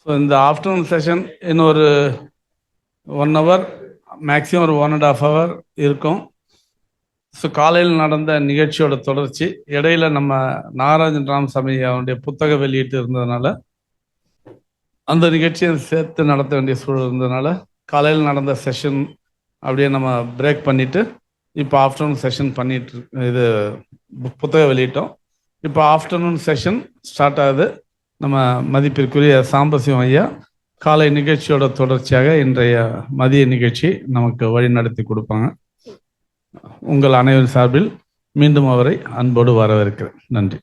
So இந்த afternoon session இன்னும் ஒரு 1 ஹவர், மேக்ஸிமம் ஒரு 1.5 ஹவர் இருக்கும். ஸோ காலையில் நடந்த நிகழ்ச்சியோட தொடர்ச்சி, இடையில நம்ம நாகராஜன் ராமசாமி அவனுடைய புத்தக வெளியீட்டு இருந்ததுனால அந்த நிகழ்ச்சியை சேர்த்து நடத்த வேண்டிய சூழல் இருந்ததுனால காலையில் நடந்த செஷன் அப்படியே நம்ம பிரேக் பண்ணிவிட்டு இப்போ ஆஃப்டர்நூன் செஷன் பண்ணிட்டு இது புத்தக வெளியிட்டோம். இப்போ ஆஃப்டர்நூன் செஷன் ஸ்டார்ட் ஆகுது. நம்ம மதிப்பிற்குரிய சாம்பசிவம் ஐயா காலை நிகழ்ச்சியோட தொடர்ச்சியாக இன்றைய மதிய நிகழ்ச்சி நமக்கு வழி நடத்தி கொடுப்பாங்க. உங்கள் அனைவரின் சார்பில் மீண்டும் அவரை அன்போடு வரவேற்கிறேன். நன்றி.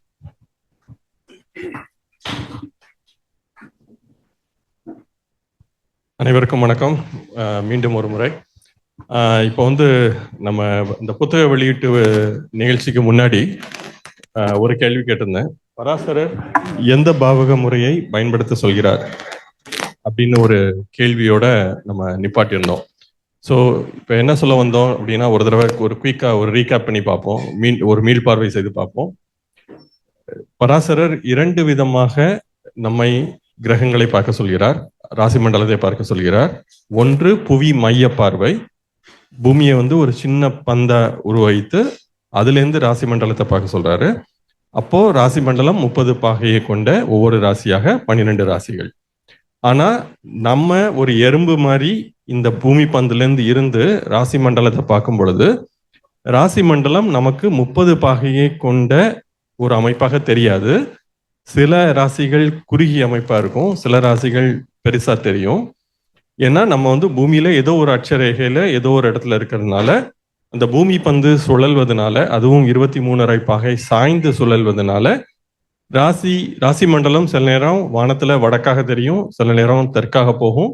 அனைவருக்கும் வணக்கம். மீண்டும் ஒரு முறை இப்போ நம்ம இந்த புத்தக வெளியீட்டு நிகழ்ச்சிக்கு முன்னாடி ஒரு கேள்வி கேட்டிருந்தேன். பராசரர் எந்த பாவக முறையை பயன்படுத்த சொல்கிறார் அப்படின்னு ஒரு கேள்வியோட நம்ம நிப்பாட்டியிருந்தோம். ஸோ இப்போ என்ன சொல்ல வந்தோம் அப்படின்னா, ஒரு தடவை ஒரு குயிக்காக ஒரு ரீகேப் பண்ணி பார்ப்போம், ஒரு மீள்பார்வை செய்து பார்ப்போம். பராசரர் 2 விதமாக நம்மை கிரகங்களை பார்க்க சொல்கிறார், ராசி மண்டலத்தை பார்க்க சொல்கிறார். ஒன்று புவி மைய பார்வை, பூமியை ஒரு சின்ன பந்தா உருவகித்து அதுலேருந்து ராசி மண்டலத்தை பார்க்க சொல்றாரு. அப்போ ராசி மண்டலம் 30 பாகையை கொண்ட ஒவ்வொரு ராசியாக 12 ராசிகள். ஆனா நம்ம ஒரு எறும்பு மாதிரி இந்த பூமி பந்துலேருந்து இருந்து ராசி மண்டலத்தை பார்க்கும் பொழுது ராசி மண்டலம் நமக்கு 30 பாகையை கொண்ட ஒரு அமைப்பாக தெரியாது. சில ராசிகள் குறுகிய அமைப்பா இருக்கும், சில ராசிகள் பெருசா தெரியும். ஏன்னா நம்ம பூமியில ஏதோ ஒரு அட்சரேகையில ஏதோ ஒரு இடத்துல இருக்கிறதுனால, அந்த பூமி பந்து சுழல்வதனால, அதுவும் 23.5 பாகை சாய்ந்து சுழல்வதனால ராசி மண்டலம் சில நேரம் வானத்துல வடக்காக தெரியும், சில நேரம் தெற்காக போகும்.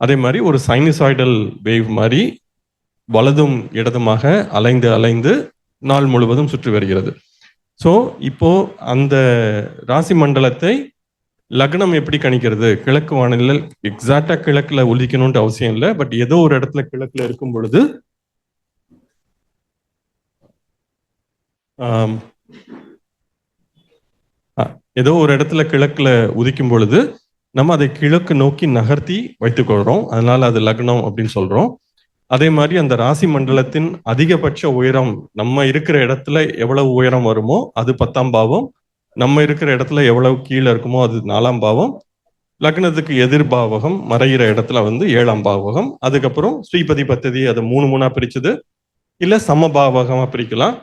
அதே மாதிரி ஒரு சைனசாய்டல் வேவ் மாதிரி வலதும் இடதுமாக அலைந்து அலைந்து நாள் முழுவதும் சுற்றி வருகிறது. ஸோ இப்போ அந்த ராசி மண்டலத்தை லக்னம் எப்படி கணிக்கிறது? கிழக்கு வானிலை எக்ஸாக்டா கிழக்குல உதிக்கணும்னு அவசியம் இல்லை, பட் ஏதோ ஒரு இடத்துல கிழக்குல இருக்கும் பொழுது ஏதோ ஒரு இடத்துல கிழக்குல உதிக்கும் பொழுது நம்ம அதை கிழக்கு நோக்கி நகர்த்தி வைத்துக்கொள்றோம், அதனால அது லக்னம் அப்படின்னு சொல்றோம். அதே மாதிரி அந்த ராசி மண்டலத்தின் அதிகபட்ச உயரம் நம்ம இருக்கிற இடத்துல எவ்வளவு உயரம் வருமோ அது 10ஆம் பாவம், நம்ம இருக்கிற இடத்துல எவ்வளவு கீழே இருக்குமோ அது 4ஆம் பாவம், லக்னத்துக்கு எதிர்பாவகம் மறைகிற இடத்துல 7ஆம் பாவகம். அதுக்கப்புறம் ஸ்ரீபதி பத்ததி அதை 3 பிரிச்சது, இல்ல சமபாவகமா பிரிக்கலாம்.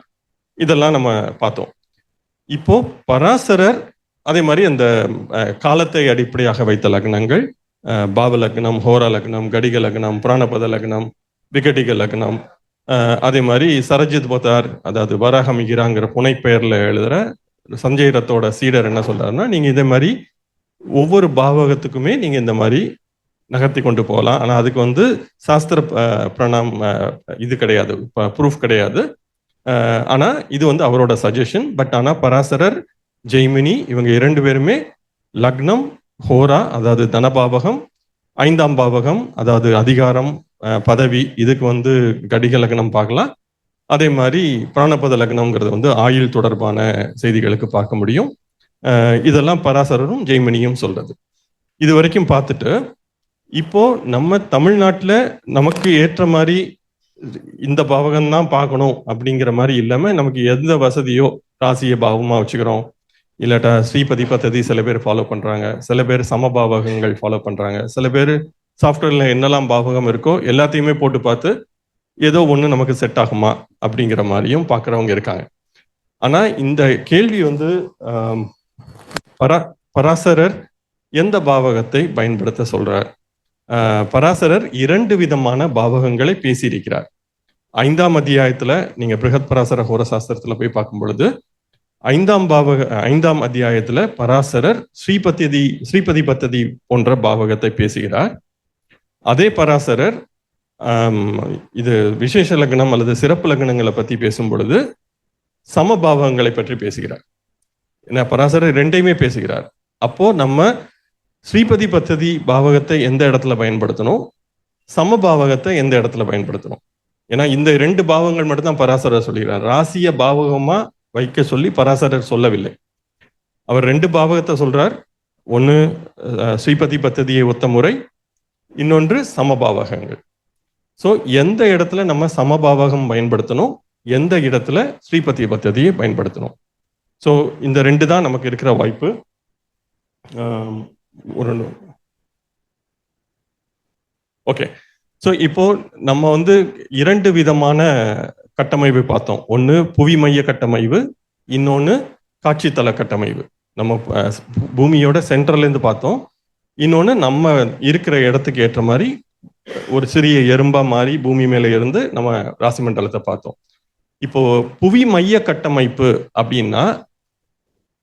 இதெல்லாம் நம்ம பார்த்தோம். இப்போ பராசரர் அதே மாதிரி அந்த காலத்தை அடிப்படையாக வைத்த லக்னங்கள், பாவ லக்னம், ஹோரா லக்னம், கடிக லக்னம், புராணபத லக்னம், விகடிக லக்னம், அதே மாதிரி சரஜித் போதார், அதாவது வராகமிகிராங்கிற புனைப்பெயர்ல எழுதுற சஞ்சய் ரத்தோட சீடர் என்ன சொல்றாருன்னா, நீங்க இதே மாதிரி ஒவ்வொரு பாவகத்துக்குமே நீங்க இந்த மாதிரி நகர்த்தி கொண்டு போகலாம். ஆனா அதுக்கு சாஸ்திர பிரணாம் இது கிடையாது, ப்ரூஃப் கிடையாது. ஆனா இது அவரோட சஜஷன். பட் ஆனா பராசரர், ஜெய்மினி இவங்க 2 பேருமே லக்னம், ஹோரா அதாவது தனபாவகம், 5ஆம் பாவகம் அதாவது அதிகாரம், பதவி, இதுக்கு கடிக லக்னம் பார்க்கலாம். அதே மாதிரி பிராணபத லக்னம்ங்கிறது ஆயுள் தொடர்பான செய்திகளுக்கு பார்க்க முடியும். இதெல்லாம் பராசரரும் ஜெய்மினியும் சொல்றது. இது வரைக்கும் பார்த்துட்டு இப்போ நம்ம தமிழ்நாட்டில் நமக்கு ஏற்ற மாதிரி இந்த பாவகம் தான் பார்க்கணும் அப்படிங்கிற மாதிரி இல்லாம நமக்கு எந்த வசதியோ ராசிய பாவமா வச்சுக்கிறோம். இல்லாட்டா ஸ்ரீபதி பத்ததி சில பேர் ஃபாலோ பண்றாங்க, சில பேர் சமபாவகங்கள் ஃபாலோ பண்றாங்க, சில பேர் சாஃப்ட்வேர்ல என்னெல்லாம் பாவகம் இருக்கோ எல்லாத்தையுமே போட்டு பார்த்து ஏதோ ஒன்று நமக்கு செட் ஆகுமா அப்படிங்கிற மாதிரியும் பார்க்குறவங்க இருக்காங்க. ஆனா இந்த கேள்வி பராசரர் எந்த பாவகத்தை பயன்படுத்த சொல்றார்? பராசரர் 2 விதமான பாவகங்களை பேசியிருக்கிறார். 5ஆம் அத்தியாயத்துல நீங்க பிருகத் பராசர ஹோரசாஸ்திரத்துல போய் பார்க்கும் பொழுது 5ஆம் அத்தியாயத்துல பராசரர் ஸ்ரீபதி பத்ததி போன்ற பாவகத்தை பேசுகிறார். அதே பராசரர் இது விசேஷ லக்னம் அல்லது சிறப்பு லக்னங்களை பத்தி பேசும் பொழுது சமபாவகங்களை பற்றி பேசுகிறார். ஏன்னா பராசரர் 2யுமே பேசுகிறார். அப்போ நம்ம ஸ்ரீபதி பத்ததி பாவகத்தை எந்த இடத்துல பயன்படுத்தணும், சமபாவகத்தை எந்த இடத்துல பயன்படுத்தணும்? ஏன்னா இந்த 2 பாவங்கள் மட்டும்தான் பராசரர் சொல்லுகிறார். ராசிய பாவகமா வைக்க சொல்லி பராசரர் சொல்லவில்லை. அவர் 2 பாவகத்தை சொல்றார், ஒன்று ஸ்ரீபதி பத்ததியை ஒத்த முறை, இன்னொன்று சமபாவகங்கள். ஸோ எந்த இடத்துல நம்ம சமபாவகம் பயன்படுத்தணும், எந்த இடத்துல ஸ்ரீபதி பத்ததியை பயன்படுத்தணும். ஸோ இந்த ரெண்டு தான் நமக்கு இருக்கிற வாய்ப்பு. ஒரு ஓகே. ஸோ இப்போ நம்ம வந்து இரண்டு விதமான கட்டமைப்பு பார்த்தோம். ஒன்று புவி மைய கட்டமைப்பு, இன்னொன்று காட்சித்தல கட்டமைப்பு. நம்ம பூமியோட சென்டர்லேருந்து பார்த்தோம். இன்னொன்று நம்ம இருக்கிற இடத்துக்கு ஏற்ற மாதிரி ஒரு சிறிய எறும்பா மாறி பூமி மேலே இருந்து நம்ம ராசி மண்டலத்தை பார்த்தோம். இப்போ புவி மைய கட்டமைப்பு அப்படின்னா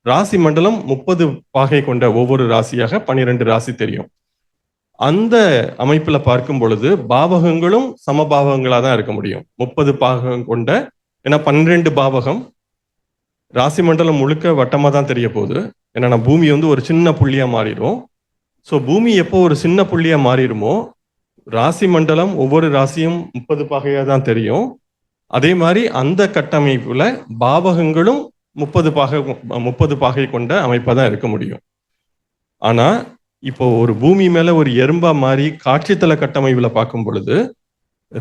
ராசி மண்டலம் 30 பாகை கொண்ட ஒவ்வொரு ராசியாக 12 ராசி தெரியும். அந்த அமைப்புல பார்க்கும் பொழுது பாவகங்களும் சமபாவகங்களா தான் இருக்க முடியும். 30 பாகம் கொண்ட, ஏன்னா 12 பாவகம் ராசி மண்டலம் முழுக்க வட்டமா தான் தெரிய போகுது. ஏன்னா பூமி வந்து ஒரு சின்ன புள்ளியா மாறிடும். ஸோ பூமி எப்போ ஒரு சின்ன புள்ளியா மாறிடுமோ ராசி மண்டலம் ஒவ்வொரு ராசியும் 30 பாகையா தான் தெரியும். அதே மாதிரி அந்த கட்டமைப்புல பாவகங்களும் 30 பாகை கொண்ட அமைப்பா தான் இருக்க முடியும். ஆனா இப்போ ஒரு பூமி மேல ஒரு எறும்பா மாறி காட்சித்தல கட்டமைப்புல பார்க்கும் பொழுது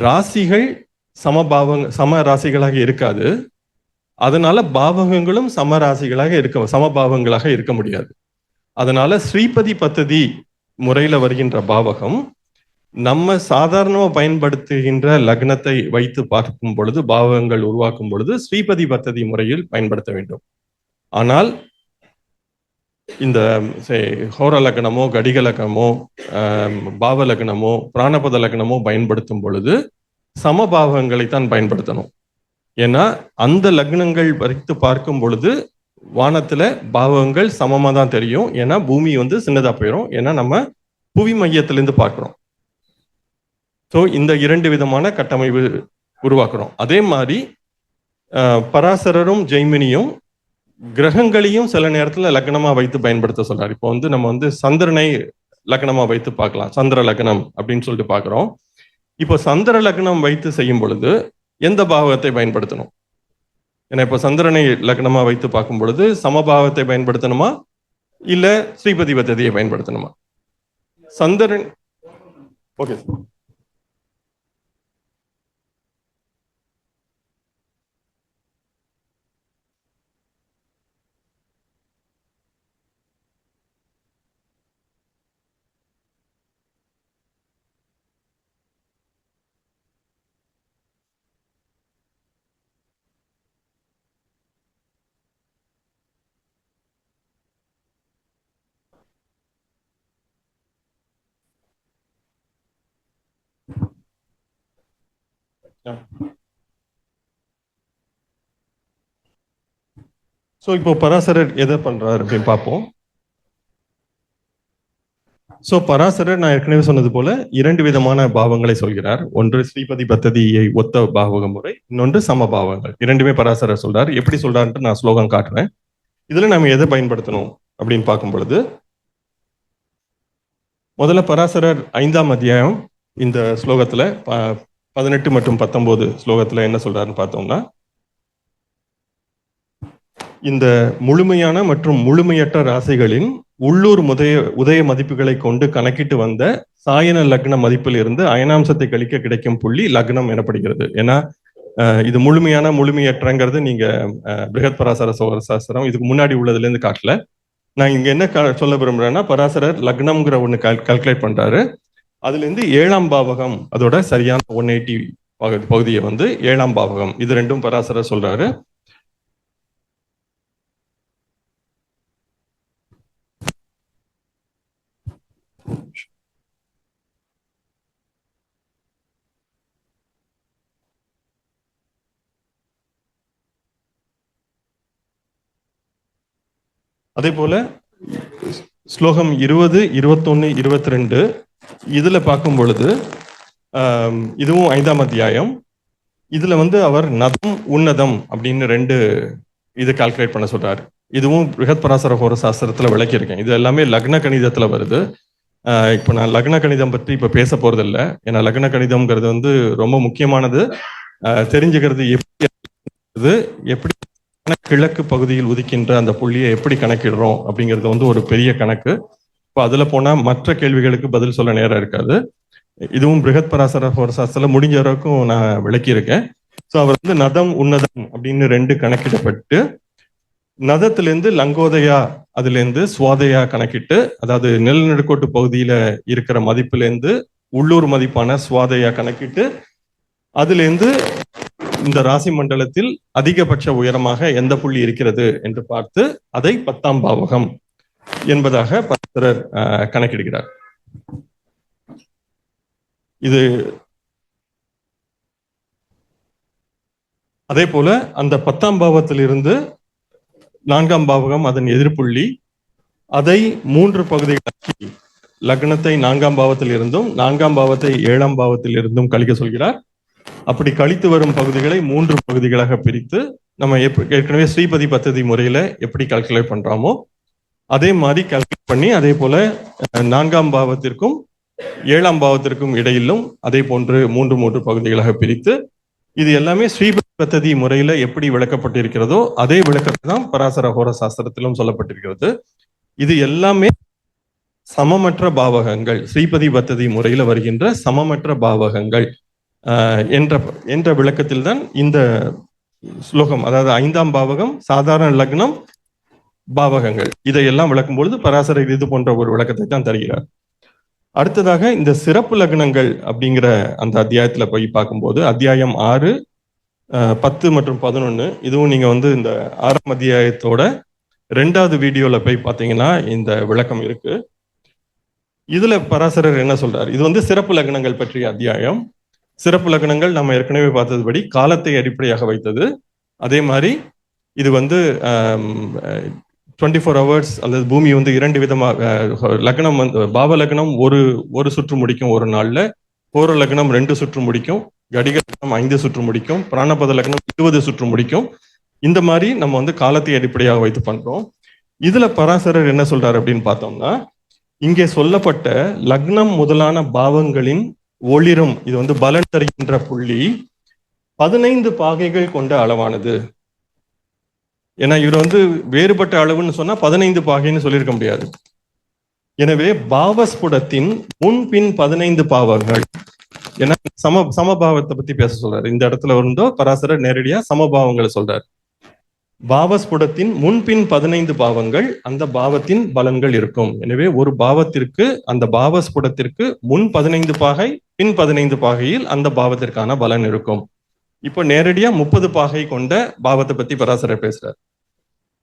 ராசிகள் சம ராசிகளாக இருக்காது. அதனால பாவகங்களும் சமபாவங்களாக இருக்க முடியாது. அதனால ஸ்ரீபதி பத்ததி முறையில வருகின்ற பாவகம் நம்ம சாதாரணமா பயன்படுத்துகின்ற லக்னத்தை வைத்து பார்க்கும் பொழுது, பாவகங்கள் உருவாக்கும் பொழுது ஸ்ரீபதி பத்ததி முறையில் பயன்படுத்த வேண்டும். ஆனால் இந்த ஹோர லக்னமோ, கடிக லக்னமோ, பாவ லக்னமோ, பிராணபத லக்னமோ பயன்படுத்தும் பொழுது சமபாவகங்களை தான் பயன்படுத்தணும். ஏன்னா அந்த லக்னங்கள் வரைத்து பார்க்கும் பொழுது வானத்துல பாவகங்கள் சமமா தான் தெரியும். ஏன்னா பூமி வந்து சின்னதா போயிடும். ஏன்னா நம்ம புவி மையத்திலிருந்து பார்க்கிறோம். ஸோ இந்த இரண்டு விதமான கட்டமைப்பு உருவாக்குறோம். அதே மாதிரி பராசரரும் ஜெய்மினியும் கிரகங்களையும் சில நேரத்துல லக்னமா வைத்து பயன்படுத்த சொல்றாரு. இப்போ வந்து நம்ம வந்து சந்திரனை லக்னமா வைத்து பார்க்கலாம், சந்திர லக்னம் அப்படின்னு சொல்லிட்டு பார்க்கிறோம். இப்போ சந்திர லக்னம் வைத்து செய்யும் பொழுது எந்த பாவகத்தை பயன்படுத்தணும்? ஏன்னா இப்போ சந்திரனை லக்னமா வைத்து பார்க்கும் பொழுது சமபாவத்தை பயன்படுத்தணுமா இல்ல ஸ்ரீபதி பத்ததியை பயன்படுத்தணுமா? சந்திரன் ஓகே. ஸோ இப்போ பராசரர் எதை பண்றாரு அப்படின்னு பார்ப்போம். ஸோ பராசரர் நான் ஏற்கனவே சொன்னது போல இரண்டு விதமான பாவங்களை சொல்கிறார். ஒன்று ஸ்ரீபதி பத்ததியை ஒத்த பாவக முறை, இன்னொன்று சமபாவங்கள். இரண்டுமே பராசரர் சொல்றார். எப்படி சொல்றாருன்ட்டு நான் ஸ்லோகம் காட்டுறேன். இதுல நம்ம எதை பயன்படுத்தணும் அப்படின்னு பார்க்கும் பொழுது முதல்ல பராசரர் 5ஆம் அத்தியாயம் இந்த ஸ்லோகத்துல 18 மற்றும் 19 ஸ்லோகத்துல என்ன சொல்றாருன்னு பார்த்தோம்னா, இந்த முழுமையான மற்றும் முழுமையற்ற ராசிகளின் உள்ளூர் உதய மதிப்புகளை கொண்டு கணக்கிட்டு வந்த சாயன லக்ன மதிப்பில் இருந்து அயனாம்சத்தை கழிக்க கிடைக்கும் புள்ளி லக்னம் எனப்படுகிறது. ஏன்னா இது முழுமையற்றங்கிறது நீங்க பிருகத் பராசர சாஸ்திரம் இதுக்கு முன்னாடி உள்ளதுல இருந்து காட்டல. நான் இங்க என்ன சொல்ல விரும்புறேன்னா, பராசரர் லக்னம்ங்கிற ஒண்ணு கால்குலேட் பண்றாரு. அதுல இருந்து 7ஆம் பாவகம் அதோட சரியான 180 பகுதியை வந்து 7ஆம் பாவகம், இது ரெண்டும் பராசரர் சொல்றாரு. அதே போல ஸ்லோகம் 20, 21, 22 இதுல பார்க்கும் பொழுது இதுவும் 5ஆம் அத்தியாயம். இதுல வந்து அவர் நதம் உன்னதம் அப்படின்னு 2 இது கால்குலேட் பண்ண சொல்றாரு. இதுவும் பிருகத் பராசர ஹோர சாஸ்திரத்துல விளக்கியிருக்கேன். இது எல்லாமே லக்ன கணிதத்துல வருது. இப்போ நான் லக்ன கணிதம் பற்றி இப்ப பேச போறது இல்லை. ஏன்னா லக்ன கணிதம்ங்கிறது வந்து ரொம்ப முக்கியமானது. தெரிஞ்சுக்கிறது எப்படி கிழக்கு பகுதியில் உதிக்கின்ற அந்த புள்ளியை எப்படி கணக்கிடுறோம் அப்படிங்கிறது வந்து ஒரு பெரிய கணக்கு. இப்போ அதுல போனா மற்ற கேள்விகளுக்கு பதில் சொல்ல நேரம் இருக்காது. இதுவும் பிருகத் பராசர ஹோரசாஸ்திரத்துல முடிஞ்ச வரைக்கும் நான் விளக்கியிருக்கேன். ஸோ அவர் வந்து நதம் உன்னதம் அப்படின்னு 2 கணக்கிடப்பட்டு, நதத்திலிருந்து லங்கோதயா அதுலேருந்து சுவாதயா கணக்கிட்டு, அதாவது நிலநடுக்கோட்டு பகுதியில இருக்கிற மதிப்பிலேருந்து உள்ளூர் மதிப்பான சுவாதயா கணக்கிட்டு, அதுலேருந்து இந்த ராசி மண்டலத்தில் அதிகபட்ச உயரமாக எந்த புள்ளி இருக்கிறது என்று பார்த்து அதை 10ஆம் பாவகம் என்பதாக பராசரர் கணக்கிடுகிறார். இது அதே போல அந்த 10ஆம் பாவத்திலிருந்து 4ஆம் பாவகம் அதன் எதிர்ப்புள்ளி, அதை 3 பகுதிகளாக்கி லக்னத்தை 4ஆம் பாவத்தில் இருந்தும் 4ஆம் பாவத்தை 7ஆம் பாவத்தில் இருந்தும் கழிக்க சொல்கிறார். அப்படி கழித்து வரும் பகுதிகளை 3 பகுதிகளாக பிரித்து நம்ம ஏற்கனவே ஸ்ரீபதி பத்ததி முறையில எப்படி கால்குலேட் பண்றோமோ அதே மாதிரி கால்குலேட் பண்ணி, அதே போல 4ஆம் பாவத்திற்கும் 7ஆம் பாவத்திற்கும் இடையிலும் அதே போன்று 3 பகுதிகளாக பிரித்து, இது எல்லாமே ஸ்ரீபதி பத்ததி முறையில எப்படி விளக்கப்பட்டிருக்கிறதோ அதே விளக்கத்தை தான் பராசர ஹோர சாஸ்திரத்திலும் சொல்லப்பட்டிருக்கிறது. இது எல்லாமே சமமற்ற பாவகங்கள், ஸ்ரீபதி பத்ததி முறையில வருகின்ற சமமற்ற பாவகங்கள் என்ற விளக்கத்தில் தான் இந்த ஸ்லோகம், அதாவது 5ஆம் பாவகம், சாதாரண லக்னம், பாவகங்கள் இதையெல்லாம் விளக்கும் பொழுது பராசரர் இது போன்ற ஒரு விளக்கத்தை தான் தருகிறார். அடுத்ததாக இந்த சிறப்பு லக்னங்கள் அப்படிங்கிற அந்த அத்தியாயத்துல போய் பார்க்கும்போது, அத்தியாயம் 6, 10 மற்றும் 11, இதுவும் நீங்க வந்து இந்த 6ஆம் அத்தியாயத்தோட 2வது வீடியோல போய் பார்த்தீங்கன்னா இந்த விளக்கம் இருக்கு. இதுல பராசரர் என்ன சொல்றாரு, இது வந்து சிறப்பு லக்னங்கள் பற்றிய அத்தியாயம். சிறப்பு லக்னங்கள் நம்ம ஏற்கனவே பார்த்ததுபடி காலத்தை அடிப்படையாக வைத்தது. அதே மாதிரி இது வந்து 24 ஹவர்ஸ் அல்லது பூமி வந்து 2 விதமாக, லக்னம் வந்து பாவ லக்னம் ஒரு சுற்று முடிக்கும் ஒரு நாள்ல, கோர லக்னம் 2 சுற்று முடிக்கும், கடிக லக்னம் 5 சுற்று முடிக்கும், பிராணபத லக்னம் 20 சுற்று முடிக்கும். இந்த மாதிரி நம்ம வந்து காலத்தை அடிப்படையாக வைத்து பண்றோம். இதுல பராசரர் என்ன சொல்றாரு அப்படின்னு பார்த்தோம்னா, இங்கே சொல்லப்பட்ட லக்னம் முதலான பாவங்களின் ஒளிரும், இது வந்து பலன் தருகின்ற புள்ளி 15 பாகைகள் கொண்ட அளவானது. ஏன்னா இவர் வந்து வேறுபட்ட அளவுன்னு சொன்னா 15 பாகைன்னு சொல்லியிருக்க முடியாது. எனவே பாவஸ்புடத்தின் முன்பின் 15 பாவங்கள், ஏன்னா சமபாவத்தை பத்தி பேச சொல்றாரு. இந்த இடத்துல இருந்தோ பராசரர் நேரடியா சமபாவங்களை சொல்றாரு. பாவஸ்புடத்தின் முன்பின் 15 பாவங்கள், அந்த பாவத்தின் பலன்கள் இருக்கும். எனவே ஒரு பாவத்திற்கு, அந்த பாவஸ்புடத்திற்கு முன் 15 பாகை, பின் 15 பாகையில் அந்த பாவத்திற்கான பலன் இருக்கும். இப்போ நேரடியா 30 பாகை கொண்ட பாவத்தை பத்தி பராசரர் பேசுறார்.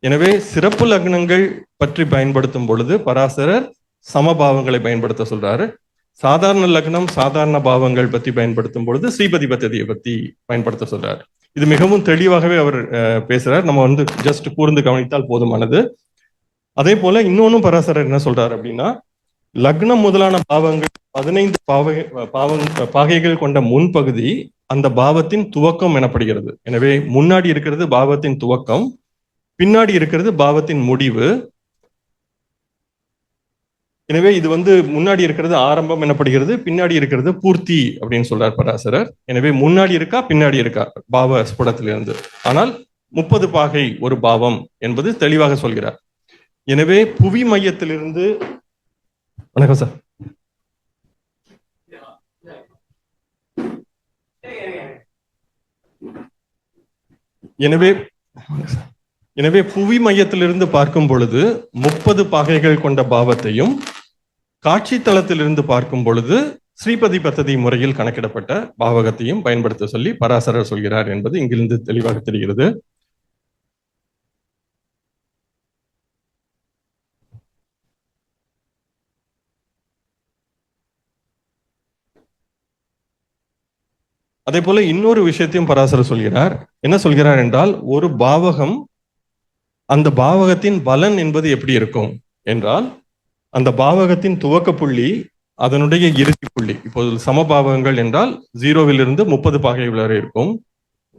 எனவே சிறப்பு லக்னங்கள் பற்றி பயன்படுத்தும் பொழுது பராசரர் சமபாவங்களை பயன்படுத்த சொல்றாரு. சாதாரண லக்னம், சாதாரண பாவங்கள் பத்தி பயன்படுத்தும் பொழுது ஸ்ரீபதி பத்ததியை பத்தி பயன்படுத்த சொல்றாரு. இது மிகவும் தெளிவாகவே அவர் பேசுறார். நம்ம வந்து ஜஸ்ட் கூர்ந்து கவனித்தால் போதுமானது. அதே போல இன்னொன்னும் பராசரர் என்ன சொல்றாரு அப்படின்னா, லக்னம் முதலான பாவங்கள் 15 பாகைகள் கொண்ட முன்பகுதி அந்த பாவத்தின் துவக்கம் எனப்படுகிறது. எனவே முன்னாடி இருக்கிறது பாவத்தின் துவக்கம், பின்னாடி இருக்கிறது பாவத்தின் முடிவு. எனவே இது வந்து முன்னாடி இருக்கிறது ஆரம்பம் எனப்படுகிறது, பின்னாடி இருக்கிறது பூர்த்தி அப்படின்னு சொல்றார் பராசரர். எனவே முன்னாடி இருக்கா பின்னாடி இருக்கா பாவ ஸ்புடத்திலிருந்து, ஆனால் 30 பாகை ஒரு பாவம் என்பது தெளிவாக சொல்கிறார். எனவே புவி மையத்திலிருந்து, வணக்கம் சார், எனவே புவி மையத்திலிருந்து பார்க்கும் பொழுது 30 பாகைகள் கொண்ட பாவத்தையும், காட்சி தளத்திலிருந்து பார்க்கும் பொழுது ஸ்ரீபதி பத்ததி முறையில் கணக்கிடப்பட்ட பாவகத்தையும் பயன்படுத்த சொல்லி பராசரர் சொல்கிறார் என்பது இங்கிருந்து தெளிவாக தெரிகிறது. அதே போல இன்னொரு விஷயத்தையும் பராசரர் சொல்கிறார். என்ன சொல்கிறார் என்றால், ஒரு பாவகம், அந்த பாவகத்தின் பலன் என்பது எப்படி இருக்கும் என்றால், அந்த பாவகத்தின் துவக்க புள்ளி அதனுடைய இறுதி புள்ளி. இப்போது சமபாவகங்கள் என்றால் 0விலிருந்து 30 பாகை வரை இருக்கும்.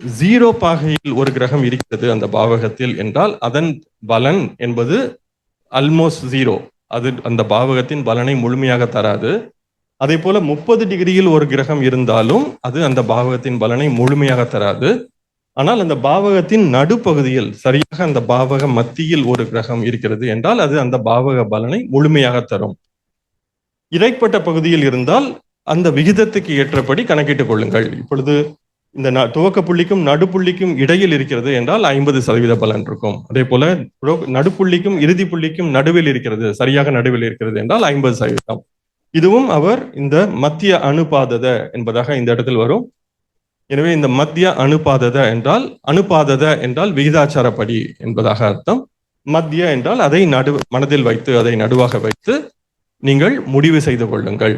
0 பாகையில் ஒரு கிரகம் இருக்கிறது அந்த பாவகத்தில் என்றால் அதன் பலன் என்பது ஆல்மோஸ்ட் 0. அது அந்த பாவகத்தின் பலனை முழுமையாக தராது. அதே போல 30 டிகிரியில் ஒரு கிரகம் இருந்தாலும் அது அந்த பாவகத்தின் பலனை முழுமையாக தராது. ஆனால் அந்த பாவகத்தின் நடுப்பகுதியில் சரியாக அந்த பாவக மத்தியில் ஒரு கிரகம் இருக்கிறது என்றால் அது அந்த பாவக பலனை முழுமையாக தரும். இடைப்பட்ட பகுதியில் இருந்தால் அந்த விகிதத்துக்கு ஏற்றபடி கணக்கிட்டுக் கொள்ளுங்கள். இப்பொழுது இந்த துவக்க புள்ளிக்கும் நடுப்புள்ளிக்கும் இடையில் இருக்கிறது என்றால் 50% பலன் இருக்கும். அதே போல நடுப்புள்ளிக்கும் இறுதி புள்ளிக்கும் நடுவில் இருக்கிறது, சரியாக நடுவில் இருக்கிறது என்றால் 50%. இதுவும் அவர் இந்த மத்திய அனுபாதத என்பதாக இந்த இடத்தில் வரும். எனவே இந்த மத்திய அனுபாதத என்றால் விகிதாச்சாரப்படி என்பதாக அர்த்தம். மத்திய என்றால் அதை மனதில் வைத்து, அதை நடுவாக வைத்து நீங்கள் முடிவு செய்து கொள்ளுங்கள்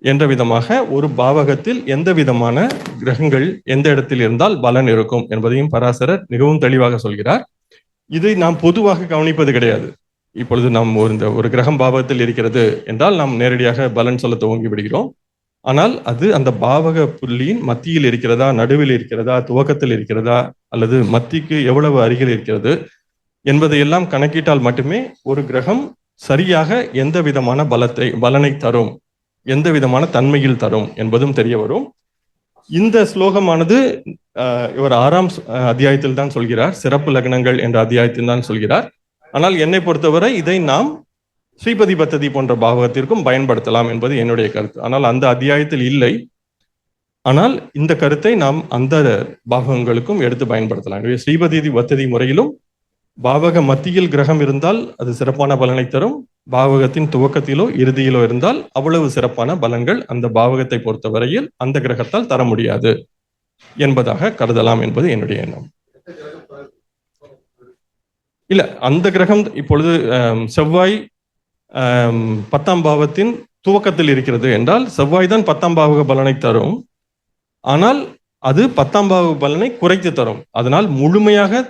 என்ற விதமாக ஒரு பாவகத்தில் எந்த விதமான கிரகங்கள் எந்த இடத்தில் இருந்தால் பலன் இருக்கும் என்பதையும் பராசரர் மிகவும் தெளிவாக சொல்கிறார். இதை நாம் பொதுவாக கவனிப்பது கிடையாது. இப்பொழுது நாம் ஒரு கிரகம் பாவகத்தில் இருக்கிறது என்றால் நாம் நேரடியாக பலன் சொல்ல துவங்கி விடுகிறோம். ஆனால் அது அந்த பாவக புள்ளியின் மத்தியில் இருக்கிறதா, நடுவில் இருக்கிறதா, துவக்கத்தில் இருக்கிறதா, அல்லது மத்திக்கு எவ்வளவு அருகில் இருக்கிறது என்பதையெல்லாம் கணக்கிட்டால் மட்டுமே ஒரு கிரகம் சரியாக எந்த விதமான பலனை தரும், எந்த விதமான தன்மையில் தரும் என்பதும் தெரிய வரும். இந்த ஸ்லோகமானது இவர் 6ஆம் அத்தியாயத்தில் தான் சொல்கிறார், சிறப்பு லக்னங்கள் என்ற அத்தியாயத்தில் தான் சொல்கிறார். ஆனால் என்னை பொறுத்தவரை இதை நாம் ஸ்ரீபதி பத்ததி போன்ற பாவகத்திற்கும் பயன்படுத்தலாம் என்பது என்னுடைய கருத்து. ஆனால் அந்த அத்தியாயத்தில் இல்லை. ஆனால் இந்த கருத்தை நாம் அந்த பாவகங்களுக்கும் எடுத்து பயன்படுத்தலாம். எனவே ஸ்ரீபதி பத்ததி முறையிலும் பாவக மத்தியில் கிரகம் இருந்தால் அது சிறப்பான பலனை தரும். பாவகத்தின் துவக்கத்திலோ இறுதியிலோ இருந்தால் அவ்வளவு சிறப்பான பலன்கள் அந்த பாவகத்தை பொறுத்தவரையில் அந்த கிரகத்தால் தர முடியாது என்பதாக கருதலாம் என்பது என்னுடைய எண்ணம். இல்ல, அந்த கிரகம் இப்பொழுது செவ்வாய் 10ஆம் பாவத்தின் துவக்கத்தில் இருக்கிறது என்றால் செவ்வாய் தான் 10ஆம் பாவக பலனை தரும். ஆனால் அது 10ஆம் பாவக பலனை குறைத்து தரும். அதனால் முழுமையாக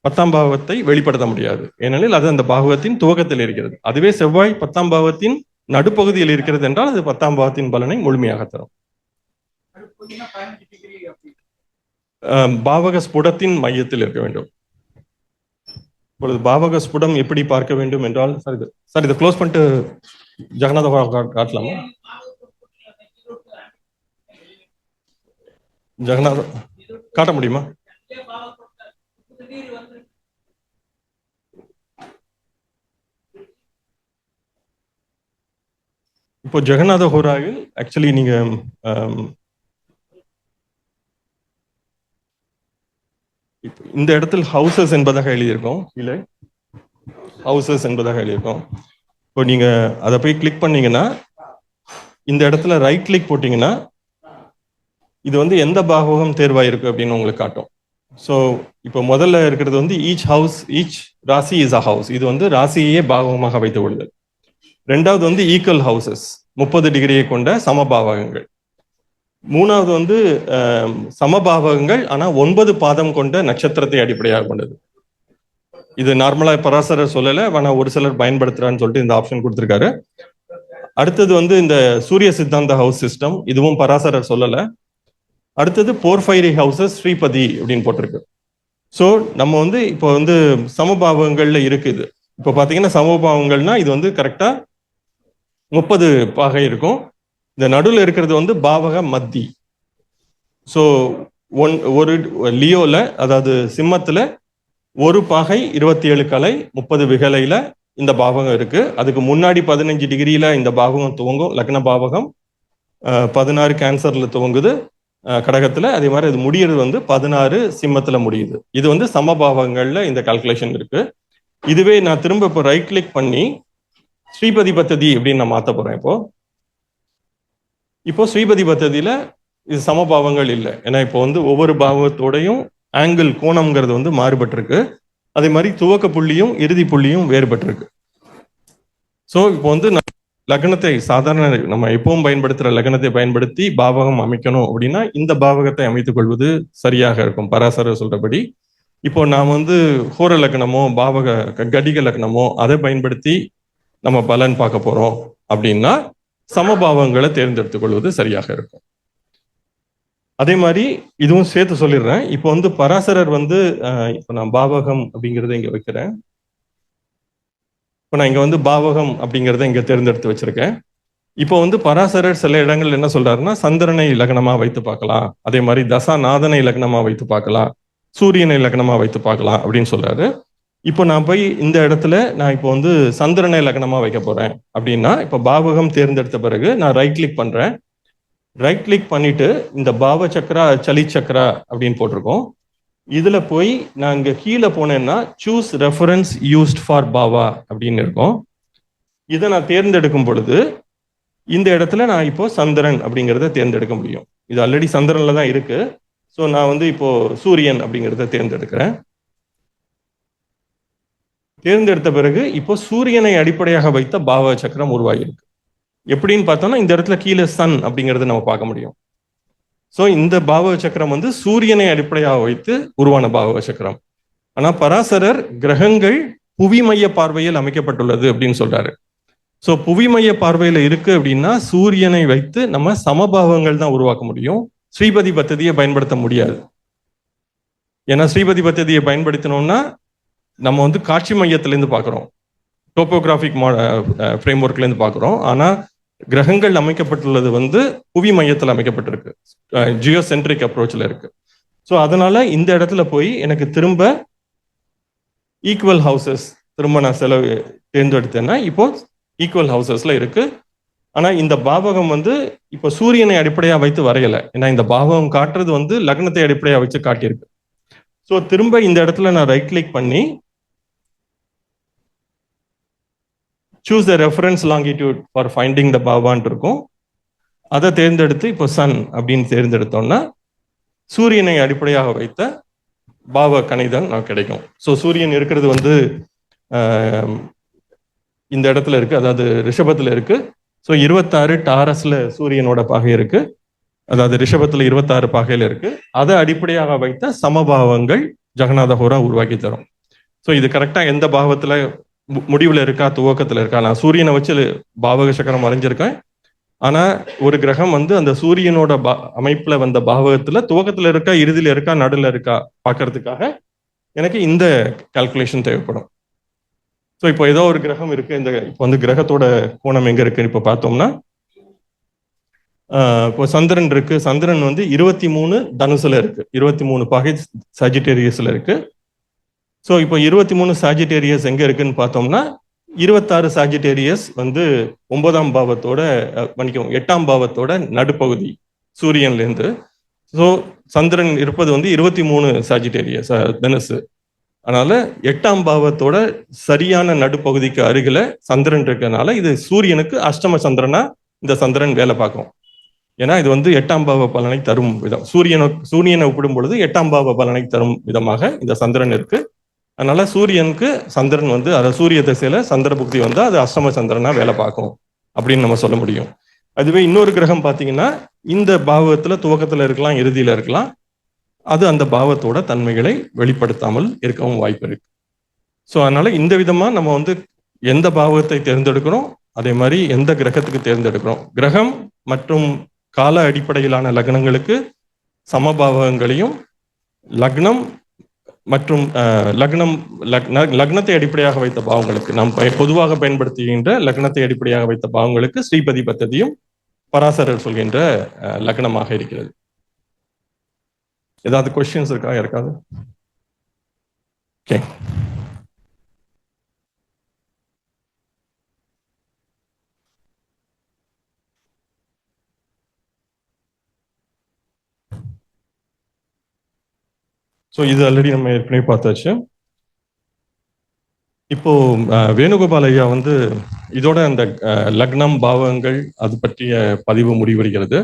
10ஆம் பாவத்தை வெளிப்படுத்த முடியாது. ஏனெனில் அது அந்த பாவகத்தின் துவக்கத்தில் இருக்கிறது. அதுவே செவ்வாய் 10ஆம் பாவத்தின் நடுப்பகுதியில் இருக்கிறது என்றால் அது 10ஆம் பாவத்தின் பலனை முழுமையாக தரும். பாவக ஸ்புடத்தின் மையத்தில் இருக்க வேண்டும். இப்பொழுது பாவக ஸ்புடம் எப்படி பார்க்க வேண்டும் என்றால், சார் இதை க்ளோஸ் பண்ணிட்டு ஜெகநாத காட்டலாமா? ஜெகநாத காட்ட முடியுமா? இப்போ ஜெகநாத ஹோராவில் ஆக்சுவலி நீங்க இந்த இடத்தில் ஹவுசஸ் என்பதாக எழுதியிருக்கோம். இல்லை, ஹவுசஸ் என்பதாக எழுதியிருக்கோம். இப்போ நீங்க அதை போய் கிளிக் பண்ணீங்கன்னா இந்த இடத்துல ரைட் கிளிக் போட்டீங்கன்னா இது வந்து எந்த பாவகம் தேர்வாயிருக்கு அப்படின்னு உங்களுக்கு காட்டும். ஸோ இப்போ முதல்ல இருக்கிறது வந்து ஈச் ராசி இஸ் அ ஹவுஸ். இது வந்து ராசியையே பாவகமாக வைத்து கொள்ளுதல். ரெண்டாவது வந்து ஈக்குவல் ஹவுசஸ், 30 டிகிரியை கொண்ட சமபாவகங்கள். மூணாவது வந்து சமபாவகங்கள் ஆனா 9 பாதம் கொண்ட நட்சத்திரத்தை அடிப்படையாக கொண்டது. இது நார்மலா பராசரர் சொல்லல, ஆனா ஒரு சிலர் பயன்படுத்துறான்னு சொல்லிட்டு இந்த ஆப்ஷன் கொடுத்திருக்காரு. அடுத்தது வந்து இந்த சூரிய சித்தாந்த ஹவுஸ் சிஸ்டம், இதுவும் பராசரர் சொல்லல. அடுத்தது போர்ஃபைரி ஹவுசஸ் ஸ்ரீபதி அப்படின்னு போட்டிருக்கு. ஸோ நம்ம வந்து இப்போ வந்து சமபாவகங்கள்ல இருக்குது. இப்போ பாத்தீங்கன்னா சமபாவங்கள்னா இது வந்து கரெக்டா 30 பாகை இருக்கும். இந்த நடுவில் இருக்கிறது வந்து பாவக மத்தி. ஸோ ஒரு லியோல, அதாவது சிம்மத்துல ஒரு பாகை 27 கலை 30 விகலையில இந்த பாவகம் இருக்கு. அதுக்கு முன்னாடி 15 டிகிரியில இந்த பாவகம் துவங்கும், லக்ன பாவகம். 16 கேன்சர்ல துவங்குது கடகத்துல. அதே மாதிரி அது முடியறது வந்து 16 சிம்மத்துல முடியுது. இது வந்து சமபாவகங்கள்ல இந்த கால்குலேஷன் இருக்கு. இதுவே நான் திரும்ப இப்போ ரைட் கிளிக் பண்ணி ஸ்ரீபதி பத்ததி அப்படின்னு நான் மாத்த போறேன். இப்போ ஸ்ரீபதி பத்ததியில இது சமபாவங்கள் இல்லை. ஏன்னா இப்போ வந்து ஒவ்வொரு பாவத்தோடையும் ஆங்கிள் கோணம்ங்கிறது வந்து மாறுபட்டிருக்கு. அதே மாதிரி துவக்க புள்ளியும் இறுதி புள்ளியும் வேறுபட்டிருக்கு. ஸோ இப்போ வந்து லக்னத்தை சாதாரண நம்ம எப்பவும் பயன்படுத்துற லக்னத்தை பயன்படுத்தி பாவகம் அமைக்கணும் அப்படின்னா இந்த பாவகத்தை அமைத்துக் கொள்வது சரியாக இருக்கும் பராசரர் சொல்றபடி. இப்போ நாம் வந்து ஹோர லக்னமோ பாவக கடிக லக்னமோ அதை பயன்படுத்தி நம்ம பலன் பார்க்க போறோம் அப்படின்னா சமபாவங்களை தேர்ந்தெடுத்துக் கொள்வது சரியாக இருக்கும். அதே மாதிரி இதுவும் சேர்த்து சொல்லிடுறேன். இப்போ வந்து பராசரர் வந்து இப்போ நான் பாவகம் அப்படிங்கிறத இங்க வைக்கிறேன். இப்போ நான் இங்க வந்து பாவகம் அப்படிங்கிறத இங்க தேர்ந்தெடுத்து வச்சிருக்கேன். இப்போ வந்து பராசரர் சில இடங்கள் என்ன சொல்றாருன்னா சந்திரனை லக்னமா வைத்து பார்க்கலாம், அதே மாதிரி தசாநாதனை லக்னமா வைத்து பார்க்கலாம், சூரியனை லக்னமா வைத்து பார்க்கலாம் அப்படின்னு சொல்றாரு. இப்போ நான் போய் இந்த இடத்துல நான் இப்போ வந்து சந்திரனை லக்னமா வைக்க போறேன் அப்படின்னா, இப்போ பாவகம் தேர்ந்தெடுத்த பிறகு நான் ரைட் கிளிக் பண்றேன். ரைட் கிளிக் பண்ணிட்டு இந்த பாவ சக்கரா சலி சக்கரா அப்படின்னு போட்டிருக்கோம். இதுல போய் நான் இங்க கீழே போனேன்னா சூஸ் ரெஃபரன்ஸ் யூஸ்ட் ஃபார் பாவா அப்படின்னு இருக்கும். இதை நான் தேர்ந்தெடுக்கும் பொழுது இந்த இடத்துல நான் இப்போ சந்திரன் அப்படிங்கிறத தேர்ந்தெடுக்க முடியும். இது ஆல்ரெடி சந்திரன்ல தான் இருக்கு. ஸோ நான் வந்து இப்போ சூரியன் அப்படிங்கிறத தேர்ந்தெடுக்கிறேன். தேர்ந்தெடுத்த பிறகு இப்போ சூரியனை அடிப்படையாக வைத்த பாவ சக்கரம் உருவாகியிருக்கு. எப்படின்னு பார்த்தோம்னா இந்த இடத்துல கீழே சன் அப்படிங்கிறத நம்ம பார்க்க முடியும். ஸோ இந்த பாவ சக்கரம் வந்து சூரியனை அடிப்படையாக வைத்து உருவான பாவ சக்கரம். ஆனா பராசரர் கிரகங்கள் புவி மைய பார்வையில் அமைக்கப்பட்டுள்ளது அப்படின்னு சொல்றாரு. ஸோ புவி மைய பார்வையில இருக்கு அப்படின்னா சூரியனை வைத்து நம்ம சமபாவங்கள் தான் உருவாக்க முடியும். ஸ்ரீபதி பத்ததியை பயன்படுத்த முடியாது. ஏன்னா ஸ்ரீபதி பத்ததியை பயன்படுத்தினோம்னா நம்ம வந்து காட்சி மையத்திலேருந்து பார்க்குறோம், டோப்போகிராஃபிக் ஃப்ரேம் ஒர்க்லேருந்து பார்க்குறோம். ஆனால் கிரகங்கள் அமைக்கப்பட்டுள்ளது வந்து புவி மையத்தில் அமைக்கப்பட்டிருக்கு, ஜியோசென்ட்ரிக் அப்ரோச்சில் இருக்கு. ஸோ அதனால இந்த இடத்துல போய் எனக்கு திரும்ப ஈக்குவல் ஹவுசஸ் திரும்ப நான் தேர்ந்தெடுத்தேன்னா இப்போ ஈக்குவல் ஹவுசஸ்ல இருக்கு. ஆனால் இந்த பாவகம் வந்து இப்போ சூரியனை அடிப்படையாக வைத்து வரையலை. ஏன்னா இந்த பாவகம் காட்டுறது வந்து லக்னத்தை அடிப்படையாக வச்சு காட்டியிருக்கு. ஸோ திரும்ப இந்த இடத்துல நான் ரைட் கிளிக் பண்ணி choose the reference longitude for finding the பாவான் இருக்கும். அதை தேர்ந்தெடுத்து இப்போ சன் அப்படின்னு தேர்ந்தெடுத்தோம்னா சூரியனை அடிப்படையாக வைத்த பாவ கணிதம் நமக்கு கிடைக்கும். ஸோ சூரியன் இருக்கிறது வந்து இந்த இடத்துல இருக்கு, அதாவது ரிஷபத்தில் இருக்கு. ஸோ 26 டாரஸ்ல சூரியனோட பாகை இருக்கு, அதாவது ரிஷபத்துல 26 பாகையில இருக்கு. அதை அடிப்படையாக வைத்த சமபாவங்கள் ஜெகநாத ஹோரா உருவாக்கி தரும். ஸோ இது கரெக்டா எந்த பாவத்துல முடிவுல இருக்கா துவக்கத்துல இருக்கா? நான் சூரியனை வச்சு பாவக சக்கரம் வரைஞ்சிருக்கேன். ஆனா ஒரு கிரகம் வந்து அந்த சூரியனோட அமைப்புல வந்த பாவகத்துல துவக்கத்துல இருக்கா, இறுதியில இருக்கா, நடுல இருக்கா பார்க்கறதுக்காக எனக்கு இந்த கால்குலேஷன் தேவைப்படும். ஸோ இப்போ ஏதோ ஒரு கிரகம் இருக்கு, இந்த இப்போ வந்து கிரகத்தோட கோணம் எங்க இருக்கு இப்போ பார்த்தோம்னா இப்போ சந்திரன் இருக்கு. சந்திரன் வந்து 23 தனுசுல இருக்கு, 23 பாகை சாஜிட்டேரியஸ்ல இருக்கு. ஸோ இப்போ 23 சாஜிட்டேரியஸ் எங்க இருக்குன்னு பார்த்தோம்னா 26 சாஜிட்டேரியஸ் வந்து 9ஆம் பாவத்தோட மன்னிக்கவும் 8ஆம் பாவத்தோட நடுப்பகுதி சூரியன்ல இருந்து. ஸோ சந்திரன் இருப்பது வந்து 23 சாஜிட்டேரியஸ் தனுசு. அதனால 8ஆம் பாவத்தோட சரியான நடுப்பகுதிக்கு அருகில சந்திரன் இருக்கிறதுனால இது சூரியனுக்கு அஷ்டம சந்திரனா இந்த சந்திரன் வேலை பார்க்கும். ஏன்னா இது வந்து 8ஆம் பாவ பலனை தரும் விதம். சூரியனை ஒப்பிடும் பொழுது 8ஆம் பாவ பலனை தரும் விதமாக இந்த சந்திரன் இருக்கு. அதனால சூரியனுக்கு சந்திரன் வந்து அதை சூரிய திசையில சந்திர புக்தி வந்து அது அஷ்டம சந்திரனா வேலை பார்க்கும் அப்படின்னு நம்ம சொல்ல முடியும். அதுவே இன்னொரு கிரகம் பார்த்தீங்கன்னா இந்த பாவத்துல துவக்கத்துல இருக்கலாம், இறுதியில இருக்கலாம். அது அந்த பாவத்தோட தன்மைகளை வெளிப்படுத்தாமல் இருக்கவும் வாய்ப்பு இருக்கு. ஸோ அதனால இந்த விதமா நம்ம வந்து எந்த பாவத்தை தேர்ந்தெடுக்கிறோம், அதே மாதிரி எந்த கிரகத்துக்கு தேர்ந்தெடுக்கிறோம். கிரகம் மற்றும் கால அடிப்படையிலான லக்னங்களுக்கு சமபாவகங்களையும், லக்னம் மற்றும் லக்னத்தை அடிப்படையாக வைத்த பாவங்களுக்கு நாம் பொதுவாக பயன்படுத்துகின்ற லக்னத்தை அடிப்படையாக வைத்த பாவங்களுக்கு ஸ்ரீபதி பத்ததியும் பராசரர் சொல்கின்ற லக்னமாக இருக்கிறது. ஏதாவது கொஸ்டின்ஸ் இருக்கா யாருக்காவது? ஓகே. ஸோ இது ஆல்ரெடி நம்ம ஏற்கனவே பார்த்தாச்சு. இப்போ வேணுகோபால் ஐயா வந்து இதோட அந்த லக்னம் பாவங்கள் அது பற்றிய பதிவு முடிவடைகிறது.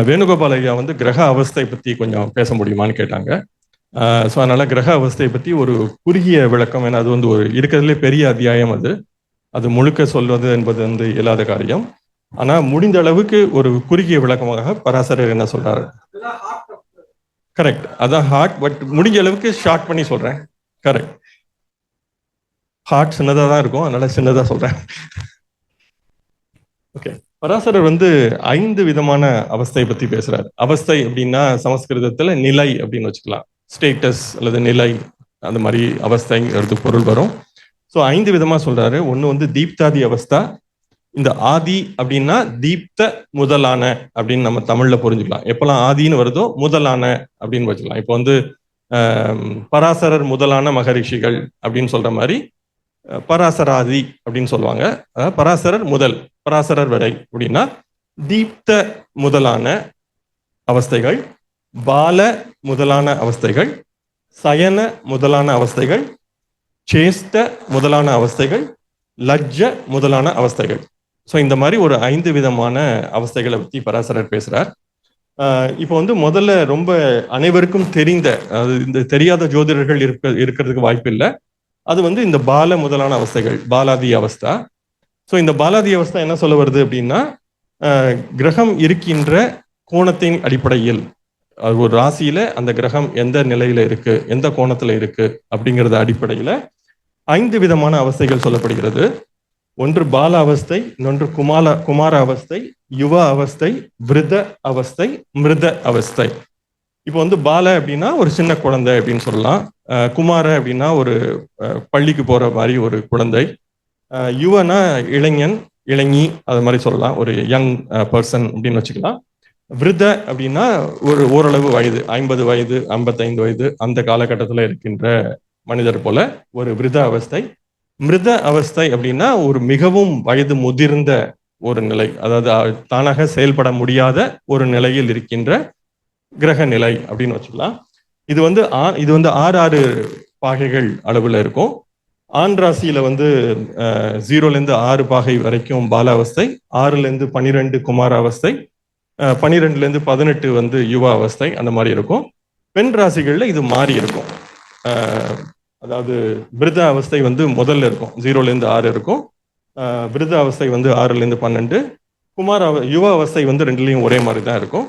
வேணுகோபால் ஐயா வந்து கிரக அவஸ்தை பற்றி கொஞ்சம் பேச முடியுமான்னு கேட்டாங்க. ஸோ அதனால கிரக அவஸ்தையை பற்றி ஒரு குறுகிய விளக்கம், ஏன்னா அது வந்து ஒரு இருக்கிறதுலே பெரிய அத்தியாயம், அது முழுக்க சொல்வது என்பது வந்து இயலாத காரியம். ஆனால் முடிந்த அளவுக்கு ஒரு குறுகிய விளக்கமாக பராசரர் என்ன சொல்றாரு? கரெக்ட், அதான் ஹார்ட். பட் முடிஞ்ச அளவுக்கு ஷார்ட் பண்ணி சொல்றேன். கரெக்ட், ஹார்ட் சின்னதாக தான் இருக்கும், அதனால சின்னதாக சொல்றேன். ஓகே. பராசரர் வந்து 5 விதமான அவஸ்தையை பத்தி பேசுறாரு. அவஸ்தை அப்படின்னா சமஸ்கிருதத்துல நிலை அப்படின்னு வச்சுக்கலாம், ஸ்டேட்டஸ் அல்லது நிலை, அந்த மாதிரி அவஸ்தைங்கிறது பொருள் வரும். ஸோ 5 விதமா சொல்றாரு. ஒன்று வந்து தீப்தாதி அவஸ்தா. இந்த ஆதி அப்படின்னா தீப்த முதலான அப்படின்னு நம்ம தமிழ்ல புரிஞ்சுக்கலாம். எப்பெல்லாம் ஆதின்னு வருதோ முதலான அப்படின்னு வச்சுக்கலாம். இப்போ வந்து பராசரர் முதலான மகரிஷிகள் அப்படின்னு சொல்ற மாதிரி பராசராதி அப்படின்னு சொல்லுவாங்க. பராசரர் முதல், பராசரர் வரை அப்படின்னா தீப்த முதலான அவஸ்தைகள், பால முதலான அவஸ்தைகள், சயன முதலான அவஸ்தைகள், சேஷ்ட முதலான அவஸ்தைகள், லஜ்ஜ முதலான அவஸ்தைகள். ஸோ இந்த மாதிரி ஒரு 5 விதமான அவஸ்தைகளை பற்றி பராசரர் பேசுறார். இப்போ வந்து முதல்ல ரொம்ப அனைவருக்கும் தெரிந்த, அது இந்த தெரியாத ஜோதிடர்கள் இருக்கிறதுக்கு வாய்ப்பு இல்லை. அது வந்து இந்த பால முதலான அவஸ்தைகள், பாலாதி அவஸ்தா. ஸோ இந்த பாலாதி அவஸ்தா என்ன சொல்ல வருது அப்படின்னா, கிரகம் இருக்கின்ற கோணத்தின் அடிப்படையில், அது ஒரு ராசியில அந்த கிரகம் எந்த நிலையில இருக்கு, எந்த கோணத்துல இருக்கு அப்படிங்கிறத அடிப்படையில 5 விதமான அவஸ்தைகள் சொல்லப்படுகிறது. ஒன்று பால அவஸ்தை, இன்னொன்று குமார அவஸ்தை, யுவ அவஸ்தை, விருத அவஸ்தை, மிருத அவஸ்தை. இப்போ வந்து பால அப்படின்னா ஒரு சின்ன குழந்தை அப்படின்னு சொல்லலாம். குமார அப்படின்னா ஒரு பள்ளிக்கு போற மாதிரி ஒரு குழந்தை. யுவனா இளைஞன், இளைஞி, அது மாதிரி சொல்லலாம், ஒரு யங் பர்சன் அப்படின்னு வச்சுக்கலாம். விருத அப்படின்னா ஒரு ஓரளவு வயது, 50 வயது, 55 வயது, அந்த காலகட்டத்தில் இருக்கின்ற மனிதர் போல ஒரு விருத அவஸ்தை. மிருத அவஸ்தை அப்படின்னா ஒரு மிகவும் வயது முதிர்ந்த ஒரு நிலை, அதாவது தானாக செயல்பட முடியாத ஒரு நிலையில் இருக்கின்ற கிரக நிலை அப்படின்னு வச்சுக்கலாம். இது வந்து 6 பாகைகள் அளவில் இருக்கும். ஆண் ராசியில வந்து 0லேருந்து 6 பாகை வரைக்கும் பால அவஸ்தை, 6லேருந்து 12 குமார அவஸ்தை, 12லேருந்து 18 வந்து யுவ அவஸ்தை, அந்த மாதிரி இருக்கும். பெண் ராசிகள்ல இது மாறி இருக்கும். அதாவது விருத அவஸ்தை வந்து முதல்ல இருக்கும், 0லேருந்து 6 இருக்கும். விருத அவஸ்தை வந்து 6லேருந்து 12, யுவ அவஸ்தை வந்து 2லையும் ஒரே மாதிரி தான் இருக்கும்.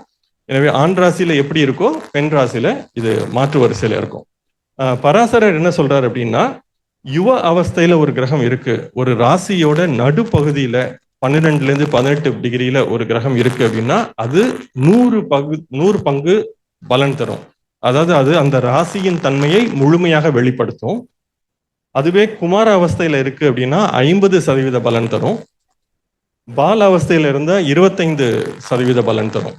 எனவே ஆண் ராசியில எப்படி இருக்கோ பெண் ராசியில இது மாற்று வரிசையில இருக்கும். பராசரர் என்ன சொல்றாரு அப்படின்னா, யுவ அவஸ்தையில ஒரு கிரகம் இருக்கு, ஒரு ராசியோட நடுப்பகுதியில 12லேருந்து 18 டிகிரியில ஒரு கிரகம் இருக்கு அப்படின்னா அது 100 பங்கு பலன் தரும். அதாவது அது அந்த ராசியின் தன்மையை முழுமையாக வெளிப்படுத்தும். அதுவே குமார அவஸ்தையில இருக்கு அப்படின்னா 50% பலன் தரும். பால அவஸ்தையில இருந்தா 25% பலன் தரும்.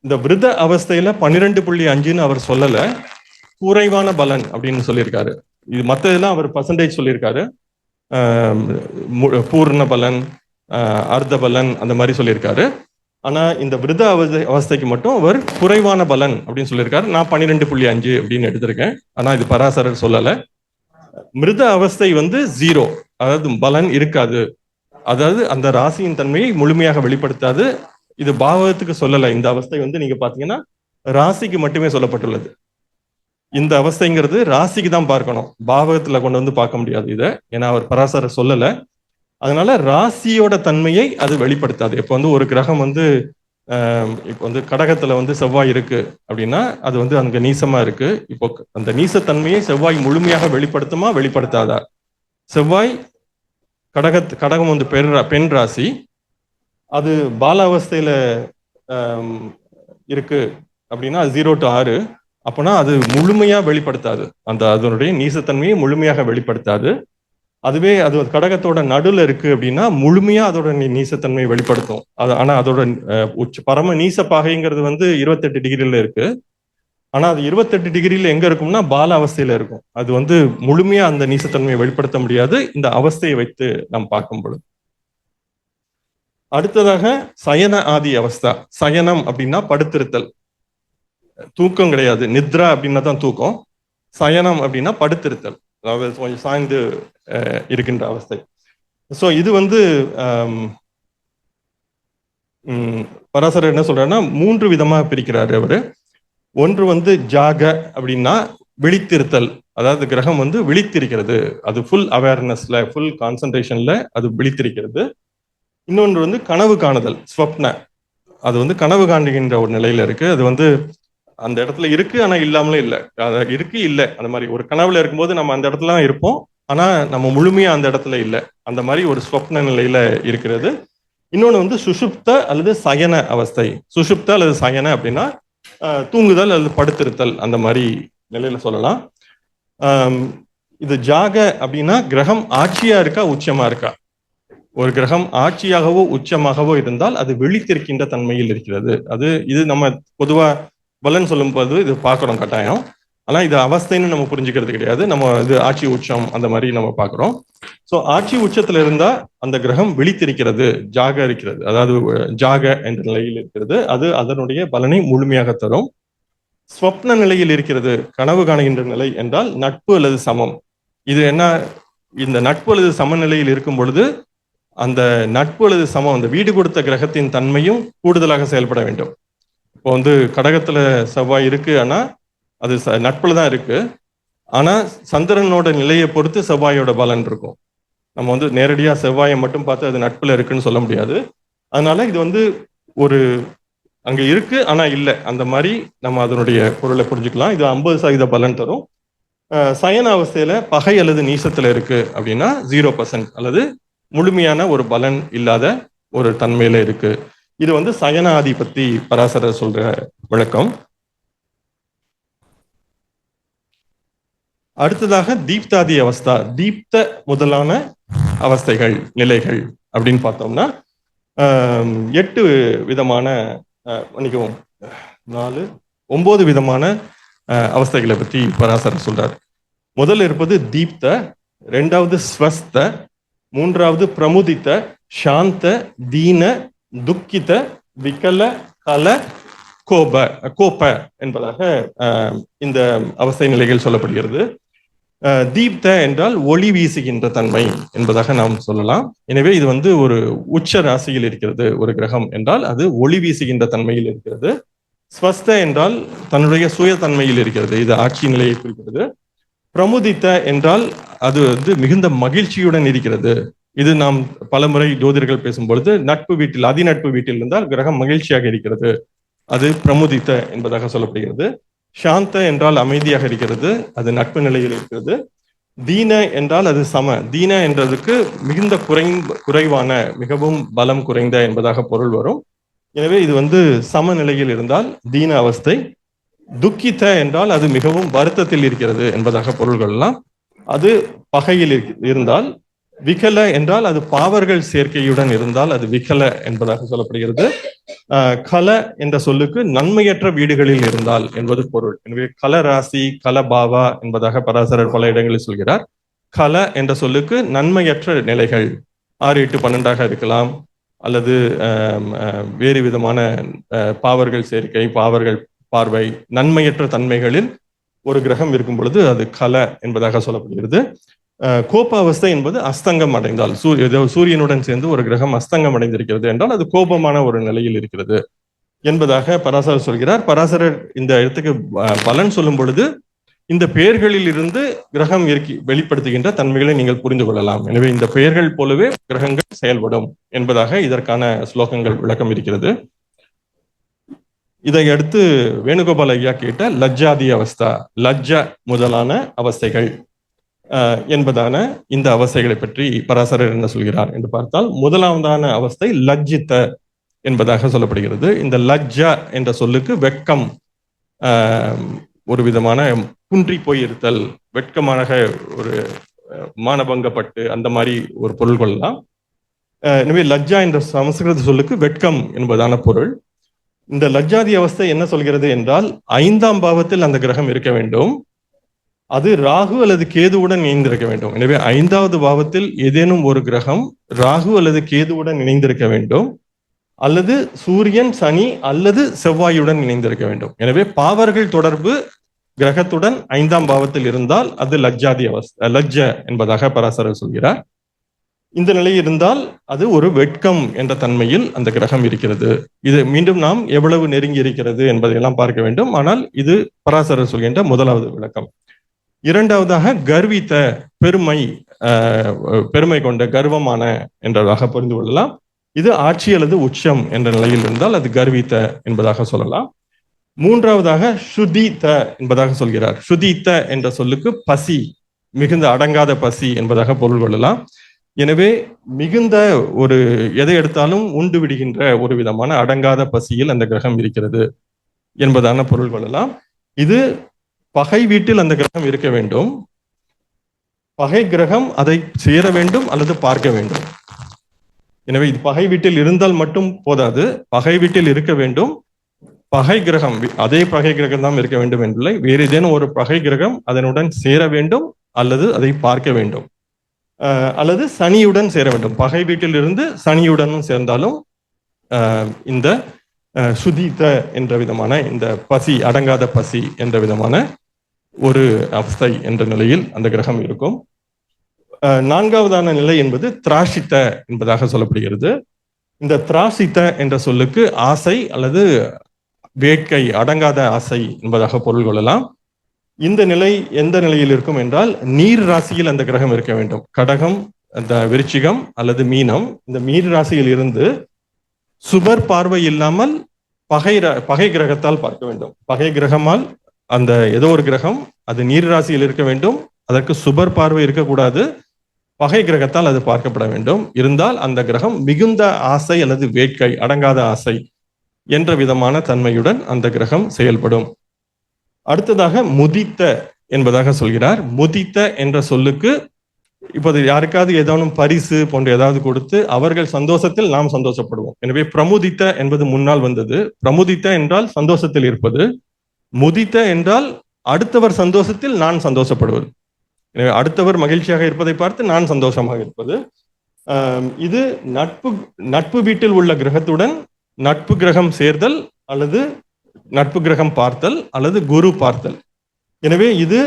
இந்த விருத அவஸ்தையில 12.5ன்னு அவர் சொல்லல, குறைவான பலன் அப்படின்னு சொல்லியிருக்காரு. இது மற்றதெல்லாம் அவர் பர்சன்டேஜ் சொல்லியிருக்காரு. பூர்ண பலன், அர்த்த பலன், அந்த மாதிரி சொல்லியிருக்காரு. ஆனா இந்த விருத அவஸ்தைக்கு மட்டும் அவர் குறைவான பலன் அப்படின்னு சொல்லியிருக்காரு. நான் 12.5 அப்படின்னு எடுத்திருக்கேன். ஆனா இது பராசரர் சொல்லல. மிருத அவஸ்தை வந்து 0, அதாவது பலன் இருக்காது, அதாவது அந்த ராசியின் தன்மையை முழுமையாக வெளிப்படுத்தாது. இது பாவகத்துக்கு சொல்லல. இந்த அவஸ்தை வந்து நீங்க பாத்தீங்கன்னா ராசிக்கு மட்டுமே சொல்லப்பட்டுள்ளது. இந்த அவஸ்தைங்கிறது ராசிக்கு தான் பார்க்கணும், பாவகத்துல கொண்டு வந்து பார்க்க முடியாது இதை, ஏன்னா அவர் பராசரர் சொல்லல. அதனால ராசியோட தன்மையை அது வெளிப்படுத்தாது. இப்போ வந்து ஒரு கிரகம் வந்து இப்போ வந்து கடகத்துல வந்து செவ்வாய் இருக்கு அப்படின்னா அது வந்து அங்க நீசமா இருக்கு. இப்போ அந்த நீசத்தன்மையை செவ்வாய் முழுமையாக வெளிப்படுத்துமா, வெளிப்படுத்தாதா? செவ்வாய் கடகம் வந்து பெண் ராசி, அது பால அவஸ்தையில இருக்கு அப்படின்னா அது 0 to 6, அப்போனா அது முழுமையா வெளிப்படுத்தாது, அதனுடைய நீசத்தன்மையை முழுமையாக வெளிப்படுத்தாது. அதுவே அது கடகத்தோட நடுவில் இருக்கு அப்படின்னா முழுமையா அதோட நீசத்தன்மையை வெளிப்படுத்தும். ஆனா அதோட பரம நீச பாகைங்கிறது வந்து 28 டிகிரில இருக்கு. ஆனா அது 28 டிகிரில எங்க இருக்கும்னா பால அவஸ்தையில இருக்கும். அது வந்து முழுமையா அந்த நீசத்தன்மையை வெளிப்படுத்த முடியாது இந்த அவஸ்தையை வைத்து நாம் பார்க்கும் பொழுது. அடுத்ததாக சயன ஆதி அவஸ்தா. சயனம் அப்படின்னா படுத்திருத்தல், தூக்கம் கிடையாது. நித்ரா அப்படின்னா தான் தூக்கம். சயனம் அப்படின்னா படுத்திருத்தல், அதாவது கொஞ்சம் சாய்ந்து இருக்கின்ற அவஸ்தை. ஸோ இது வந்து பராசரர் என்ன சொல்றாருன்னா 3 விதமா பிரிக்கிறாரு அவரு. ஒன்று வந்து ஜாக அப்படின்னா விழித்திருத்தல், அதாவது கிரகம் வந்து விழித்திருக்கிறது, அது ஃபுல் அவேர்னஸ்ல, ஃபுல் கான்சன்ட்ரேஷன்ல அது விழித்திருக்கிறது. இன்னொன்று வந்து கனவு காணுதல், ஸ்வப்ன, அது வந்து கனவு காணுகின்ற ஒரு நிலையில இருக்கு. அது வந்து அந்த இடத்துல இருக்கு ஆனா இல்லாமலே இல்லை, இருக்கு இல்லை, அந்த மாதிரி ஒரு கனவுல இருக்கும்போது நம்ம அந்த இடத்துல தான் இருப்போம், ஆனா நம்ம முழுமையா அந்த இடத்துல இல்லை, அந்த மாதிரி ஒரு ஸ்வப்ன நிலையில இருக்கிறது. இன்னொன்று வந்து சுஷுப்த அல்லது சயன அவஸ்தை. சுஷுப்த அல்லது சயன அப்படின்னா தூங்குதல் அல்லது படுத்திருத்தல், அந்த மாதிரி நிலையில சொல்லலாம். இது ஜாக அப்படின்னா கிரகம் ஆட்சியா இருக்கா உச்சமா இருக்கா. ஒரு கிரகம் ஆட்சியாகவோ உச்சமாகவோ இருந்தால் அது விழித்திருக்கின்ற தன்மையில் இருக்கிறது. இது நம்ம பொதுவா பலன் சொல்லும் போது இது பார்க்கணும் கட்டாயம். ஆனா இது அவஸ்தைன்னு நம்ம புரிஞ்சுக்கிறது கிடையாது. நம்ம இது ஆட்சி உச்சம் அந்த மாதிரி நம்ம பார்க்கிறோம். ஸோ ஆட்சி உச்சத்துல இருந்தா அந்த கிரகம் விழித்திருக்கிறது, ஜாக இருக்கிறது, அதாவது ஜாக என்ற நிலையில் இருக்கிறது. அது அதனுடைய பலனை முழுமையாக தரும். ஸ்வப்ன நிலையில் இருக்கிறது, கனவு காணுகின்ற நிலை என்றால் நட்பு அல்லது சமம். இது என்ன, இந்த நட்பு அல்லது சமநிலையில் இருக்கும் பொழுது அந்த நட்பு அல்லது சமம், அந்த வீடு கொடுத்த கிரகத்தின் தன்மையும் கூடுதலாக செயல்பட வேண்டும். இப்போ வந்து கடகத்துல செவ்வாய் இருக்கு, ஆனா அது நட்புல தான் இருக்கு. ஆனா சந்திரனோட நிலையை பொறுத்து செவ்வாயோட பலன் இருக்கும். நம்ம வந்து நேரடியா செவ்வாயை மட்டும் பார்த்து அது நட்புல இருக்குன்னு சொல்ல முடியாது. அதனால இது வந்து ஒரு அங்க இருக்கு ஆனா இல்லை, அந்த மாதிரி நம்ம அதனுடைய பொருளை புரிஞ்சுக்கலாம். இது 50% பலன் தரும். சயன அவஸ்தையில பகை அல்லது நீசத்துல இருக்கு அப்படின்னா 0% அல்லது முழுமையான ஒரு பலன் இல்லாத ஒரு தன்மையில இருக்கு. இது வந்து சயனாதி பத்தி பராசரர் சொல்ற விளக்கம். அடுத்ததாக தீப்தாதி அவஸ்தா, தீப்த முதலான அவஸ்தைகள் நிலைகள் அப்படின்னு பார்த்தோம்னா 8 விதமான மன்னிக்கவும் 9 விதமான அவஸ்தைகளை பற்றி பராசரர் சொல்றார். முதல்ல இருப்பது தீப்த, இரண்டாவது ஸ்வஸ்த, மூன்றாவது பிரமுதித்த, சாந்த, தீன, துக்கித, விகல, கல, கோப என்பதாக இந்த அவஸ்தை நிலைகள் சொல்லப்படுகிறது. தீப்த என்றால் ஒளி வீசுகின்ற தன்மை என்பதாக நாம் சொல்லலாம். எனவே இது வந்து ஒரு உச்ச ராசியில் இருக்கிறது ஒரு கிரகம் என்றால் அது ஒளி வீசுகின்ற தன்மையில் இருக்கிறது. ஸ்வஸ்த என்றால் தன்னுடைய சுய தன்மையில் இருக்கிறது, இது ஆட்சி நிலையை குறிக்கிறது. பிரமுதித்த என்றால் அது வந்து மிகுந்த மகிழ்ச்சியுடன் இருக்கிறது. இது நாம் பலமுறை ஜோதிடர்கள் பேசும்பொழுது நட்பு வீட்டில், அதிநட்பு வீட்டில் இருந்தால் கிரகம் மகிழ்ச்சியாக இருக்கிறது, அது பிரமுதித்த என்பதாக சொல்லப்படுகிறது. சாந்த என்றால் அமைதியாக இருக்கிறது, அது நட்பு நிலையில் இருக்கிறது. தீன என்றால் அது சம, தீன என்றதுக்கு மிகுந்த குறைவான, மிகவும் பலம் குறைந்த என்பதாக பொருள் வரும். எனவே இது வந்து சமநிலையில் இருந்தால் தீன அவஸ்தை. துக்கித்த என்றால் அது மிகவும் வருத்தத்தில் இருக்கிறது என்பதாக பொருள் கொள்ளலாம், அது பகையில் இருந்தால். விகல என்றால் அது பாவர்கள் சேர்க்கையுடன் இருந்தால் அது விகல என்பதாக சொல்லப்படுகிறது. கல என்ற சொல்லுக்கு நன்மையற்ற வீடுகளில் இருந்தால் என்பது பொருள். எனவே கல ராசி, கல பாவா என்பதாக பராசரர் பல இடங்களில் சொல்கிறார். கல என்ற சொல்லுக்கு நன்மையற்ற நிலைகள் 6, 8, 12 இருக்கலாம், அல்லது வேறு விதமான பாவர்கள் சேர்க்கை, பாவர்கள் பார்வை, நன்மையற்ற தன்மைகளில் ஒரு கிரகம் இருக்கும் பொழுது அது கல என்பதாக சொல்லப்படுகிறது. கோப அவஸ்தை என்பது அஸ்தங்கம் அடைந்தால், சூரியனுடன் சேர்ந்து ஒரு கிரகம் அஸ்தங்கம் அடைந்திருக்கிறது என்றால் அது கோபமான ஒரு நிலையில் இருக்கிறது என்பதாக பராசரர் சொல்கிறார். பராசரர் இந்த இடத்துக்கு பலன் சொல்லும் பொழுது இந்த பெயர்களில் இருந்து கிரகம் வெளிப்படுத்துகின்ற தன்மைகளை நீங்கள் புரிந்து கொள்ளலாம். எனவே இந்த பெயர்கள் போலவே கிரகங்கள் செயல்படும் என்பதாக இதற்கான ஸ்லோகங்கள் விளக்கம் இருக்கிறது. இதை அடுத்து வேணுகோபால் ஐயா கேட்ட லஜ்ஜாதி அவஸ்தா, லஜ்ஜ முதலான அவஸ்தைகள் என்பதான இந்த அவஸ்தைகளை பற்றி பராசரர் என்ன சொல்கிறார் என்று பார்த்தால், முதலாவதான அவஸ்தை லஜ்ஜித்த என்பதாக சொல்லப்படுகிறது. இந்த லஜ்ஜா என்ற சொல்லுக்கு வெட்கம், ஒரு விதமான குன்றி போயிருத்தல், வெட்கமாக ஒரு மானபங்கப்பட்டு அந்த மாதிரி ஒரு பொருள் கொள்ளலாம். எனவே லஜ்ஜா என்ற சமஸ்கிருத சொல்லுக்கு வெட்கம் என்பதான பொருள். இந்த லஜ்ஜாதி அவஸ்தை என்ன சொல்கிறது என்றால் 5ஆம் பாவத்தில் அந்த கிரகம் இருக்க வேண்டும், அது ராகு அல்லது கேதுவுடன் இணைந்திருக்க வேண்டும். எனவே 5வது பாவத்தில் ஏதேனும் ஒரு கிரகம் ராகு அல்லது கேதுவுடன் இணைந்திருக்க வேண்டும், அல்லது சூரியன், சனி அல்லது செவ்வாயுடன் இணைந்திருக்க வேண்டும். எனவே பாவர்கள் தொடர்பு கிரகத்துடன் 5ஆம் பாவத்தில் இருந்தால் அது லஜ்ஜாதி அவஸ்தை, லஜ்ஜ என்பதாக பராசரர் சொல்கிறார். இந்த நிலை இருந்தால் அது ஒரு வெட்கம் என்ற தன்மையில் அந்த கிரகம் இருக்கிறது. இது மீண்டும் நாம் எவ்வளவு நெருங்கி இருக்கிறது என்பதையெல்லாம் பார்க்க வேண்டும். ஆனால் இது பராசரர் சொல்கின்ற முதலாவது விளக்கம். இரண்டாவதாக கர்வித்த, பெருமை கொண்ட, கர்வமான என்றதாக புரிந்து கொள்ளலாம். இது ஆட்சி அல்லது உச்சம் என்ற நிலையில் இருந்தால் அது கர்வித்த என்பதாக சொல்லலாம். மூன்றாவதாக சுதீத்த என்பதாக சொல்கிறார். சுதீத்த என்ற சொல்லுக்கு பசி, மிகுந்த அடங்காத பசி என்பதாக பொருள் கொள்ளலாம். எனவே மிகுந்த ஒரு எதை எடுத்தாலும் உண்டு விடுகின்ற ஒரு விதமான அடங்காத பசியில் அந்த கிரகம் இருக்கிறது என்பதான பொருள் கொள்ளலாம். இது பகை வீட்டில் அந்த கிரகம் இருக்க வேண்டும், பகை கிரகம் அதை சேர வேண்டும் அல்லது பார்க்க வேண்டும். எனவே இது பகை வீட்டில் இருந்தால் மட்டும் போதாது, பகை வீட்டில் இருக்க வேண்டும், பகை கிரகம் அதே பகை கிரகம் தான் இருக்க வேண்டும் என்றில்லை, வேறு ஏதேனும் ஒரு பகை கிரகம் அதனுடன் சேர வேண்டும் அல்லது அதை பார்க்க வேண்டும். அல்லது சனியுடன் சேர வேண்டும். பகை வீட்டில் இருந்து சனியுடனும் சேர்ந்தாலும் இந்த சுதித்த என்ற விதமான இந்த பசி, அடங்காத பசி என்ற விதமான ஒரு அவஸ்தை என்ற நிலையில் அந்த கிரகம் இருக்கும். நான்காவதான நிலை என்பது திராஷித்த என்பதாக சொல்லப்படுகிறது. இந்த திராசித்த என்ற சொல்லுக்கு ஆசை அல்லது வேட்கை, அடங்காத ஆசை என்பதாக பொருள் கொள்ளலாம். இந்த நிலை எந்த நிலையில் இருக்கும் என்றால் நீர் ராசியில் அந்த கிரகம் இருக்க வேண்டும். கடகம், அந்த விருச்சிகம் அல்லது மீனம், இந்த நீர் ராசியில் இருந்து சுபர் பார்வை இல்லாமல் பகை கிரகத்தால் பார்க்க வேண்டும். பகை கிரகமால் அந்த ஏதோ ஒரு கிரகம் அது நீர் ராசியில் இருக்க வேண்டும், அதற்கு சுபர் பார்வை இருக்கக்கூடாது, பகை கிரகத்தால் அது பார்க்கப்பட வேண்டும். இருந்தால் அந்த கிரகம் மிகுந்த ஆசை அல்லது வேட்கை, அடங்காத ஆசை என்ற விதமான தன்மையுடன் அந்த கிரகம் செயல்படும். அடுத்ததாக முதித்த என்பதாக சொல்கிறார். முதித்த என்ற சொல்லுக்கு இப்போது யாருக்காவது ஏதாவது பரிசு போன்ற ஏதாவது கொடுத்து அவர்கள் சந்தோஷத்தில் நாம் சந்தோஷப்படுவோம். எனவே பிரமுதித்த என்பது முன்னால் வந்தது. பிரமுதித்த என்றால் சந்தோஷத்தில் இருப்பது, முதித்த என்றால் அடுத்தவர் சந்தோஷத்தில் நான் சந்தோஷப்படுவது. எனவே அடுத்தவர் மகிழ்ச்சியாக இருப்பதை பார்த்து நான் சந்தோஷமாக இருப்பது. இது நட்பு வீட்டில் உள்ள கிரகத்துடன் நட்பு கிரகம் சேர்தல் அல்லது நட்பு கிரகம் பார்த்தல் அல்லது குரு பார்த்தல். எனவே இது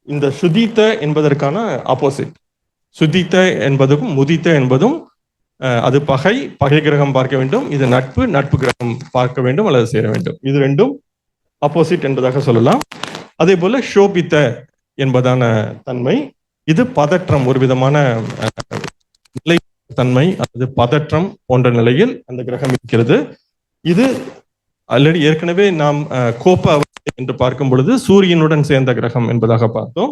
இந்த சுதித்த என்பதற்கான ஆப்போசிட். சுதித்த என்பதும் முதித்த என்பதும் அது பகை கிரகம் பார்க்க வேண்டும், இது நட்பு கிரகம் பார்க்க வேண்டும் அல்லது சேர வேண்டும். இது ரெண்டும் ஆப்போசிட் என்பதாக சொல்லலாம். அதே போல சோபித்த என்பதான தன்மை, இது பதற்றம், ஒரு விதமான நிலை தன்மை அல்லது பதற்றம் போன்ற நிலையில் அந்த கிரகம் இருக்கிறது. இது ஆல்ரெடி ஏற்கனவே நாம் கோப அவஸ்தை என்று பார்க்கும் பொழுது சூரியனுடன் சேர்ந்த கிரகம் என்பதாக பார்த்தோம்.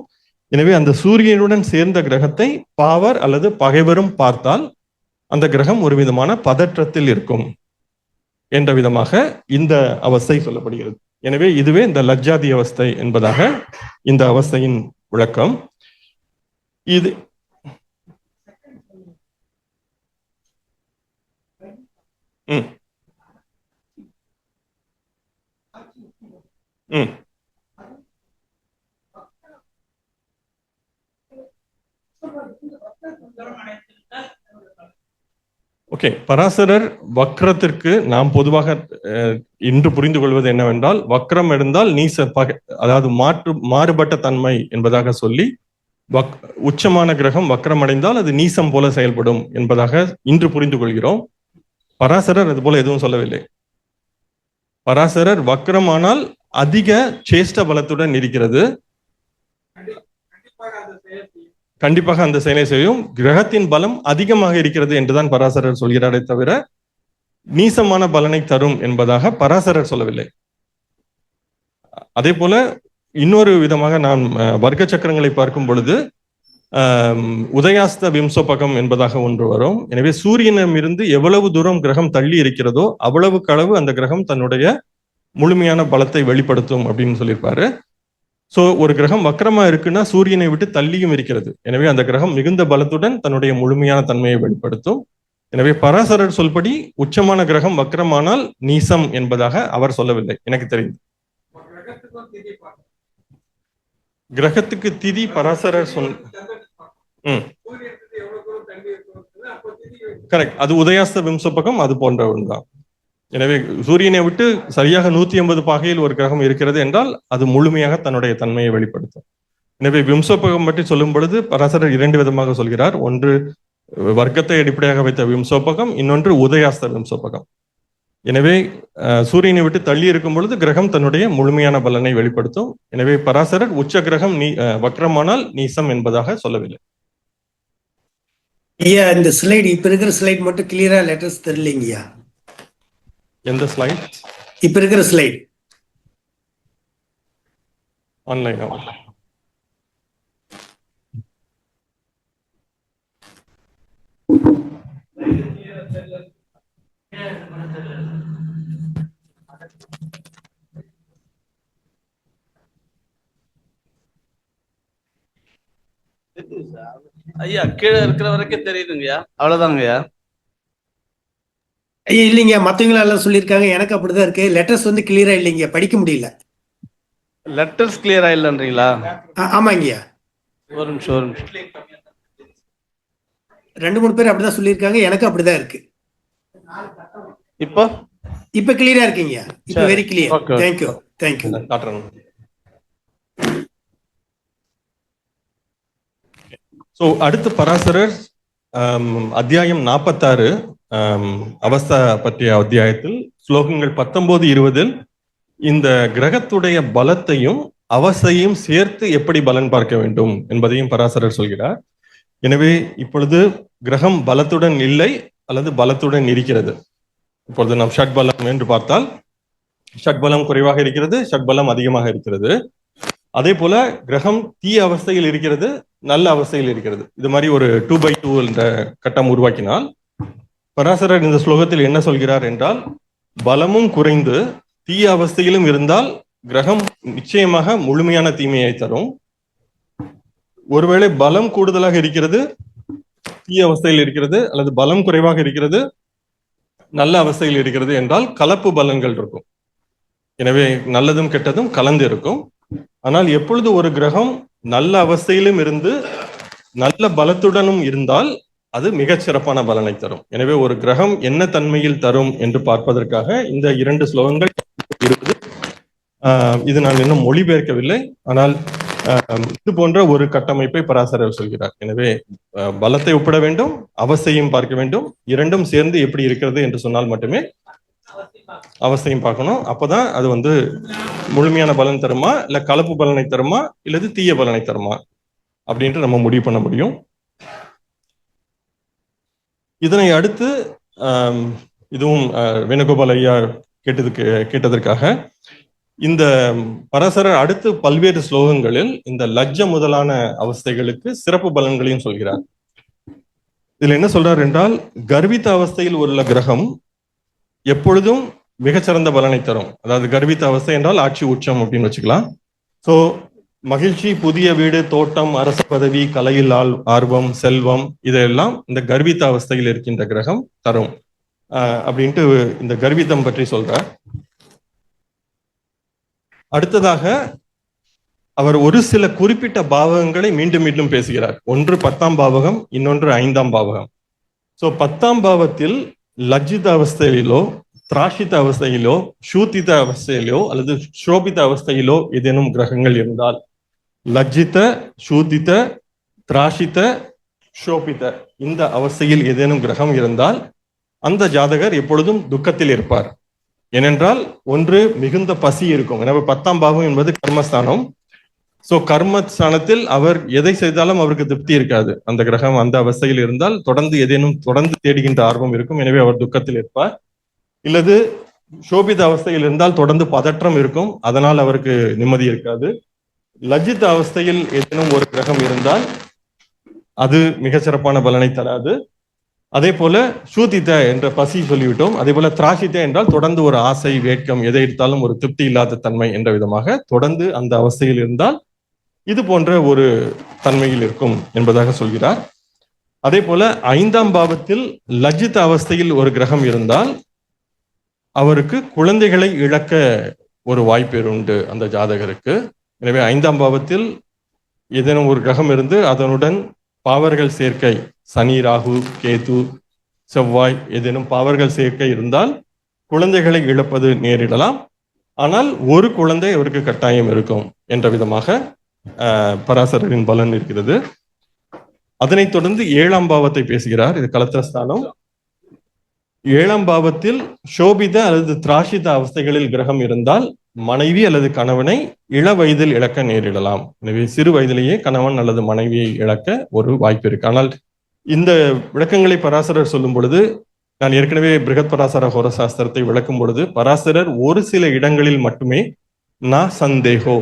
எனவே அந்த சூரியனுடன் சேர்ந்த கிரகத்தை பாவர் அல்லது பகைவரும் பார்த்தால் அந்த கிரகம் ஒரு விதமான பதற்றத்தில் இருக்கும் என்ற விதமாக இந்த அவஸ்தை சொல்லப்படுகிறது. எனவே இதுவே இந்த லஜ்ஜாதி அவஸ்தை என்பதாக இந்த அவஸ்தையின் விளக்கம். இது ஓகே, பராசரர் வக்ரத்திற்கு நாம் பொதுவாக இன்று புரிந்து கொள்வது என்னவென்றால், வக்ரம் இருந்தால் நீச அதாவது மாறுபட்ட தன்மை என்பதாக சொல்லி, உச்சமான கிரகம் வக்ரம் அடைந்தால் அது நீசம் போல செயல்படும் என்பதாக இன்று புரிந்து கொள்கிறோம். பராசரர் அது போல எதுவும் சொல்லவில்லை. பராசரர் வக்ரமானால் அதிக சேஷ்ட பலத்துடன் இருக்கிறது, கண்டிப்பாக அந்த செயலை செய்யும், கிரகத்தின் பலம் அதிகமாக இருக்கிறது என்றுதான் பராசரர் சொல்கிறாரே தவிர நீசமான பலனை தரும் என்பதாக பராசரர் சொல்லவில்லை. அதே போல இன்னொரு விதமாக நாம் வர்க்க சக்கரங்களை பார்க்கும் பொழுது உதயாஸ்த விம்சோபகம் என்பதாக ஒன்று வரும். எனவே சூரியனிடம் இருந்து எவ்வளவு தூரம் கிரகம் தள்ளி இருக்கிறதோ அவ்வளவுக்கு அளவு அந்த கிரகம் தன்னுடைய முழுமையான பலத்தை வெளிப்படுத்தும் அப்படின்னு சொல்லியிருப்பாரு. சோ ஒரு கிரகம் வக்ரமா இருக்குன்னா சூரியனை விட்டு தள்ளியும் இருக்கிறது. எனவே அந்த கிரகம் மிகுந்த பலத்துடன் தன்னுடைய முழுமையான தன்மையை வெளிப்படுத்தும். எனவே பராசரர் சொல்படி உச்சமான கிரகம் வக்ரமானால் நீசம் என்பதாக அவர் சொல்லவில்லை, எனக்கு தெரியும். கிரகத்துக்கு திதி பராசரர் கரெக்ட், அது உதயாஸ்த விம்சோபகம் அது போன்ற ஒன்றுதான். எனவே சூரியனை விட்டு சரியாக 180 பாகையில் ஒரு கிரகம் இருக்கிறது என்றால் அது முழுமையாக தன்னுடைய தன்மையை வெளிப்படுத்தும். எனவே விம்சோபகம் பற்றி சொல்லும் பொழுது பராசரர் 2 விதமாக சொல்கிறார். ஒன்று வர்க்கத்தை அடிப்படையாக வைத்த விம்சோபகம், இன்னொன்று உதயாஸ்த விம்சோபகம். எனவே சூரியனை விட்டு தள்ளி இருக்கும் பொழுது கிரகம் தன்னுடைய முழுமையான பலனை வெளிப்படுத்தும். எனவே பராசரர் உச்ச கிரகம் வக்ரமானால் நீசம் என்பதாக சொல்லவில்லை. ஐயா, இந்த ஸ்லைடு இப்ப இருக்கிற ஸ்லைட் மட்டும் கிளியரா லெட்டர்ஸ் தெரியலங்கய்யா. எந்த ஸ்லைட்? இப்ப இருக்கிற ஸ்லைட் ஆன்லைன். ஐயா கீழே இருக்கிற வரைக்கும் தெரியுதுங்கய்யா, அவ்வளவுதாங்கய்யா. ஐயா இல்லைங்க, மற்றவங்களும் எல்லாம் சொல்லியிருக்காங்க, எனக்கு அப்படிதான் இருக்கு. லெட்டர்ஸ் வந்து கிளியரா இல்லைங்க, படிக்க முடியல. லெட்டர்ஸ் கிளியரா இல்லைன்றீங்களா? ஆமாங்கய்யா, ஒரு நிமிஷம். 2-3 பேர் அப்படிதான் சொல்லியிருக்காங்க, எனக்கு அப்படிதான் இருக்கு. இப்போ இப்ப கிளியரா இருக்குங்கய்யா, இப்ப சரி. Very clear. Okay. Thank you thank you. காட்டுறேன். ஸோ அடுத்து பராசரர் அத்தியாயம் 46 அவஸ்தா பற்றிய அத்தியாயத்தில் ஸ்லோகங்கள் 19-20 இந்த கிரகத்துடைய பலத்தையும் அவஸ்தையும் சேர்த்து எப்படி பலன் பார்க்க வேண்டும் என்பதையும் பராசரர் சொல்கிறார். எனவே இப்பொழுது கிரகம் பலத்துடன் இல்லை அல்லது பலத்துடன் இருக்கிறது. இப்பொழுது நாம் ஷட்பலம் என்று பார்த்தால் ஷட்பலம் குறைவாக இருக்கிறது, ஷட்பலம் அதிகமாக இருக்கிறது. அதே போல கிரகம் தீய அவஸ்தையில் இருக்கிறது, நல்ல அவஸ்தையில் இருக்கிறது. இது மாதிரி ஒரு 2/2 என்ற கட்டம் உருவாக்கினால் பராசரர் இந்த ஸ்லோகத்தில் என்ன சொல்கிறார் என்றால், பலமும் குறைந்து தீய அவஸ்தையிலும் இருந்தால் கிரகம் நிச்சயமாக முழுமையான தீமையை தரும். ஒருவேளை பலம் கூடுதலாக இருக்கிறது, தீய அவஸ்தையில் இருக்கிறது, அல்லது பலம் குறைவாக இருக்கிறது, நல்ல அவஸ்தையில் இருக்கிறது என்றால் கலப்பு பலன்கள் இருக்கும். எனவே நல்லதும் கெட்டதும் கலந்து இருக்கும். ஆனால் எப்பொழுது ஒரு கிரகம் நல்ல அவஸ்தையிலும் இருந்து நல்ல பலத்துடனும் இருந்தால் அது மிகச் சிறப்பான பலனை தரும். எனவே ஒரு கிரகம் என்ன தன்மையில் தரும் என்று பார்ப்பதற்காக இந்த 2 ஸ்லோகங்கள் இருக்குது. இது நான் இன்னும் மொழிபெயர்க்கவில்லை, ஆனால் இது போன்ற ஒரு கட்டமைப்பை பராசரர் சொல்கிறார். எனவே பலத்தை ஒப்பிட வேண்டும், அவஸ்தையும் பார்க்க வேண்டும். இரண்டும் சேர்ந்து எப்படி இருக்கிறது என்று சொன்னால் மட்டுமே அவஸ்தையும் பார்க்கணும். அப்பதான் அது வந்து முழுமையான பலன் தருமா, இல்ல கலப்பு பலனை தருமா, இல்லது தீய பலனை தருமா அப்படின்ட்டு நம்ம முடிவு பண்ண முடியும். இதனை அடுத்து இதுவும் வேணுகோபால் ஐயா கேட்டதற்காக இந்த பராசரர் அடுத்து பல்வேறு ஸ்லோகங்களில் இந்த லஜ்ஜ முதலான அவஸ்தைகளுக்கு சிறப்பு பலன்களையும் சொல்கிறார். இதுல என்ன சொல்றார் என்றால், கர்வித்த அவஸ்தையில் உள்ள கிரகம் எப்பொழுதும் மிகச்சிறந்த பலனை தரும். அதாவது கர்வித்த அவஸ்தை என்றால் ஆட்சி உச்சம் அப்படின்னு வச்சுக்கலாம். சோ மகிழ்ச்சி, புதிய வீடு, தோட்டம், அரச பதவி, கலையில் ஆர்வம், செல்வம், இதெல்லாம் இந்த கர்வித்த அவஸ்தையில் இருக்கின்ற கிரகம் தரும் அப்படின்ட்டு இந்த கர்வித்தம் பற்றி சொல்றார். அடுத்ததாக அவர் ஒரு சில குறிப்பிட்ட பாவகங்களை மீண்டும் மீண்டும் பேசுகிறார். ஒன்று 10ஆம் பாவகம், இன்னொன்று 5ஆம் பாவகம். சோ 10ஆம் பாவத்தில் லஜ்ஜித அவஸ்தையிலோ, திராஷித அவஸ்தையிலோ, சூத்தித அவஸ்தையிலோ அல்லது சோபித அவஸ்தையிலோ ஏதேனும் கிரகங்கள் இருந்தால், லஜ்ஜித, சூத்தித, திராஷித, சோபித இந்த அவஸ்தையில் ஏதேனும் கிரகம் இருந்தால் அந்த ஜாதகர் எப்பொழுதும் துக்கத்தில் இருப்பார். ஏனென்றால் ஒன்று மிகுந்த பசி இருக்கும். எனவே 10ஆம் பாவம் என்பது கர்மஸ்தானம். சோ கர்மஸ்தானத்தில் அவர் எதை செய்தாலும் அவருக்கு திருப்தி இருக்காது. அந்த கிரகம் அந்த அவஸ்தையில் இருந்தால் தொடர்ந்து தேடுகின்ற ஆர்வம் இருக்கும். எனவே அவர் துக்கத்தில் இருப்பார். இல்லது சோபித அவஸ்தையில் இருந்தால் தொடர்ந்து பதற்றம் இருக்கும், அதனால் அவருக்கு நிம்மதி இருக்காது. லஜ்ஜித அவஸ்தையில் ஏதேனும் ஒரு கிரகம் இருந்தால் அது மிகச்சிறப்பான பலனை தராது. அதே போல சூதித்த என்ற பசி சொல்லிவிட்டோம். அதே போல திராஷித்த என்றால் தொடர்ந்து ஒரு ஆசை, வேட்கம், எதை எடுத்தாலும் ஒரு திருப்தி இல்லாத தன்மை என்ற விதமாக தொடர்ந்து அந்த அவஸ்தையில் இருந்தால் இது போன்ற ஒரு தன்மையில் இருக்கும் என்பதாக சொல்கிறார். அதே போல 5ஆம் பாவத்தில் லஜ்ஜித அவஸ்தையில் ஒரு கிரகம் இருந்தால் அவருக்கு குழந்தைகளை இழக்க ஒரு வாய்ப்பு உண்டு அந்த ஜாதகருக்கு. எனவே 5ஆம் பாவத்தில் ஏதேனும் ஒரு கிரகம் இருந்து அதனுடன் பாவர்கள் சேர்க்கை, சனி, ராகு, கேது, செவ்வாய் ஏதேனும் பாவர்கள் சேர்க்கை இருந்தால் குழந்தைகளை இழப்பது நேரிடலாம். ஆனால் ஒரு குழந்தை அவருக்கு கட்டாயம் இருக்கும் என்ற விதமாக பராசரரின் பலன் இருக்கிறது. அதனைத் தொடர்ந்து 7ஆம் பாவத்தை பேசுகிறார். இது கலத்திரஸ்தானம். 7ஆம் பாவத்தில் சோபித அல்லது திராஷித அவஸ்தைகளில் கிரகம் இருந்தால் மனைவி அல்லது கணவனை இள வயதில் இழக்க நேரிடலாம். எனவே சிறு வயதிலேயே கணவன் அல்லது மனைவியை இழக்க ஒரு வாய்ப்பு இருக்கு. ஆனால் இந்த விளக்கங்களை பராசரர் சொல்லும் பொழுது, நான் ஏற்கனவே பிருகத் பராசர ஹோரசாஸ்திரத்தை விளக்கும் பொழுது பராசரர் ஒரு சில இடங்களில் மட்டுமே ந சந்தேகோ,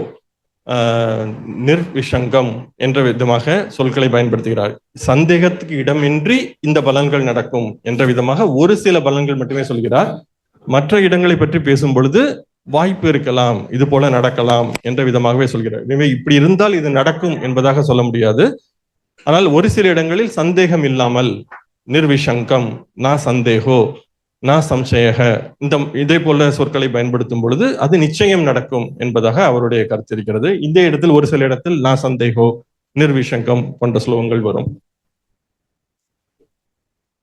நிர்விஷங்கம் என்ற விதமாக சொற்களை பயன்படுத்துகிறார். சந்தேகத்துக்கு இடமின்றி இந்த பலன்கள் நடக்கும் என்ற விதமாக ஒரு சில பலன்கள் மட்டுமே சொல்கிறார். மற்ற இடங்களை பற்றி பேசும் பொழுது வாய்ப்பு இருக்கலாம், இது போல நடக்கலாம் என்ற விதமாகவே சொல்கிறார். எனவே இப்படி இருந்தால் இது நடக்கும் என்பதாக சொல்ல முடியாது. ஆனால் ஒரு சில இடங்களில் சந்தேகம் இல்லாமல் நிர்விஷங்கம், ந சந்தேகோ, நா சம்சயக இதே போல சொற்களை பயன்படுத்தும் பொழுது அது நிச்சயம் நடக்கும் என்பதாக அவருடைய கருத்து இருக்கிறது. இந்த இடத்தில் ஒரு சில இடத்தில் நா சந்தேகோ, நிர்விஷங்கம் போன்ற ஸ்லோகங்கள் வரும்.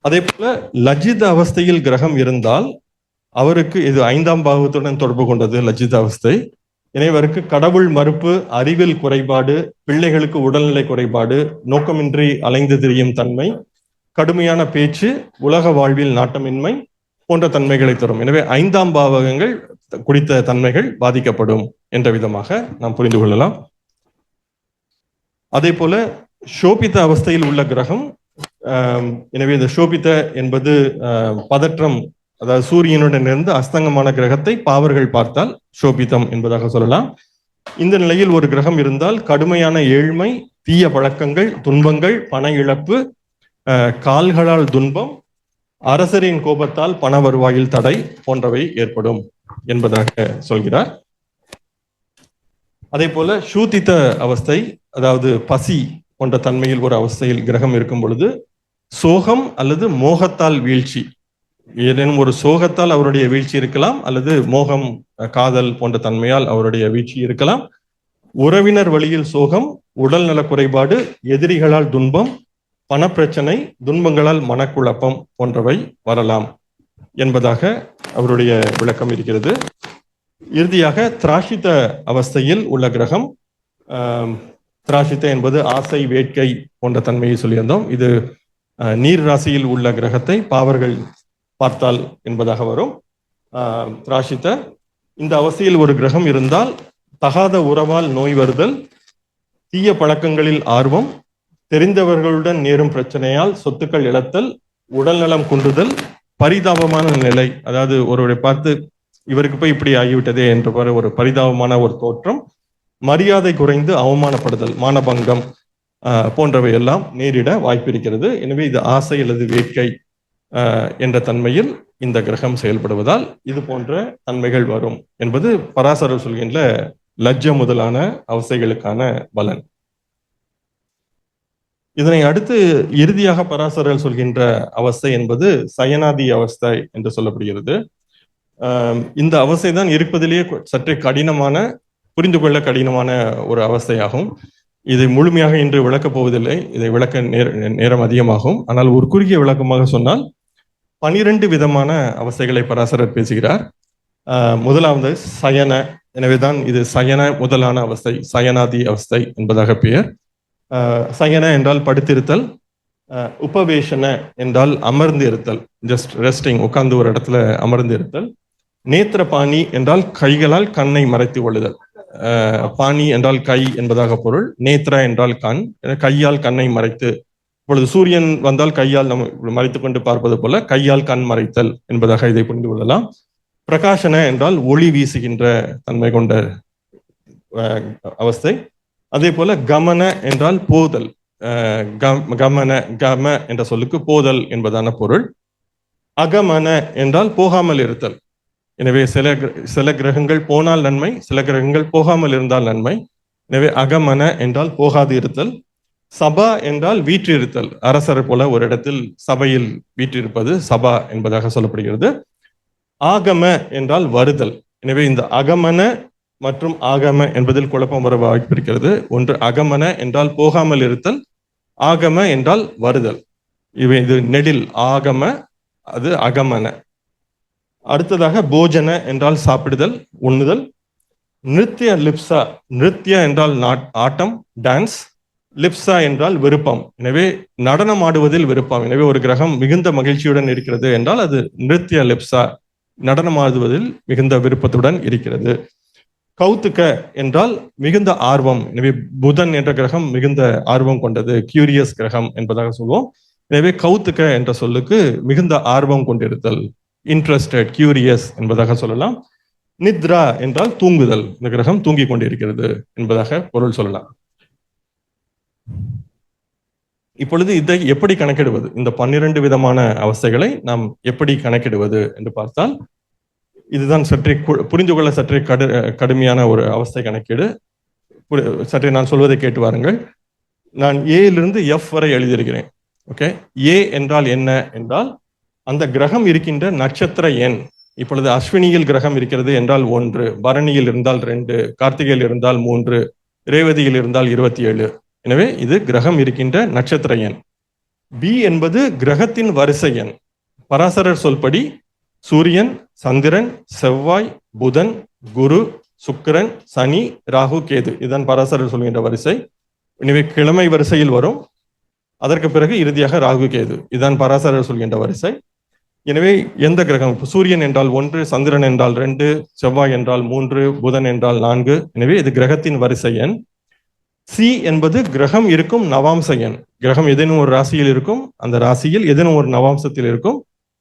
அதே போல லஜ்ஜித அவஸ்தையில் கிரகம் இருந்தால் அவருக்கு இது 5ஆம் பாவத்துடன் தொடர்பு கொண்டது லஜ்ஜித அவஸ்தை. எனவே அவருக்கு கடவுள் மறுப்பு, அறிவில் குறைபாடு, பிள்ளைகளுக்கு உடல்நிலை குறைபாடு, நோக்கமின்றி அலைந்து திரியும் தன்மை, கடுமையான பேச்சு, உலக வாழ்வில் நாட்டமின்மை போன்ற தன்மைகளை தரும். எனவே 5ஆம் பாவகங்கள் குறித்த தன்மைகள் பாதிக்கப்படும் என்ற விதமாக நாம் புரிந்து கொள்ளலாம். அதே போல சோபித்த அவஸ்தையில் உள்ள கிரகம், எனவே இந்த சோபித்த என்பது பதற்றம், அதாவது சூரியனுடன் இருந்து அஸ்தங்கமான கிரகத்தை பாவர்கள் பார்த்தால் சோபித்தம் என்பதாக சொல்லலாம். இந்த நிலையில் ஒரு கிரகம் இருந்தால் கடுமையான ஏழ்மை, தீய பழக்கங்கள், துன்பங்கள், பண இழப்பு, கால்களால் துன்பம், அரசரின் கோபத்தால் பண வருவாயில் தடை போன்றவை ஏற்படும் என்பதாக சொல்கிறார். அதே போல சூத்தித்த அவஸ்தை, அதாவது பசி போன்ற தன்மையில் ஒரு அவஸ்தையில் கிரகம் இருக்கும் பொழுது சோகம் அல்லது மோகத்தால் வீழ்ச்சி, ஏதேனும் ஒரு சோகத்தால் அவருடைய வீழ்ச்சி இருக்கலாம், அல்லது மோகம், காதல் போன்ற தன்மையால் அவருடைய வீழ்ச்சி இருக்கலாம். உறவினர் வழியில் சோகம், உடல் நல குறைபாடு, எதிரிகளால் துன்பம், பணப்பிரச்சனை, துன்பங்களால் மனக்குழப்பம் போன்றவை வரலாம் என்பதாக அவருடைய விளக்கம் இருக்கிறது. இறுதியாக திராஷித்த அவஸ்தையில் உள்ள கிரகம், திராஷித்த என்பது ஆசை, வேட்கை போன்ற தன்மையை சொல்லியிருந்தோம். இது நீர் ராசியில் உள்ள கிரகத்தை பாவர்கள் பார்த்தால் என்பதாக வரும். திராஷித்த இந்த அவஸ்தையில் ஒரு கிரகம் இருந்தால் தகாத உறவால் நோய் வருதல், தீய பழக்கங்களில் ஆர்வம், தெரிந்தவர்களுடன் நேரும் பிரச்சனையால் சொத்துக்கள் இழத்தல், உடல்நலம் குன்றுதல், பரிதாபமான நிலை, அதாவது ஒருவரை பார்த்து இவருக்கு போய் இப்படி ஆகிவிட்டதே என்ற ஒரு பரிதாபமான ஒரு தோற்றம், மரியாதை குறைந்து அவமானப்படுதல், மானபங்கம் போன்றவை எல்லாம் நேரிட வாய்ப்பு இருக்கிறது. எனவே இது ஆசை அல்லது வேட்கை என்ற தன்மையில் இந்த கிரகம் செயல்படுவதால் இது போன்ற தன்மைகள் வரும் என்பது பராசரர் சொல்கின்ற லஜ்ஜ முதலான அவஸ்தைகளுக்கான பலன். இதனை அடுத்து இறுதியாக பராசரர் சொல்கின்ற அவஸ்தை என்பது சயனாதி அவஸ்தை என்று சொல்லப்படுகிறது. இந்த அவஸ்தை தான் இருப்பதிலேயே சற்றே கடினமான, புரிந்து கொள்ள கடினமான ஒரு அவஸ்தையாகும். இதை முழுமையாக இன்று விளக்கப் போவதில்லை, இதை விளக்க நேரம் அதிகமாகும். ஆனால் ஒரு குறுகிய விளக்கமாக சொன்னால் 12 விதமான அவஸ்தைகளை பராசரர் பேசுகிறார். முதலாவது சயன, எனவேதான் இது சயன முதலான அவஸ்தை, சயனாதி அவஸ்தை என்பதாக பெயர். சயன என்றால் படுத்திருத்தல், உபவேஷன என்றால் அமர்ந்து இருத்தல், ஜஸ்ட் ரெஸ்டிங், உட்கார்ந்து ஒரு இடத்துல அமர்ந்து இருத்தல். நேத்திரபாணி என்றால் கைகளால் கண்ணை மறைத்து கொள்ளுதல், பாணி என்றால் கை என்பதாக பொருள், நேத்ரா என்றால் கண், கையால் கண்ணை மறைத்து, இப்பொழுது சூரியன் வந்தால் கையால் நம்ம மறைத்துக் கொண்டு பார்ப்பது போல கையால் கண் மறைத்தல் என்பதாக இதை புரிந்து கொள்ளலாம். பிரகாசன என்றால் ஒளி வீசுகின்ற தன்மை கொண்ட அவஸ்தை. அதே போல கமன என்றால் போதல், கமன, கம என்ற சொல்லுக்கு போதல் என்பதான பொருள். அகமன என்றால் போகாமல் இருத்தல். எனவே சில கிரகங்கள் போனால் நன்மை, சில கிரகங்கள் போகாமல் இருந்தால் நன்மை. எனவே அகமன என்றால் போகாது இருத்தல். சபா என்றால் வீற்றிருத்தல், அரசர் போல ஒரு இடத்தில் சபையில் வீற்றிருப்பது சபா என்பதாக சொல்லப்படுகிறது. ஆகம என்றால் வருதல். எனவே இந்த அகமன மற்றும் ஆகம என்பதில் குழப்பம் வர வாய்ப்பு இருக்கிறது. ஒன்று அகமன என்றால் போகாமல் இருத்தல், ஆகம என்றால் வருதல். இது நெடில் ஆகம, அது அகமன. அடுத்ததாக போஜன என்றால் சாப்பிடுதல், உண்ணுதல். நிருத்ய லிப்சா, நிருத்ய என்றால் ஆட்டம், டான்ஸ். லிப்சா என்றால் விருப்பம், எனவே நடனம் ஆடுவதில் விருப்பம். எனவே ஒரு கிரகம் மிகுந்த மகிழ்ச்சியுடன் இருக்கிறது என்றால் அது நிருத்ய லிப்சா, நடனம் ஆடுவதில் மிகுந்த விருப்பத்துடன் இருக்கிறது. கௌத்துக்க என்றால் மிகுந்த ஆர்வம். எனவே புதன் என்ற கிரகம் மிகுந்த ஆர்வம் கொண்டது, கியூரியஸ் கிரகம் என்பதாக சொல்லுவோம். எனவே கௌத்துக்க என்ற சொல்லுக்கு மிகுந்த ஆர்வம் கொண்டிருத்தல், இன்ட்ரெஸ்டட், கியூரியஸ் என்பதாக சொல்லலாம். நித்ரா என்றால் தூங்குதல், இந்த கிரகம் தூங்கிக் கொண்டிருக்கிறது என்பதாக பொருள் சொல்லலாம். இப்பொழுது இதை எப்படி கணக்கிடுவது, இந்த 12 விதமான அவஸ்தைகளை நாம் எப்படி கணக்கிடுவது என்று பார்த்தால், இதுதான் சற்றே புரிந்து கொள்ள சற்றே கடுமையான ஒரு அவஸ்தை கணக்கீடு. சற்றே நான் சொல்வதை கேட்டு வாருங்கள். நான் ஏலிருந்து எஃப் வரை எழுதியிருக்கிறேன். ஓகே, ஏ என்றால் என்ன என்றால் அந்த கிரகம் இருக்கின்ற நட்சத்திர எண். இப்பொழுது அஸ்வினியில் கிரகம் இருக்கிறது என்றால் 1, பரணியில் இருந்தால் 2, கார்த்திகையில் இருந்தால் 3, ரேவதியில் இருந்தால் 27. எனவே இது கிரகம் இருக்கின்ற நட்சத்திர எண். பி என்பது கிரகத்தின் வரிசை எண். பராசரர் சொல்படி சூரியன், சந்திரன், செவ்வாய், புதன், குரு, சுக்கிரன், சனி, ராகு, கேது, இதுதான் பராசரர் சொல்கின்ற வரிசை. எனவே கிழமை வரிசையில் வரும். அதற்கு பிறகு இறுதியாக ராகு, கேது, இதுதான் பராசரர் சொல்கின்ற வரிசை. எனவே எந்த கிரகம், சூரியன் என்றால் 1, சந்திரன் என்றால் 2, செவ்வாய் என்றால் 3, புதன் என்றால் 4. எனவே இது கிரகத்தின் வரிசை எண். சி என்பது கிரகம் இருக்கும் நவாம்ச எண். கிரகம் ஏதேனும் ஒரு ராசியில் இருக்கும், அந்த ராசியில் ஏதேனும் ஒரு நவாம்சத்தில் இருக்கும்.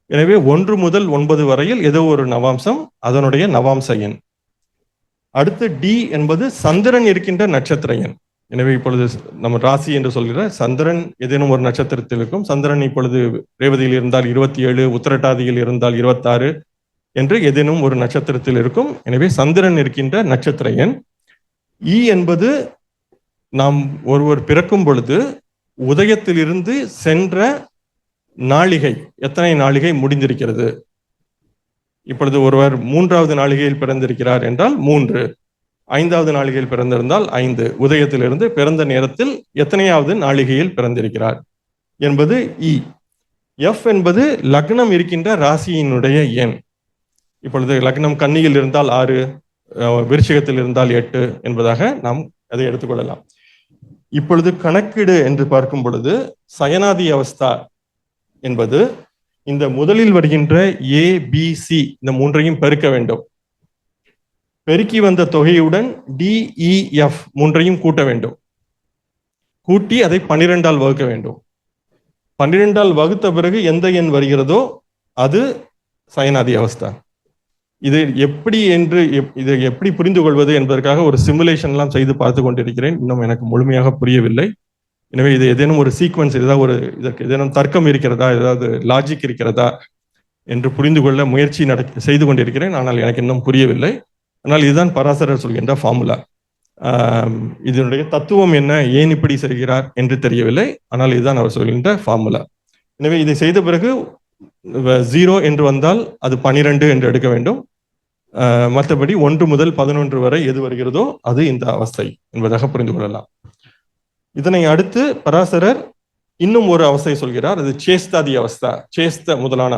எனவே 1 முதல் 9 வரையில் ஏதோ ஒரு நவாம்சம், அதனுடைய நவாம்ச எண். அடுத்து டி என்பது சந்திரன் இருக்கின்ற நட்சத்திர எண். எனவே இப்பொழுது நம்ம ராசி என்று சொல்கிற சந்திரன் ஏதேனும் ஒரு நட்சத்திரத்தில் இருக்கும். சந்திரன் இப்பொழுது ரேவதியில் இருந்தால் 27, உத்திரட்டாதியில் இருந்தால் 26 என்று ஏதேனும் ஒரு நட்சத்திரத்தில் இருக்கும். எனவே சந்திரன் இருக்கின்ற நட்சத்திர எண். இ என்பது நாம் ஒருவர் பிறக்கும் பொழுது உதயத்திலிருந்து சென்ற நாளிகை, எத்தனை நாளிகை முடிந்திருக்கிறது. இப்பொழுது ஒருவர் 3வது நாளிகையில் பிறந்திருக்கிறார் என்றால் 3, 5வது நாளிகையில் பிறந்திருந்தால் 5, உதயத்திலிருந்து பிறந்த நேரத்தில் எத்தனையாவது நாளிகையில் பிறந்திருக்கிறார் என்பது இ. எஃப் என்பது லக்னம் இருக்கின்ற ராசியினுடைய எண். இப்பொழுது லக்னம் கன்னியில் இருந்தால் 6, விருச்சிகத்தில் இருந்தால் 8 என்பதாக நாம் அதை எடுத்துக்கொள்ளலாம். இப்பொழுது கணக்கீடு என்று பார்க்கும் பொழுது சயனாதி அவஸ்தா என்பது இந்த முதலில் வருகின்ற ஏ, பி, சி இந்த 3ஐயும் பெருக்க வேண்டும். பெருக்கி வந்த தொகையுடன் டி, இ, எஃப் 3ஐயும் கூட்ட வேண்டும். கூட்டி அதை 12ஆல் வகுக்க வேண்டும். 12ஆல் வகுத்த பிறகு எந்த எண் வருகிறதோ அது சயனாதி அவஸ்தா. இது எப்படி புரிந்து கொள்வது என்பதற்காக ஒரு சிமுலேஷன்லாம் செய்து பார்த்து கொண்டிருக்கிறேன். இன்னும் எனக்கு முழுமையாக புரியவில்லை. எனவே இது ஏதேனும் ஒரு சீக்வன்ஸ், ஏதாவது இதற்கு ஏதேனும் தர்க்கம் இருக்கிறதா, ஏதாவது லாஜிக் இருக்கிறதா என்று புரிந்து கொள்ள முயற்சி செய்து கொண்டிருக்கிறேன். ஆனால் எனக்கு இன்னும் புரியவில்லை. ஆனால் இதுதான் பராசரர் சொல்கின்ற ஃபார்முலா. இதனுடைய தத்துவம் என்ன, ஏன் இப்படி செய்கிறார் என்று தெரியவில்லை. ஆனால் இதுதான் அவர் சொல்கின்ற ஃபார்முலா. எனவே இதை செய்த பிறகு 0 என்று வந்தால் அது 12 என்று எடுக்க வேண்டும். மற்றபடி 1 முதல் 11 வரை எது வருகிறதோ அது இந்த அவஸ்தை என்பதாக புரிந்து கொள்ளலாம். இதனை அடுத்து பராசரர் இன்னும் ஒரு அவஸ்தை சொல்கிறார். அது சேஸ்தாதி அவஸ்தா, சேஸ்த முதலான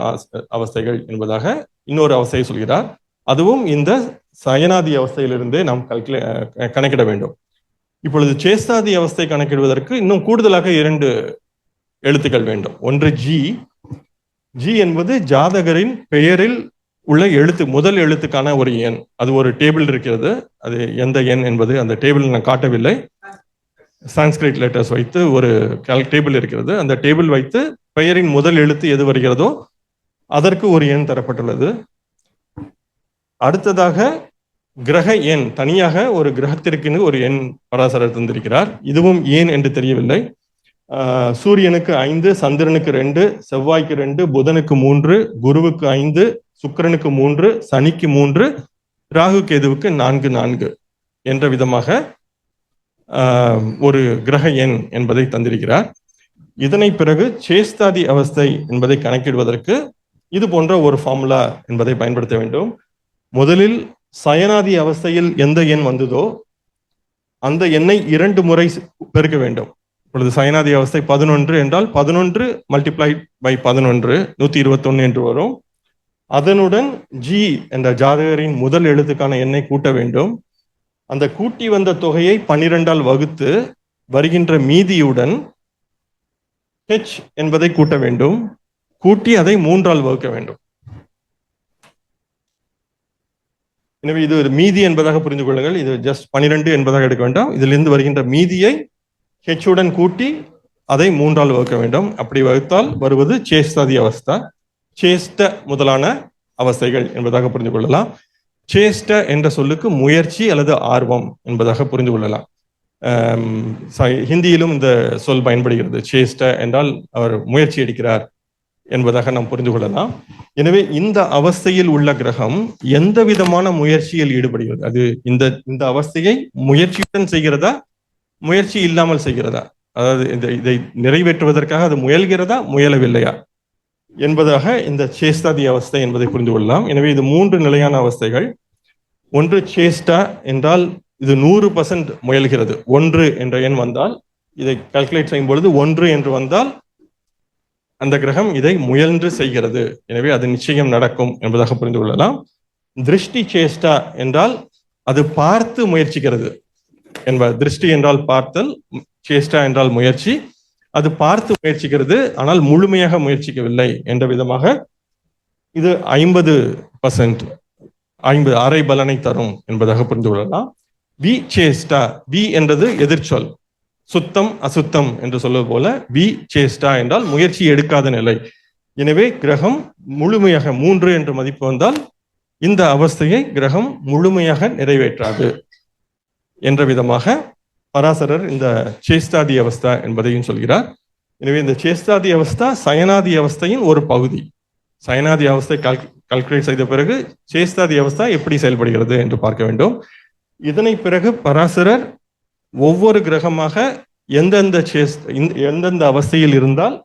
அவஸ்தைகள் என்பதாக இன்னொரு அவஸ்தையை சொல்கிறார். அதுவும் இந்த சயனாதி அவஸ்தையிலிருந்தே நாம் கணக்கிட வேண்டும். இப்பொழுது சேஸ்தாதி அவஸ்தை கணக்கிடுவதற்கு இன்னும் கூடுதலாக 2 எழுத்துக்கள் வேண்டும். ஒன்று ஜி. ஜி என்பது ஜாதகரின் பெயரில் உள்ள எழுத்து, முதல் எழுத்துக்கான ஒரு எண். அது ஒரு டேபிள் இருக்கிறது. அது எந்த எண் என்பது அந்த டேபிள் நான் காட்டவில்லை. சான்ஸ்கிரிட் லெட்டர்ஸ் வைத்து ஒரு டேபிள் இருக்கிறது. அந்த டேபிள் வைத்து பெயரின் முதல் எழுத்து எது வருகிறதோ அதற்கு ஒரு எண் தரப்பட்டுள்ளது. அடுத்ததாக கிரக எண், தனியாக ஒரு கிரகத்திற்கு ஒரு எண் பராசரர் தந்திருக்கிறார். இதுவும் ஏன் என்று தெரியவில்லை. சூரியனுக்கு 5, சந்திரனுக்கு 2, செவ்வாய்க்கு 2, புதனுக்கு 3, குருவுக்கு 5, சுக்கிரனுக்கு 3, சனிக்கு 3, ராகு கேதுவுக்கு 4 என்ற விதமாக ஒரு கிரக எண் என்பதை தந்திருக்கிறார். இதனை பிறகு சேஸ்தாதி அவஸ்தை என்பதை கணக்கிடுவதற்கு இது போன்ற ஒரு ஃபார்முலா என்பதை பயன்படுத்த வேண்டும். முதலில் சயனாதி அவஸ்தையில் எந்த எண் வந்ததோ அந்த எண்ணை 2 முறை பெருக்க வேண்டும். இப்பொழுது சயனாதி அவஸ்தை 11 என்றால் 11 மல்டிப்ளைட் பை 11 121 என்று வரும். அதனுடன் ஜி என்ற ஜாதகரின் முதல் எழுத்துக்கான எண்ணை கூட்ட வேண்டும். அந்த கூட்டி வந்த தொகையை 12ஆல் வகுத்து வருகின்ற மீதியுடன் ஹெச் என்பதை கூட்ட வேண்டும். கூட்டி அதை 3ஆல் வகுக்க வேண்டும். எனவே இது ஒரு மீதி என்பதாக புரிந்து கொள்ளுங்கள். இது ஜஸ்ட் 12 என்பதாக எடுக்க வேண்டாம். இதிலிருந்து வருகின்ற மீதியை ஹெச்சுடன் கூட்டி அதை 3ஆல் வகுக்க வேண்டும். அப்படி வகுத்தால் வருவது சேஸ்தாதி அவஸ்தா, சேஷ்ட முதலான அவஸ்தைகள் என்பதாக புரிந்து கொள்ளலாம். சேஷ்ட என்ற சொல்லுக்கு முயற்சி அல்லது ஆர்வம் என்பதாக புரிந்து கொள்ளலாம். ஹிந்தியிலும் இந்த சொல் பயன்படுகிறது. சேஷ்ட என்றால் அவர் முயற்சி எடுக்கிறார் என்பதாக நாம் புரிந்து கொள்ளலாம். எனவே இந்த அவஸ்தையில் உள்ள கிரகம் எந்த விதமான முயற்சியில் ஈடுபடுகிறது, அது இந்த அவஸ்தையை முயற்சியுடன் செய்கிறதா, முயற்சி இல்லாமல் செய்கிறதா, அதாவது இதை நிறைவேற்றுவதற்காக அது முயல்கிறதா, முயலவில்லையா என்பதாக இந்த சேஷ்டாதி அவஸ்தை என்பதை புரிந்து கொள்ளலாம். எனவே இது 3 நிலையான அவஸ்தைகள். ஒன்று சேஷ்டா என்றால் இது 100% முயல்கிறது. 1 என்ற எண் வந்தால் இதை கால்குலேட் செய்யும் பொழுது 1 என்று வந்தால் அந்த கிரகம் இதை முயன்று செய்கிறது. எனவே அது நிச்சயம் நடக்கும் என்பதாக புரிந்து கொள்ளலாம். திருஷ்டி சேஷ்டா என்றால் அது பார்த்து முயற்சிக்கிறது என்பது. திருஷ்டி என்றால் பார்த்தல், சேஷ்டா என்றால் முயற்சி. அது பார்த்து முயற்சிக்கிறது, ஆனால் முழுமையாக முயற்சிக்கவில்லை என்ற விதமாக இது 50% அரை பலனை தரும் என்பதாக புரிந்து கொள்ளலாம். வி சேஷ்டா, வி என்றது எதிர்ச்சொல், சுத்தம் அசுத்தம் என்று சொல்வது போல வி சேஷ்டா என்றால் முயற்சி எடுக்காத நிலை. எனவே கிரகம் முழுமையாக 3 என்ற மதிப்பு வந்தால் இந்த அவஸ்தையை கிரகம் முழுமையாக நிறைவேற்றாது என்ற விதமாக பராசரர் இந்த சேஷ்டாதி அவஸ்தா என்பதையும் சொல்கிறார். எனவே இந்த சேஷ்டாதி அவஸ்தா சயனாதி அவஸ்தையின் ஒரு பகுதி. சயனாதி அவஸ்தை கால்குலேட் செய்த பிறகு சேஷ்டாதி அவஸ்தா எப்படி செயல்படுகிறது என்று பார்க்க வேண்டும். இதனை பிறகு பராசரர் ஒவ்வொரு கிரகமாக எந்தெந்த அவஸ்தையில் இருந்தால்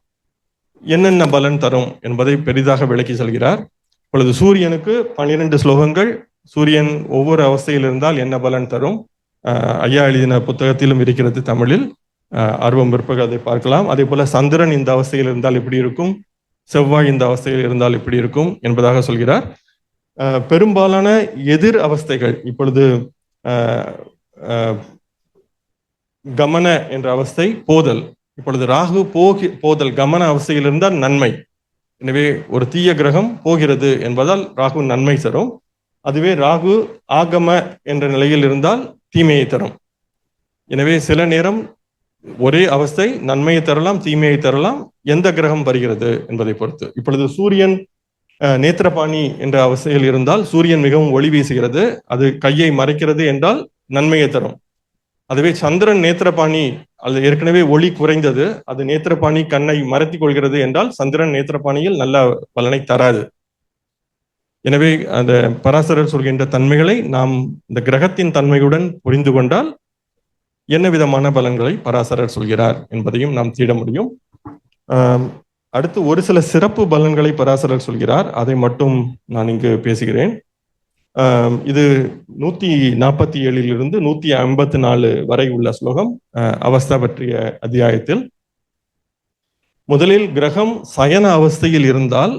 என்னென்ன பலன் தரும் என்பதை பெரிதாக விளக்கி சொல்கிறார். இப்பொழுது சூரியனுக்கு 12 ஸ்லோகங்கள், சூரியன் ஒவ்வொரு அவஸ்தையில் இருந்தால் என்ன பலன் தரும், ஐயா எழுதின புத்தகத்திலும் இருக்கிறது தமிழில். ஆர்வம் பிற்பக அதை பார்க்கலாம். அதே போல சந்திரன் இந்த அவஸ்தையில் இருந்தால் எப்படி இருக்கும், செவ்வாய் இந்த அவஸ்தையில் இருந்தால் எப்படி இருக்கும் என்பதாக சொல்கிறார். பெரும்பாலான எதிர் அவஸ்தைகள், இப்பொழுது கமன என்ற அவஸ்தை போதல், இப்பொழுது ராகு போதல் கமன அவஸ்தையில் இருந்தால் நன்மை. எனவே ஒரு தீய கிரகம் போகிறது என்பதால் ராகு நன்மை தரும். அதுவே ராகு ஆகம என்ற நிலையில் இருந்தால் தீமையை தரும். எனவே சில நேரம் ஒரே அவஸ்தை நன்மையை தரலாம், தீமையை தரலாம், எந்த கிரகம் வருகிறது என்பதை பொறுத்து. இப்பொழுது சூரியன் நேத்திரபாணி என்ற அவஸ்தையில் இருந்தால் சூரியன் மிகவும் ஒளி வீசுகிறது, அது கையை மறைக்கிறது என்றால் நன்மையை தரும். அதுவே சந்திரன் நேத்திரபாணி, அது ஏற்கனவே ஒளி குறைந்தது, அது நேத்திரபாணி கண்ணை மறைத்து கொள்கிறது என்றால் சந்திரன் நேத்திரபாணியில் நல்ல பலனை தராது. எனவே அந்த பராசரர் சொல்கின்ற தன்மைகளை நாம் இந்த கிரகத்தின் தன்மையுடன் புரிந்து கொண்டால் என்ன விதமான பலன்களை பராசரர் சொல்கிறார் என்பதையும் நாம் தேட முடியும். அடுத்து ஒரு சில சிறப்பு பலன்களை பராசரர் சொல்கிறார், அதை மட்டும் நான் இங்கு பேசுகிறேன். இது 147 154 வரை உள்ள ஸ்லோகம் அவஸ்தா பற்றிய அத்தியாயத்தில். முதலில் கிரகம் சயன அவஸ்தையில் இருந்தால்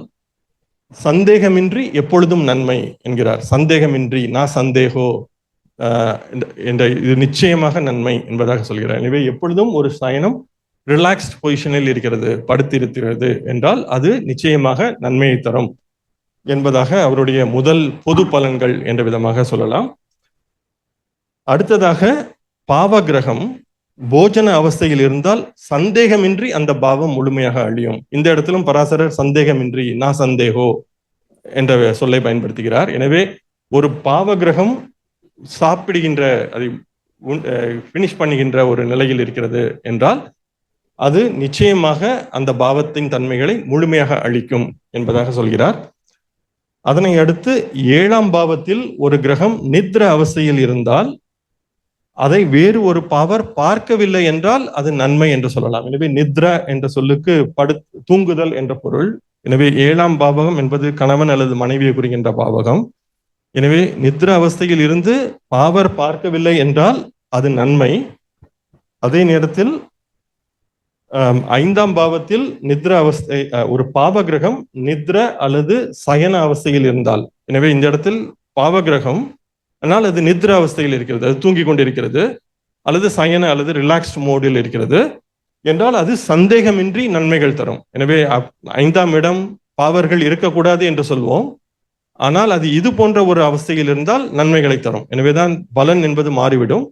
சந்தேகமின்றி எப்பொழுதும் நன்மை என்கிறார். சந்தேகமின்றி, நான் சந்தேகோ என்ற இது நிச்சயமாக நன்மை என்பதாக சொல்கிறார். எனவே எப்பொழுதும் ஒரு சயனம் ரிலாக்ஸ்ட் பொசிஷனில் இருக்கிறது, படுத்திருக்கிறது என்றால் அது நிச்சயமாக நன்மையை தரும் என்பதாக அவருடைய முதல் பொது பலன்கள் என்ற விதமாக சொல்லலாம். அடுத்ததாக பாவ கிரகம் போஜன அவஸ்தையில் இருந்தால் சந்தேகமின்றி அந்த பாவம் முழுமையாக அழியும். இந்த இடத்திலும் பராசரர் சந்தேகமின்றி, நான் சந்தேகோ என்ற சொல்லை பயன்படுத்துகிறார். எனவே ஒரு பாவ கிரகம் சாப்பிடுகின்ற, அதை பினிஷ் பண்ணுகின்ற ஒரு நிலையில் இருக்கிறது என்றால் அது நிச்சயமாக அந்த பாவத்தின் தன்மைகளை முழுமையாக அழிக்கும் என்பதாக சொல்கிறார். அதனை அடுத்து 7ஆம் பாவத்தில் ஒரு கிரகம் நித்ர அவஸ்தையில் இருந்தால் அதை வேறு ஒரு பவர் பார்க்கவில்லை என்றால் அது நன்மை என்று சொல்லலாம். எனவே நித்ரா என்ற சொல்லுக்கு தூங்குதல் என்ற பொருள். எனவே 7ஆம் பாவகம் என்பது கணவன் அல்லது மனைவியை குறிக்கின்ற பாவகம். எனவே நித்ர அவஸ்தையில் இருந்து பாவர் பார்க்கவில்லை என்றால் அது நன்மை. அதே நேரத்தில் 5ஆம் பாவத்தில் நித்ர அவஸ்தை, ஒரு பாவ கிரகம் நித்ர அல்லது சயன அவஸ்தையில் இருந்தால், எனவே இந்த இடத்தில் பாவ கிரகம் ஆனால் அது நித்ர அவஸ்தையில் இருக்கிறது, அது தூங்கி கொண்டிருக்கிறது, அல்லது சயன அல்லது ரிலாக்ஸ்ட் மோடில் இருக்கிறது என்றால் அது சந்தேகமின்றி நன்மைகள் தரும். எனவே 5ஆம் இடம் பாவர்கள் இருக்கக்கூடாது என்று சொல்வோம், ஆனால் அது இது போன்ற ஒரு அவஸ்தையில் இருந்தால் நன்மைகளை தரும். எனவேதான் பலன் என்பது மாறிவிடும்.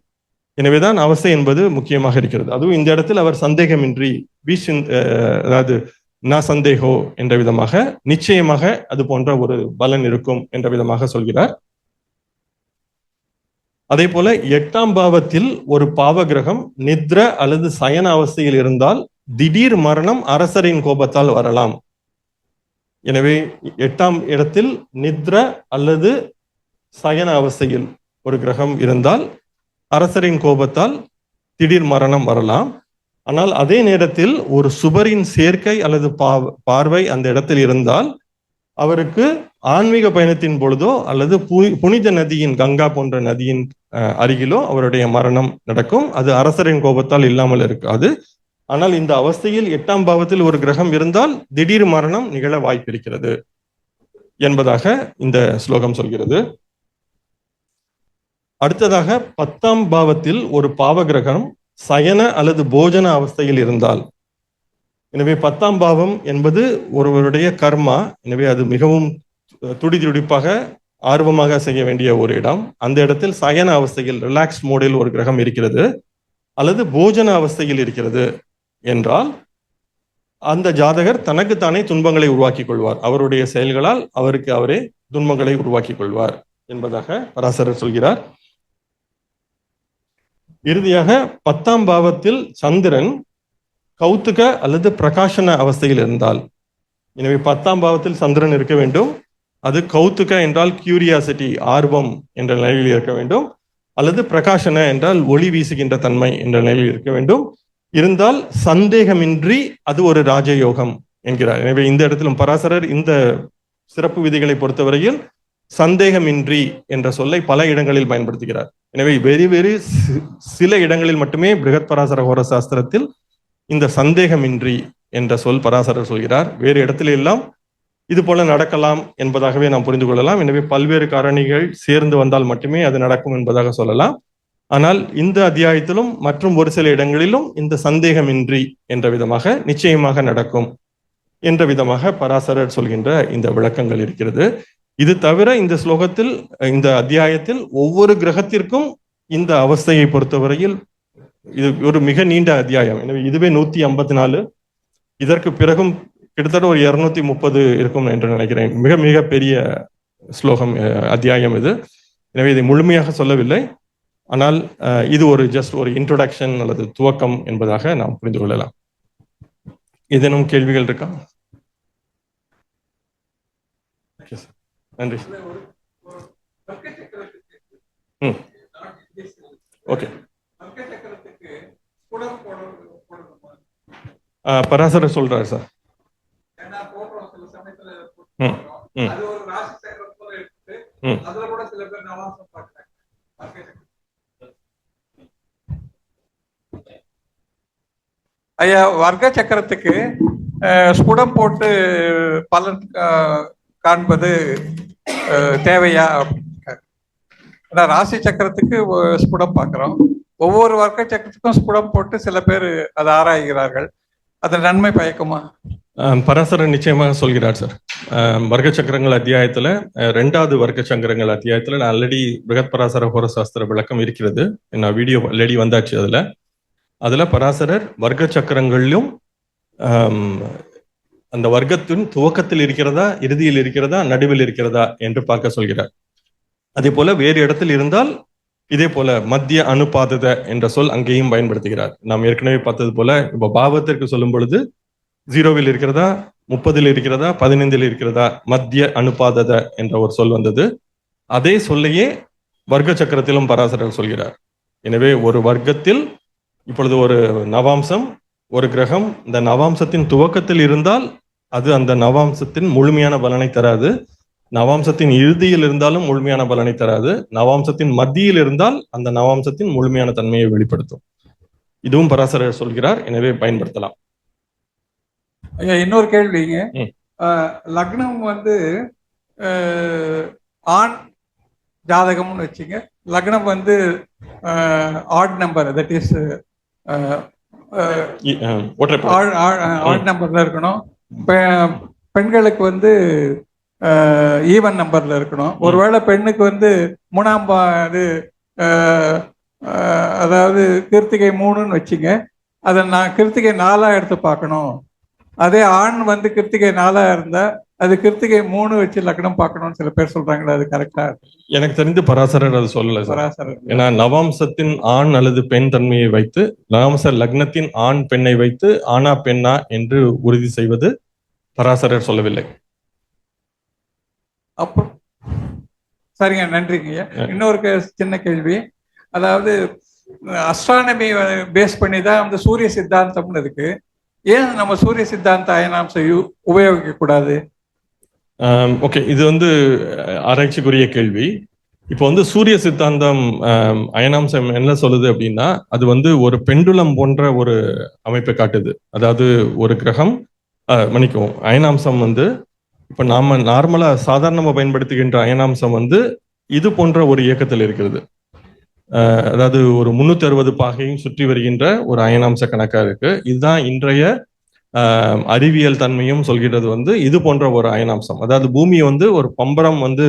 எனவேதான் அவஸ்தை என்பது முக்கியமாக இருக்கிறது. அதுவும் இந்த இடத்தில் அவர் சந்தேகமின்றி, அதாவது நான் சந்தேகோ என்ற விதமாக, நிச்சயமாக அது போன்ற ஒரு பலன் இருக்கும் என்ற விதமாக சொல்கிறார். அதே போல 8ஆம் பாவத்தில் ஒரு பாவ கிரகம் நித்ர அல்லது சயன அவஸ்தையில் இருந்தால் திடீர் மரணம் அரசரின் கோபத்தால் வரலாம். எனவே 8ஆம் இடத்தில் நித்ர அல்லது சயன அவஸ்தையில் ஒரு கிரகம் இருந்தால் அரசரின் கோபத்தால் திடீர் மரணம் வரலாம். ஆனால் அதே நேரத்தில் ஒரு சுபரின் சேர்க்கை அல்லது பார்வை அந்த இடத்தில் இருந்தால் அவருக்கு ஆன்மீக பயணத்தின் பொழுதோ அல்லது புனித நதியின் கங்கா போன்ற நதியின் அருகிலோ அவருடைய மரணம் நடக்கும். அது அரசரின் கோபத்தால் இல்லாமல் இருக்காது. ஆனால் இந்த அவஸ்தையில் 8ஆம் பாவத்தில் ஒரு கிரகம் இருந்தால் திடீர் மரணம் நிகழ வாய்ப்பிருக்கிறது என்பதாக இந்த ஸ்லோகம் சொல்கிறது. அடுத்ததாக 10ஆம் பாவத்தில் ஒரு பாவ கிரகம் சயன அல்லது போஜன அவஸ்தையில் இருந்தால், எனவே 10ஆம் பாவம் என்பது ஒருவருடைய கர்மா, எனவே அது மிகவும் துடிதுடிப்பாக ஆர்வமாக செய்ய வேண்டிய ஒரு இடம். அந்த இடத்தில் சயன அவஸ்தையில் ரிலாக்ஸ் மோடில் ஒரு கிரகம் இருக்கிறது அல்லது போஜன அவஸ்தையில் இருக்கிறது என்றால் அந்த ஜாதகர் தனக்குத்தானே துன்பங்களை உருவாக்கி கொள்வார். அவருடைய செயல்களால் அவருக்கு அவரே துன்பங்களை உருவாக்கி கொள்வார் என்பதாக பராசரர் சொல்கிறார். இறுதியாக 10ஆம் பாவத்தில் சந்திரன் கௌத்துக அல்லது பிரகாசன அவஸ்தையில் இருந்தால், எனவே 10ஆம் பாவத்தில் சந்திரன் இருக்க வேண்டும். அது கௌத்துக என்றால் கியூரியாசிட்டி, ஆர்வம் என்ற நிலையில் இருக்க வேண்டும், அல்லது பிரகாசன என்றால் ஒளி வீசுகின்ற தன்மை என்ற நிலையில் இருக்க வேண்டும். இருந்தால் சந்தேகமின்றி அது ஒரு ராஜயோகம் என்கிறார். எனவே இந்த இடத்திலும் பராசரர் இந்த சிறப்பு விதிகளை பொறுத்தவரையில் சந்தேகமின்றி என்ற சொல்லை பல இடங்களில் பயன்படுத்துகிறார். எனவே வெறு சில இடங்களில் மட்டுமே பிருகத் பராசர ஹோர சாஸ்திரத்தில் இந்த சந்தேகமின்றி என்ற சொல் பராசரர் சொல்கிறார். வேறு இடத்துல எல்லாம் இது போல நடக்கலாம் என்பதாகவே நாம் புரிந்து கொள்ளலாம். எனவே பல்வேறு காரணிகள் சேர்ந்து வந்தால் மட்டுமே அது நடக்கும் என்பதாக சொல்லலாம். ஆனால் இந்த அத்தியாயத்திலும் மற்றும் ஒரு சில இடங்களிலும் இந்த சந்தேகமின்றி என்ற விதமாக நிச்சயமாக நடக்கும் என்ற விதமாக பராசரர் சொல்கின்ற இந்த விளக்கங்கள் இருக்கிறது. இது தவிர இந்த ஸ்லோகத்தில், இந்த அத்தியாயத்தில் ஒவ்வொரு கிரகத்திற்கும் இந்த அவஸ்தையை பொறுத்தவரையில் இது ஒரு மிக நீண்ட அத்தியாயம். எனவே இதுவே 154, இதற்கு பிறகும் கிட்டத்தட்ட ஒரு 230 இருக்கும் என்று நினைக்கிறேன். மிக மிக பெரிய ஸ்லோகம், அத்தியாயம் இது. எனவே இதை முழுமையாக சொல்லவில்லை, ஆனால் இது ஒரு ஜஸ்ட் ஒரு இன்ட்ரோடக்ஷன் அல்லது துவக்கம் என்பதாக நாம் புரிந்து கொள்ளலாம். ஏதேனும் கேள்விகள் இருக்கா? நன்றி. ஓகே, பராசரர் சொல்றாரு சார். ஐயா, வர்க்க சக்கரத்துக்கு ஸ்புடம் போட்டு பலன் காண்பது தேவையா? ராசி சக்கரத்துக்கு ஸ்புடம் பார்க்கிறோம், ஒவ்வொரு வர்க்க சக்கரத்துக்கும் ஸ்புடம் போட்டு சில பேர் அதை ஆராய்கிறார்கள். அது நன்மை பயக்குமா? பராசரர் நிச்சயமாக சொல்கிறார் சார். வர்க்க சக்கரங்கள் அத்தியாயத்துல 2வது வர்க்க சக்கரங்கள் அத்தியாயத்துல நான் ஆல்ரெடி பிருகத் பராசர ஹோர சாஸ்திர விளக்கம் இருக்கிறது. நான் வீடியோ ஆல்ரெடி வந்தாச்சு. அதுல பராசரர் வர்க்க சக்கரங்களிலும் அந்த வர்க்கத்தின் துவக்கத்தில் இருக்கிறதா, இறுதியில் இருக்கிறதா, நடுவில் இருக்கிறதா என்று பார்க்க சொல்கிறார். அதே போல வேறு இடத்தில் இருந்தால் இதே போல மத்திய அனுபாதத என்ற சொல் அங்கேயும் பயன்படுத்துகிறார். நாம் ஏற்கனவே பார்த்தது போல இப்ப பாவத்திற்கு சொல்லும் பொழுது 0வில் இருக்கிறதா, 30ல் இருக்கிறதா, 15ல் இருக்கிறதா, மத்திய அனுபாதத என்ற ஒரு சொல் வந்தது. அதே சொல்லையே வர்க்க சக்கரத்திலும் பராசரர் சொல்கிறார். எனவே ஒரு வர்க்கத்தில் இப்பொழுது ஒரு நவாம்சம், ஒரு கிரகம் இந்த நவாம்சத்தின் துவக்கத்தில் இருந்தால் அது அந்த நவாம்சத்தின் முழுமையான பலனை தராது. நவாம்சத்தின் இறுதியில் இருந்தாலும் முழுமையான பலனை தராது. நவாம்சத்தின் மத்தியில் இருந்தால் அந்த நவாம்சத்தின் முழுமையான தன்மையை வெளிப்படுத்தும். இதுவும் பராசரர் சொல்கிறார். எனவே பயன்படுத்தலாம். ஐயா, இன்னொரு கேள்விங்க. லக்னம் வந்து ஆண் ஜாதகம்னு வச்சுங்க. லக்னம் வந்து odd number, that is odd நம்பர்ல இருக்கணும். பெண்களுக்கு வந்து ஈவன் நம்பர்ல இருக்கணும். ஒருவேளை பெண்ணுக்கு வந்து 3ஆம் அதாவது கிருத்திகை 3ன்னு வச்சுங்க, அதை நான் கிருத்திகை 4 எடுத்து பார்க்கணும். அதே ஆண் வந்து கிருத்திகை 4 இருந்தா அது கிருத்திகை 3 வச்சு லக்னம் பார்க்கணும்னு சில பேர் சொல்றாங்களா? அது கரெக்டா? எனக்கு தெரிந்து பராசரர் அது சொல்லல. பராசரர் ஏன்னா நவாம்சத்தின் ஆண் அல்லது பெண் தன்மையை வைத்து, நவாம்ச லக்னத்தின் ஆண் பெண்ணை வைத்து ஆனா பெண்ணா என்று உறுதி செய்வது பராசரர் சொல்லவில்லை. அப்போ சரிங்க, நன்றிங்க. இன்னொரு சின்ன கேள்வி. அதாவது அஸ்ட்ரானமி பேஸ் பண்ணி தான் அந்த சூரிய சித்தாந்தம்னு இருக்கு. ஏன் நம்ம சூரிய சித்தாந்த அயனாம்சம் உபயோகிக்க கூடாது? ஓகே, இது வந்து ஆராய்ச்சிக்குரிய கேள்வி. இப்போ வந்து சூரிய சித்தாந்தம் அயனாம்சம் என்ன சொல்லுது அப்படின்னா, அது வந்து ஒரு பெண்டுலம் போன்ற ஒரு அமைப்பை காட்டுது. அதாவது ஒரு கிரகம் மன்னிக்கவும், அயனாம்சம் வந்து இப்போ நாம நார்மலா சாதாரணமா பயன்படுத்துகின்ற அயனாம்சம் வந்து இது போன்ற ஒரு இயக்கத்தில் இருக்கிறது. அதாவது ஒரு 360 பாகையும் சுற்றி வருகின்ற ஒரு அயனாம்ச கணக்கா இருக்கு. இதுதான் இன்றைய அறிவியல் தன்மையும் சொல்கிறது வந்து இது போன்ற ஒரு அயனாம்சம். அதாவது பூமி வந்து ஒரு பம்பரம் வந்து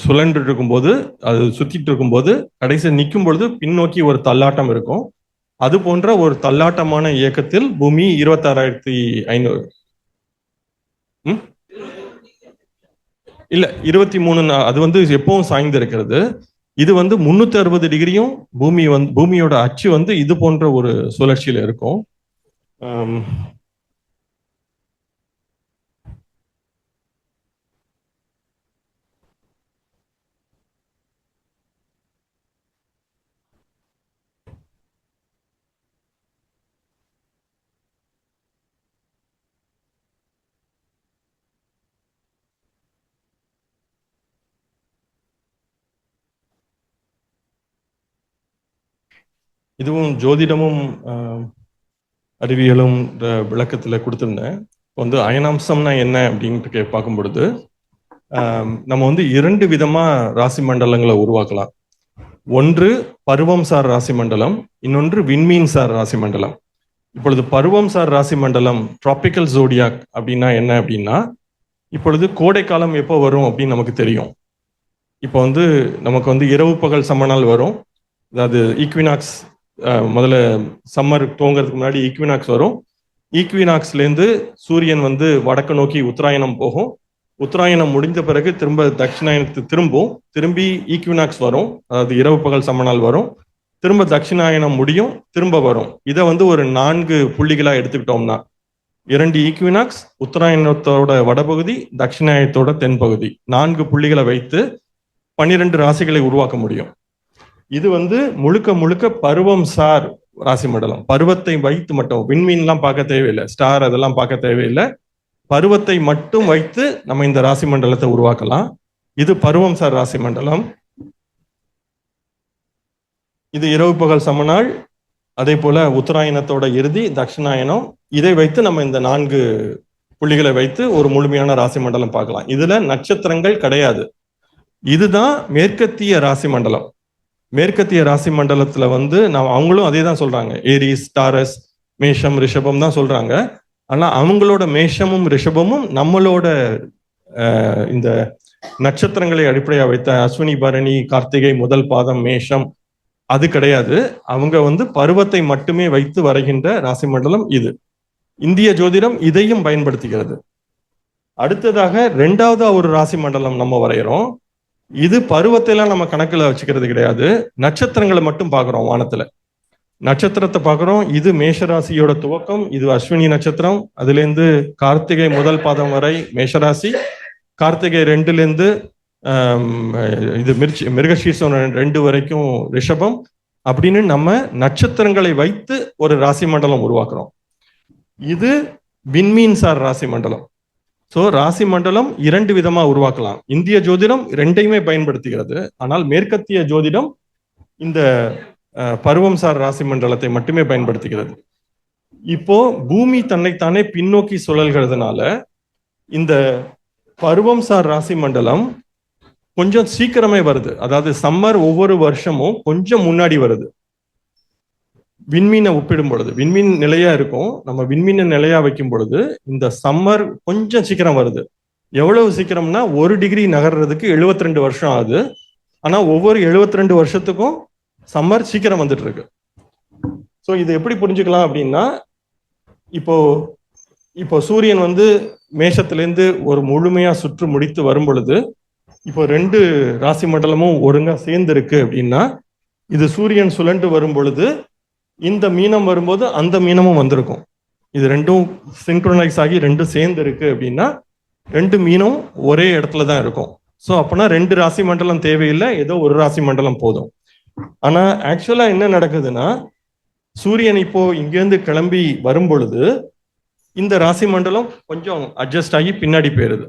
சுழன்று இருக்கும்போது, அது சுத்திட்டு இருக்கும்போது கடைசி நிற்கும் பொழுது பின்னோக்கி ஒரு தள்ளாட்டம் இருக்கும். அது போன்ற ஒரு தள்ளாட்டமான இயக்கத்தில் பூமி 26,500 இல்ல 23 அது வந்து எப்பவும் சாய்ந்து இருக்கிறது. இது வந்து 360 டிகிரியும் பூமியோட அச்சு வந்து இது போன்ற ஒரு சுழற்சியில இருக்கும். இதுவும் ஜோதிடமும் அறிவியலும் விளக்கத்தில் கொடுத்துருந்தேன். வந்து அயனாம்சம்னா என்ன அப்படின்ட்டு பார்க்கும் பொழுது நம்ம வந்து 2 விதமா ராசி மண்டலங்களை உருவாக்கலாம். ஒன்று பருவம் சார் ராசி மண்டலம், இன்னொன்று விண்மீன் சார் ராசி மண்டலம். இப்பொழுது பருவம் சார் ராசி மண்டலம் டிராபிக்கல் ஜோடியாக் அப்படின்னா என்ன அப்படின்னா, இப்பொழுது கோடை காலம் எப்போ வரும் அப்படின்னு நமக்கு தெரியும். இப்போ வந்து நமக்கு வந்து இரவு பகல் சமநாள் வரும். அதாவது ஈக்வினாக்ஸ், முதல்ல சம்மர் துவங்கிறதுக்கு முன்னாடி ஈக்வினாக்ஸ் வரும். ஈக்வினாக்ஸ்லேருந்து சூரியன் வந்து வடக்கு நோக்கி உத்தராயணம் போகும். உத்தராயணம் முடிந்த பிறகு திரும்ப தட்சிணாயனத்துக்கு திரும்பி ஈக்வினாக்ஸ் வரும். அதாவது இரவு பகல் சமநாள் வரும். திரும்ப தட்சிணாயனம் முடியும், திரும்ப வரும். இதை வந்து ஒரு 4 புள்ளிகளா எடுத்துக்கிட்டோம்னா 2 ஈக்வினாக்ஸ், உத்தராயணத்தோட வடபகுதி, தட்சிணாயனத்தோட தென்பகுதி, 4 புள்ளிகளை வைத்து 12 ராசிகளை உருவாக்க முடியும். இது வந்து முழுக்க முழுக்க பருவம் சார் ராசி மண்டலம். பருவத்தை வைத்து மட்டும், விண்மீன்லாம் பார்க்க தேவையில்லை, ஸ்டார் அதெல்லாம் பார்க்க தேவையில்லை, பருவத்தை மட்டும் வைத்து நம்ம இந்த ராசி மண்டலத்தை உருவாக்கலாம். இது பருவம் சார் ராசி மண்டலம். இது இரவு பகல் சமநாள், அதே போல உத்தராயணத்தோட இறுதி, தட்சிணாயனம். இதை வைத்து நம்ம இந்த 4 புள்ளிகளை வைத்து ஒரு முழுமையான ராசி மண்டலம் பார்க்கலாம். இதுல நட்சத்திரங்கள் கிடையாது. இதுதான் மேற்கத்திய ராசி மண்டலம். மேற்கத்திய ராசி மண்டலத்துல வந்து அவங்களும் அதே தான் சொல்றாங்க, ஏரிஸ், டாரஸ், மேஷம், ரிஷபம் தான் சொல்றாங்க. ஆனா அவங்களோட மேஷமும் ரிஷபமும் நம்மளோட இந்த நட்சத்திரங்களை அடிப்படையாக வைத்த அஸ்வினி, பரணி, கார்த்திகை, முதல் பாதம், மேஷம் அது கிடையாது. அவங்க வந்து பருவத்தை மட்டுமே வைத்து வரைகின்ற ராசி மண்டலம் இது. இந்திய ஜோதிடம் இதையும் பயன்படுத்துகிறது. அடுத்ததாக 2வது ஒரு ராசி மண்டலம் நம்ம வரைகிறோம். இது பருவத்தை எல்லாம் நம்ம கணக்குல வச்சுக்கிறது கிடையாது, நட்சத்திரங்களை மட்டும் பார்க்கிறோம். வானத்துல நட்சத்திரத்தை பார்க்கிறோம். இது மேஷராசியோட துவக்கம், இது அஸ்வினி நட்சத்திரம், அதுல இருந்து கார்த்திகை முதல் பாதம் வரை மேஷராசி, கார்த்திகை 2லேருந்து இது மிருகசீர்ஷம் 2 வரைக்கும் ரிஷபம். அப்படின்னு நம்ம நட்சத்திரங்களை வைத்து ஒரு ராசி மண்டலம் உருவாக்குறோம். இது விண்மீன் சார் ராசி மண்டலம். ஸோ ராசி மண்டலம் 2 விதமா உருவாக்கலாம். இந்திய ஜோதிடம் 2ஐயுமே பயன்படுத்துகிறது. ஆனால் மேற்கத்திய ஜோதிடம் இந்த பருவம் சார் ராசி மண்டலத்தை மட்டுமே பயன்படுத்துகிறது. இப்போ பூமி தன்னைத்தானே பின்னோக்கி சுழல்கிறதுனால இந்த பருவம் சார் ராசி மண்டலம் கொஞ்சம் சீக்கிரமே வருது. அதாவது சம்மர் ஒவ்வொரு வருஷமும் கொஞ்சம் முன்னாடி வருது. விண்மீனை ஒப்பிடும் பொழுது விண்மீன் நிலையா இருக்கும், நம்ம விண்மீனை நிலையா வைக்கும் பொழுது இந்த சம்மர் கொஞ்சம் சீக்கிரம் வருது. எவ்வளவு சீக்கிரம்னா 1 டிகிரி நகர்றதுக்கு 72 வருஷம் ஆகுது. ஆனா ஒவ்வொரு 72 வருஷத்துக்கும் சம்மர் சீக்கிரம் வந்துட்டு இருக்கு. ஸோ இது எப்படி புரிஞ்சுக்கலாம் அப்படின்னா, இப்போ சூரியன் வந்து மேஷத்திலேருந்து ஒரு முழுமையா சுற்று முடித்து வரும் பொழுது இப்போ 2 ராசி மண்டலமும் ஒழுங்கா சேர்ந்து இருக்கு அப்படின்னா, இது சூரியன் சுழன்று வரும் பொழுது இந்த மீனம் வரும்போது அந்த மீனமும் வந்திருக்கும். இது 2ம் சிங்க்ரோனைஸ் ஆகி 2 சேர்ந்து இருக்கு அப்படின்னா 2 மீனும் ஒரே இடத்துல தான் இருக்கும். ஸோ அப்போனா 2 ராசி மண்டலம் தேவையில்லை, ஏதோ ஒரு ராசி மண்டலம் போதும். ஆனா ஆக்சுவலா என்ன நடக்குதுன்னா, சூரியன் இப்போ இங்கேருந்து கிளம்பி வரும் பொழுது இந்த ராசி மண்டலம் கொஞ்சம் அட்ஜஸ்ட் ஆகி பின்னாடி போயிருது.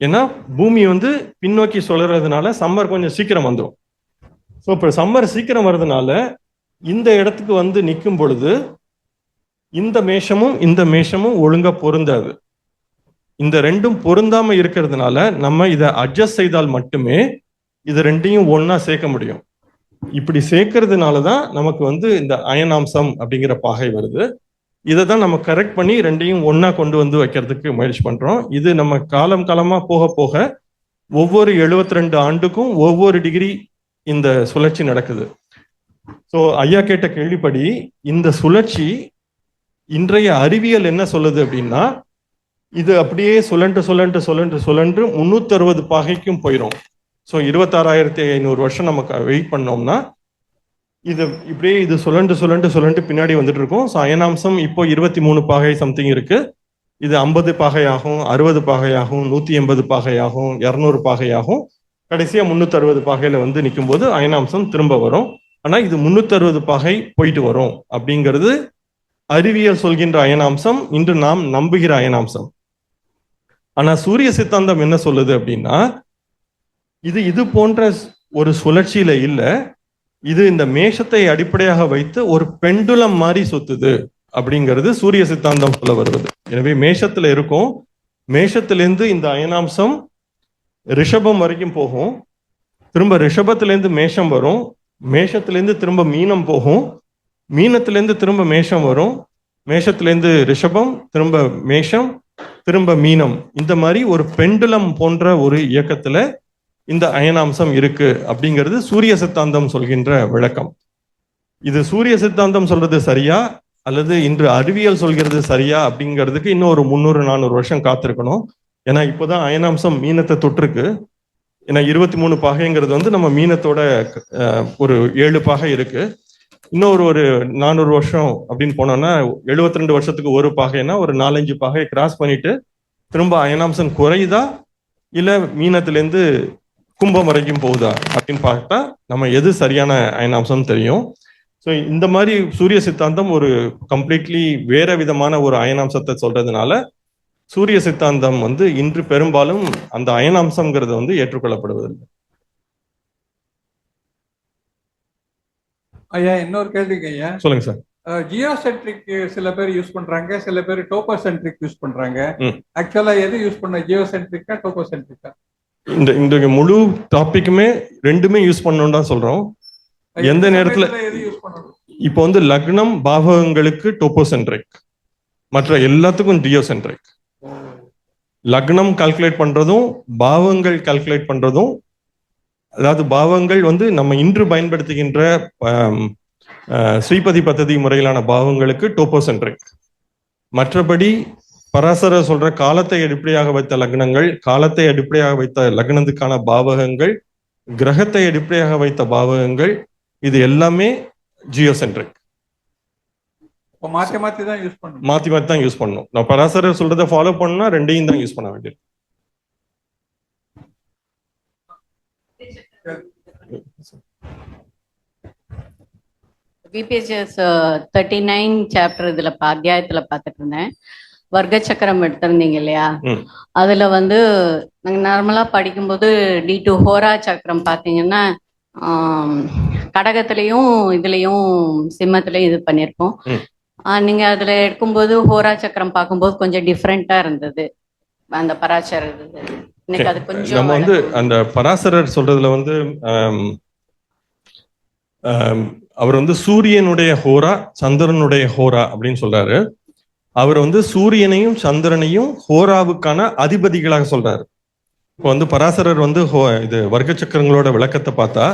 ஏன்னா பூமி வந்து பின்னோக்கி சுழறதுனால சம்மர் கொஞ்சம் சீக்கிரம் வந்துடும். ஸோ இப்போ சம்மர் சீக்கிரம் வர்றதுனால இந்த இடத்துக்கு வந்து நிற்கும் பொழுது இந்த மேஷமும் ஒழுங்கா பொருந்தாது. இந்த ரெண்டும் பொருந்தாம இருக்கிறதுனால நம்ம இதை அட்ஜஸ்ட் செய்தால் மட்டுமே இது ரெண்டையும் ஒன்னா சேர்க்க முடியும். இப்படி சேர்க்கறதுனால தான் நமக்கு வந்து இந்த அயனாம்சம் அப்படிங்கிற பாகை வருது. இதை தான் நம்ம கரெக்ட் பண்ணி ரெண்டையும் ஒன்னா கொண்டு வந்து வைக்கிறதுக்கு முயற்சி பண்றோம். இது நம்ம காலமா போக போக ஒவ்வொரு 72 ஆண்டுக்கும் ஒவ்வொரு டிகிரி இந்த சுழற்சி நடக்குது. ஸோ ஐயா கேட்ட கேள்விப்படி இந்த சுழற்சி இன்றைய அறிவியல் என்ன சொல்லுது அப்படின்னா, இது அப்படியே சுழன்று 360 பாகைக்கும் போயிடும். ஸோ 26,500 வருஷம் நமக்கு வெயிட் பண்ணோம்னா இது இப்படியே இது சுழண்டு பின்னாடி வந்துட்டு இருக்கும். ஸோ அயனாம்சம் இப்போ 23 பாகை சம்திங் இருக்கு. இது 50 பாகையாகும், 60 பாகையாகும், 180 பாகையாகும், 200 பாகையாகும். கடைசியா 360 பாகையில வந்து நிற்கும் போது அயனாம்சம் திரும்ப வரும். ஆனா இது 360 பாகை போயிட்டு வரும் அப்படிங்கிறது அறிவியல் சொல்கின்ற அயனாம்சம், இன்று நாம் நம்புகிற அயனாம்சம். ஆனா சூரிய சித்தாந்தம் என்ன சொல்லுது அப்படின்னா, இது போன்ற ஒரு சுழற்சியில இல்ல, இது இந்த மேஷத்தை அடிப்படையாக வைத்து ஒரு பெண்டுலம் மாதிரி சுத்துது அப்படிங்கிறது சூரிய சித்தாந்தம் சொல்ல வருவது. எனவே மேஷத்துல இருக்கும், மேஷத்திலிருந்து இந்த அயனாம்சம் ரிஷபம் வரைக்கும் போகும், திரும்ப ரிஷபத்திலேருந்து மேஷம் வரும், மேஷத்திலேருந்து திரும்ப மீனம் போகும், மீனத்திலேருந்து திரும்ப மேஷம் வரும், மேஷத்திலேருந்து ரிஷபம், திரும்ப மேஷம், திரும்ப மீனம். இந்த மாதிரி ஒரு பெண்டுலம் போன்ற ஒரு இயக்கத்துல இந்த அயனாம்சம் இருக்கு அப்படிங்கிறது சூரிய சித்தாந்தம் சொல்கின்ற விளக்கம். இது சூரிய சித்தாந்தம் சொல்றது சரியா அல்லது இன்று அறிவியல் சொல்கிறது சரியா அப்படிங்கிறதுக்கு இன்னும் ஒரு 300-400 வருஷம் காத்திருக்கணும். ஏன்னா இப்போதான் அயனாம்சம் மீனத்தை தொற்றுருக்கு. ஏன்னா 23 பாகைங்கிறது வந்து நம்ம மீனத்தோட ஒரு 7 பாகை இருக்கு. இன்னொரு ஒரு 400 வருஷம் அப்படின்னு போனோம்னா 72 வருஷத்துக்கு ஒரு பாகைன்னா ஒரு 4-5 பாகை கிராஸ் பண்ணிட்டு திரும்ப அயனாம்சம் குறையுதா இல்ல மீனத்திலேருந்து கும்பம் வரைக்கும் போகுதா அப்படின்னு பார்த்தா நம்ம எது சரியான அயனாம்சம் தெரியும். ஸோ இந்த மாதிரி சூரிய சித்தாந்தம் ஒரு கம்ப்ளீட்லி வேற விதமான ஒரு அயனாம்சத்தை சொல்றதுனால சூரிய சித்தாந்தம் வந்து இன்று பெரும்பாலும் அந்த அயனாம்சம்ங்கிறது வந்து ஏற்றுக்கொள்ளப்படுவதில்லை. ஐயா இன்னொரு கேள்விங்க ஐயா. சொல்லுங்க சார். ஜியோசென்ட்ரிக் சில பேர் யூஸ் பண்றாங்க, சில பேர் டோபோசென்ட்ரிக் யூஸ் பண்றாங்க. ஆக்சுவலா எது யூஸ் பண்ண, ஜியோசென்ட்ரிக்கா டோபோசென்ட்ரிக்கா? இந்த முழு டாபிக்குமே ரெண்டுமே யூஸ் பண்ணணும் தான் சொல்றோம். எந்த நேரத்துல இப்போ வந்து லக்னம் பாவகங்களுக்கு டோபோசென்ட்ரிக், மற்ற எல்லாத்துக்கும் ஜியோசென்ட்ரிக். லக்னம் கால்குலேட் பண்றதும் பாவங்கள் கால்குலேட் பண்றதும், அதாவது பாவங்கள் வந்து நம்ம இன்று பயன்படுத்துகின்ற ஸ்ரீபதி பദ്ധதி முறையிலான பாவங்களுக்கு டோபோசென்ட்ரிக். மற்றபடி பராசர சொல்ற காலத்தை அடிப்படையாக வைத்த லக்னங்கள், காலத்தை அடிப்படையாக வைத்த லக்னத்துக்கான பாவகங்கள், கிரகத்தை அடிப்படையாக வைத்த பாவகங்கள், இது எல்லாமே ஜியோசென்ட்ரிக். மாத்தி மாத்தி தான் யூஸ் பண்ணணும். மாத்தி மாத்தி தான் யூஸ் பண்ணணும். நான் பராசரர் சொல்றதை ஃபாலோ பண்ணா ரெண்டையும் தான் யூஸ் பண்ண வேண்டியது. VPHS 39 சாப்டர் இதுல அத்தியாயத்துல பார்த்துட்டு இருந்தேன். வர்க்க சக்கரம் எடுத்திருந்தீங்க இல்லையா? அதுல வந்து நாங்க நார்மலா படிக்கும்போது D2 ஹோரா சக்கரம் பாத்தீங்கன்னா கடகத்திலையும் இதுலயும் சிம்மத்திலையும் இது பண்ணிருப்போம். நீங்க அதுல எடுக்கும்போது ஹோரா சக்கரம் பார்க்கும்போது கொஞ்சம் டிஃப்ரெண்டா இருந்தது அந்த பராசரர் இது. எனக்கு அது கொஞ்சம் நம்ம வந்து அந்த பராசரர் சொல்றதுல வந்து அவர் வந்து சூரியனுடைய ஹோரா சந்திரனுடைய ஹோரா அப்படின்னு சொல்றாரு. அவர் வந்து சூரியனையும் சந்திரனையும் ஹோராவுக்கான அதிபதிகளாக சொல்றாரு. இப்போ வந்து பராசரர் வந்து இது வர்க்க சக்கரங்களோட விளக்கத்தை பார்த்தா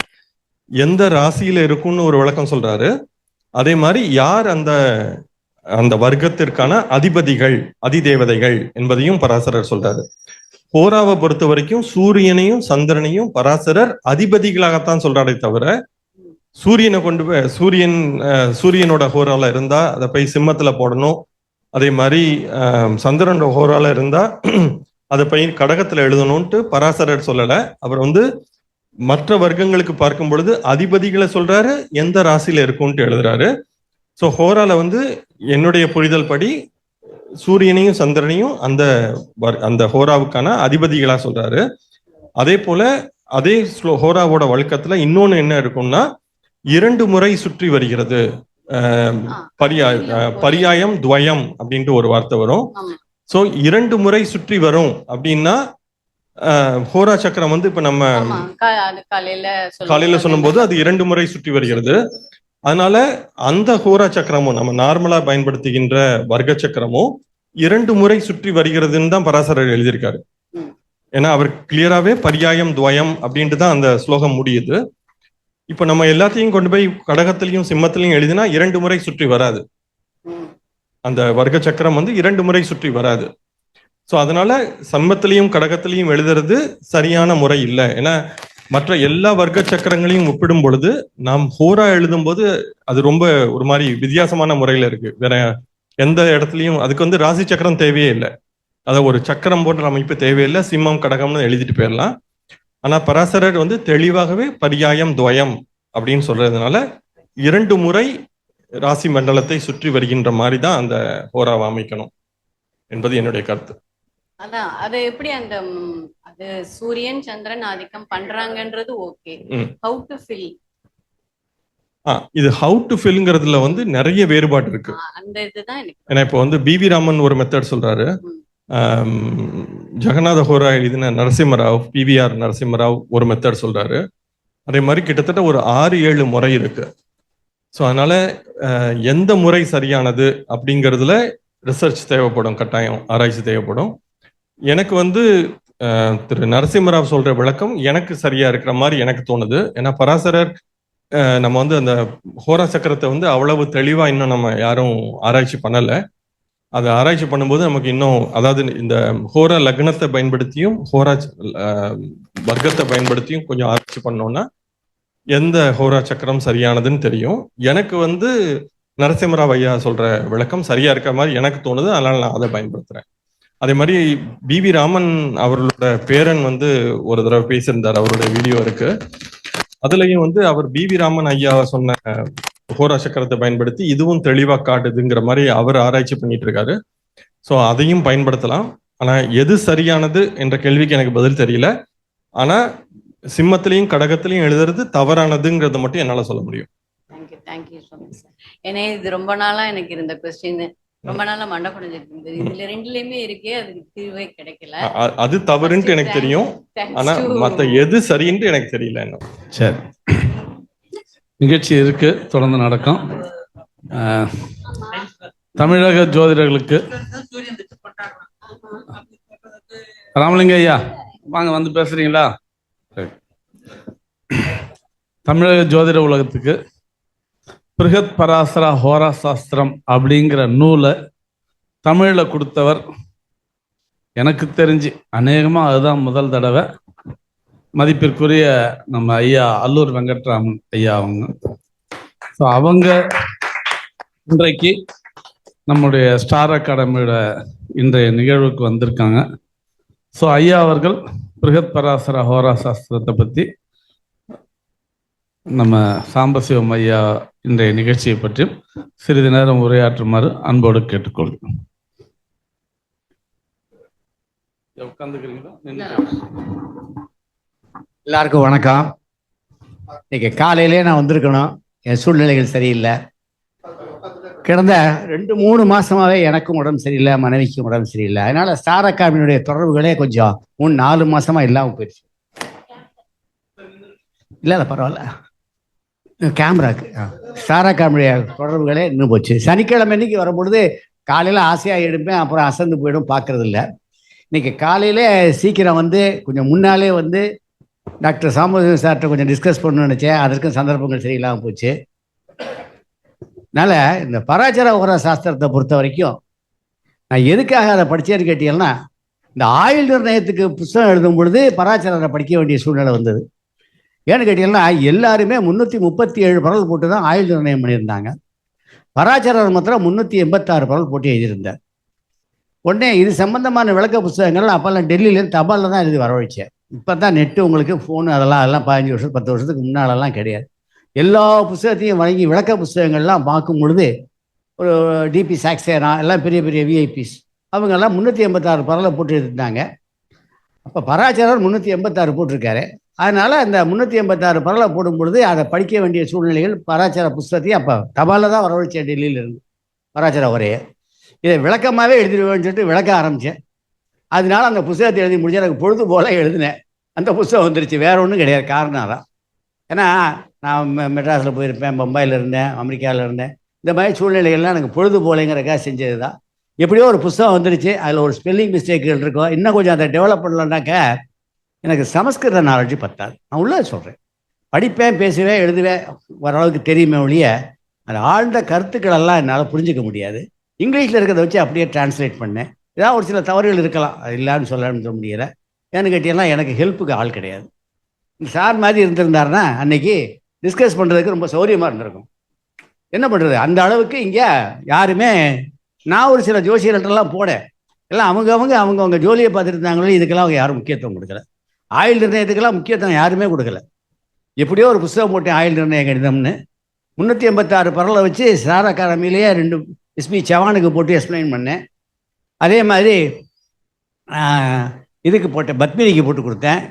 எந்த ராசியில இருக்கும்னு ஒரு விளக்கம் சொல்றாரு. அதே மாதிரி யார் அந்த அந்த வர்க்கத்திற்கான அதிபதிகள், அதிதேவதைகள் என்பதையும் பராசரர் சொல்றாரு. ஹோராவை பொறுத்த வரைக்கும் சூரியனையும் சந்திரனையும் பராசரர் அதிபதிகளாகத்தான் சொல்றாரே தவிர சூரியனை கொண்டு போய் சூரியனோட ஹோரால இருந்தா அதை போய் சிம்மத்துல போடணும், அதே மாதிரி சந்திரனோட ஹோரால இருந்தா அதை போய் கடகத்துல எழுதணும்ட்டு பராசரர் சொல்லல. அவர் வந்து மற்ற வர்க்கங்களுக்கு பார்க்கும் பொழுது அதிபதிகளை சொல்றாரு, எந்த ராசியில இருக்கும்ட்டு எழுதுறாரு. ஸோ ஹோரால வந்து என்னுடைய புரிதல் படி சூரியனையும் சந்திரனையும் அந்த ஹோராவுக்கான அதிபதிகளா சொல்றாரு. அதே போல அதே ஹோராவோட வழக்கத்துல இன்னொன்னு என்ன இருக்கும்னா 2 முறை சுற்றி வருகிறது. பரியாயம் துவயம் அப்படின்ட்டு ஒரு வார்த்தை வரும். ஸோ 2 முறை சுற்றி வரும் அப்படின்னா ஹோரா சக்கரம் வந்து இப்ப நம்ம காலையில சொல்லும்போது அது 2 முறை சுற்றி வருகிறது. அதனால அந்த ஹோரா சக்கரமும் நம்ம நார்மலா பயன்படுத்துகின்ற வர்க்க சக்கரமும் 2 முறை சுற்றி வருகிறதுன்னு தான் பராசரர் எழுதியிருக்காரு. ஏன்னா அவர் கிளியராகவே பரியாயம் துவயம் அப்படின்ட்டு தான் அந்த ஸ்லோகம் முடியுது. இப்போ நம்ம எல்லாத்தையும் கொண்டு போய் கடகத்திலையும் சிம்மத்திலையும் எழுதினா 2 முறை சுற்றி வராது. அந்த வர்க்க சக்கரம் வந்து 2 முறை சுற்றி வராது. ஸோ அதனால சம்மத்திலையும் கடகத்திலையும் எழுதுறது சரியான முறை இல்லை. ஏன்னா மற்ற எல்லா வர்க்க சக்கரங்களையும் ஒப்பிடும் பொழுது நாம் ஹோரா எழுதும் போது அது ரொம்ப ஒரு மாதிரி வித்தியாசமான முறையில இருக்கு. வேற எந்த இடத்துலையும் அதுக்கு வந்து ராசி சக்கரம் தேவையே இல்லை. அதாவது ஒரு சக்கரம் போன்ற அமைப்பு தேவையில்லை. சிம்மம் கடகம்னு எழுதிட்டு போயிடலாம். ஆனா பராசரர் வந்து தெளிவாகவே பரியாயம் துவயம் அப்படின்னு சொல்றதுனால 2 முறை ராசி மண்டலத்தை சுற்றி வருகின்ற மாதிரி தான் அந்த ஹோராவை அமைக்கணும் என்பது என்னுடைய கருத்து. அதான் அது எப்படி அந்த அது சூரியன் சந்திரன் ஆதிக்கம் பண்றாங்கன்றது ஓகே. ஹவு டு ஃபில் இது ஹவு டு ஃபில்ங்கிறதுல வந்து நிறைய வேறுபாடு இருக்கு. அந்த இதுதான் எனக்கு. ஏன்னா இப்போ வந்து பிவி ராமன் ஒரு மெத்தட் சொல்றாரு. ஜெகநாத ஹோரா எழுதின நரசிம்மராவ், பிவிஆர் நரசிம்மராவ் ஒரு மெத்தட் சொல்றாரு. அதே மாதிரி கிட்டத்தட்ட ஒரு 6-7 முறை இருக்கு. ஸோ அதனால எந்த முறை சரியானது அப்படிங்கிறதுல ரிசர்ச் தேவைப்படும், கட்டாயம் ஆராய்ச்சி தேவைப்படும். எனக்கு வந்து திரு நரசிம்மராவ் சொல்ற விளக்கம் எனக்கு சரியா இருக்கிற மாதிரி எனக்கு தோணுது. ஏன்னா பராசரர் நம்ம வந்து அந்த ஹோரா சக்கரத்தை வந்து அவ்வளவு தெளிவா இன்னும் நம்ம யாரும் ஆராய்ச்சி பண்ணலை. அதை ஆராய்ச்சி பண்ணும்போது நமக்கு இன்னும், அதாவது இந்த ஹோரா லக்னத்தை பயன்படுத்தியும் ஹோரா வர்க்கத்தை பயன்படுத்தியும் கொஞ்சம் ஆராய்ச்சி பண்ணோம்னா எந்த ஹோரா சக்கரம் சரியானதுன்னு தெரியும். எனக்கு வந்து நரசிம்மராவ் ஐயா சொல்ற விளக்கம் சரியா இருக்கிற மாதிரி எனக்கு தோணுது. அதனால நான் அதை பயன்படுத்துறேன். அதே மாதிரி பிவி ராமன் அவர்களோட பேரன் வந்து ஒரு தடவை பேசியிருந்தார், அவருடைய வீடியோ இருக்கு. அதுலயும் வந்து அவர் பிவி ராமன் ஐயா சொன்ன ஹோரா சக்கரத்தை பயன்படுத்தி இதுவும் தெளிவா காட்டுதுங்கிற மாதிரி அவர் ஆராய்ச்சி பண்ணிட்டு இருக்காரு. ஸோ அதையும் பயன்படுத்தலாம். ஆனா எது சரியானது என்ற கேள்விக்கு எனக்கு பதில் தெரியல. ஆனா சிம்மத்திலையும் கடகத்திலையும் எழுதுறது தவறானதுங்கிறத மட்டும் என்னால சொல்ல முடியும். Thank you so much sir. ஏன்னா இது ரொம்ப நாளா எனக்கு இருந்த கொஸ்டின், ரொம்ப நாளா மண்டை குடைஞ்சிட்டு இருந்தது. இதுல 2லயுமே இருக்கே, அதுக்கு தீர்வே கிடைக்கல. அது தவறுன்ட்டு எனக்கு தெரியும். ஆனா மத்த எது சரின்ட்டு எனக்கு தெரியல இன்னும். சரி, நிகழ்ச்சி இருக்கு, தொடர்ந்து நடக்கும். தமிழக ஜோதிடர்களுக்கு ராமலிங்க ஐயா வாங்க, வந்து பேசுறீங்களா? தமிழக ஜோதிட உலகத்துக்கு பிருகத் பராசரா ஹோரா சாஸ்திரம் அப்படிங்கிற நூலை தமிழில் கொடுத்தவர் எனக்கு தெரிஞ்சு அநேகமாக அதுதான் முதல் தடவை. மதிப்பிற்குரிய நம்ம ஐயா அல்லூர் வெங்கட்ராமன் ஐயா அவங்க. ஸோ அவங்க இன்றைக்கு நம்முடைய ஸ்டார் அகாடமியோட இன்றைய நிகழ்வுக்கு வந்திருக்காங்க. ஸோ ஐயா அவர்கள் பிருகத் பராசரா ஹோரா சாஸ்திரத்தை பற்றி நம்ம சாம்பசிவம் ஐயா இன்றைய நிகழ்ச்சியை பற்றி சிறிது நேரம் உரையாற்றுமாறு அன்போடு கேட்டுக்கொள்கிறோம். எல்லாருக்கும் வணக்கம். இன்னைக்கு காலையிலே நான் வந்திருக்கணும், என் சூழ்நிலைகள் சரியில்லை. கிடந்த 2-3 மாசமாவே எனக்கும் உடம்பு சரியில்லை, மனைவிக்கும் உடம்பு சரியில்லை. அதனால ஸ்டார் அகாடமியினுடைய தொடர்புகளே கொஞ்சம் 3-4 மாசமா இல்லாமல் போயிடுச்சு. இல்லை பரவாயில்ல, கேமராக்கு ஸ்டார் அகாடமியுடைய தொடர்புகளே இன்னும் போச்சு. சனிக்கிழமை இன்னைக்கு வரும்பொழுது காலையில் ஆசையாக எடுப்பேன், அப்புறம் அசந்து போயிடும், பார்க்கறது இல்லை. இன்னைக்கு காலையிலே சீக்கிரம் வந்து கொஞ்சம் முன்னாலே வந்து டாக்டர் சாம்பசிவம் சார்கிட்ட கொஞ்சம் டிஸ்கஸ் பண்ணணும்னு நினச்சேன். அதற்கும் சந்தர்ப்பங்கள் சரியில்லாமல் போச்சு. அதனால் இந்த பராசர ஹோரா சாஸ்திரத்தை பொறுத்த வரைக்கும் நான் எதுக்காக அதை படித்தேன்னு கேட்டீங்கன்னா, இந்த ஆயுள் நிர்ணயத்துக்கு புத்தகம் எழுதும் பொழுது பராசரரை படிக்க வேண்டிய சூழ்நிலை வந்தது. ஏன்னு கேட்டீங்கன்னா, எல்லாருமே 337 பரவல் போட்டு தான் ஆயுள் நிர்ணயம் பண்ணியிருந்தாங்க. பராசரர் மாத்திரம் 386 பரவல் போட்டு எழுதியிருந்தார். உடனே இது சம்பந்தமான விளக்க புத்தகங்கள் அப்போல்லாம் டெல்லியிலேருந்து தபாலில் தான் எழுதி வரவழைச்சேன். இப்போ தான் நெட்டு உங்களுக்கு ஃபோனு அதெல்லாம் 15 வருஷம் 10 வருஷத்துக்கு முன்னாலெல்லாம் கிடையாது. எல்லா புஸ்தகத்தையும் வாங்கி விளக்க புஸ்தகங்கள்லாம் பார்க்கும் பொழுது ஒரு டிபி சாக்சேனா எல்லாம் பெரிய பெரிய விஐபிஸ் அவங்கெல்லாம் 386 பரலை போட்டு இருந்தாங்க. அப்போ பராசரர் 386 போட்டிருக்காரு. அதனால் அந்த 386 பரலை போடும் பொழுது அதை படிக்க வேண்டிய சூழ்நிலைகள் பராசர புஸ்தகத்தையும் அப்போ தபாலில் தான் வரவழைச்சேன் டெல்லியில் இருந்து பராசர உரையை. இதை விளக்கமாகவே எழுதிடுவேன்னு சொல்லிட்டு விளக்க ஆரம்பித்தேன். அதனால அந்த புஸ்தகத்தை எழுதி முடிச்சு எனக்கு பொழுது போல எழுதினேன். அந்த புஸ்தகம் வந்துருச்சு, வேற ஒன்றும் கிடையாது. காரணம் தான், ஏன்னா நான் மெட்ராஸில் போயிருப்பேன், பம்பாயில் இருந்தேன், அமெரிக்காவில் இருந்தேன். இந்த மாதிரி சூழ்நிலைகள்லாம் எனக்கு பொழுது போலைங்கிறக்காக செஞ்சது தான். எப்படியோ ஒரு புஸ்தகம் வந்துருச்சு, அதில் ஒரு ஸ்பெல்லிங் மிஸ்டேக்குகள் இருக்கும், இன்னும் கொஞ்சம் அதை டெவலப் பண்ணலன்னாக்க எனக்கு சமஸ்கிருத நாலேஜ் பத்தாது. நான் உள்ளே சொல்கிறேன், படிப்பேன், பேசுவேன், எழுதுவேன், ஓரளவுக்கு தெரியுமே ஒழிய அது ஆழ்ந்த கருத்துக்கள் எல்லாம் என்னால் புரிஞ்சிக்க முடியாது. இங்கிலீஷில் இருக்கிறத வச்சு அப்படியே டிரான்ஸ்லேட் பண்ணேன். ஏதாவது ஒரு சில தவறுகள் இருக்கலாம், அது இல்லைன்னு சொல்ல முடியலை. ஏன்னு கேட்டீங்கன்னா எனக்கு ஹெல்ப்புக்கு ஆள் கிடையாது. சார் மாதிரி இருந்திருந்தாருன்னா அன்னைக்கு டிஸ்கஸ் பண்ணுறதுக்கு ரொம்ப சௌரியமாக இருந்திருக்கும். என்ன பண்ணுறது, அந்த அளவுக்கு இங்கே யாருமே, நான் ஒரு சில ஜோசியர்கள்ட்டெல்லாம் போனேன், எல்லாம் அவங்கவுங்க ஜோலியை பார்த்துட்டு இருந்தாங்களோ, இதுக்கெல்லாம் அவங்க யாரும் முக்கியத்துவம் கொடுக்கல. ஆயுள் நிர்ணயத்துக்கெல்லாம் முக்கியத்துவம் யாருமே கொடுக்கல. எப்படியோ ஒரு புஸ்தகம் போட்டேன், ஆயுள் நிர்ணய கணிதம்னு. 386 பரலை வச்சு சார் அகாடமிலேயே 2 எஸ்பி சவானுக்கு போட்டு எக்ஸ்பிளைன் பண்ணேன். அதே மாதிரி இதுக்கு போட்டேன், பத்மினிக்கு போட்டு கொடுத்தேன்.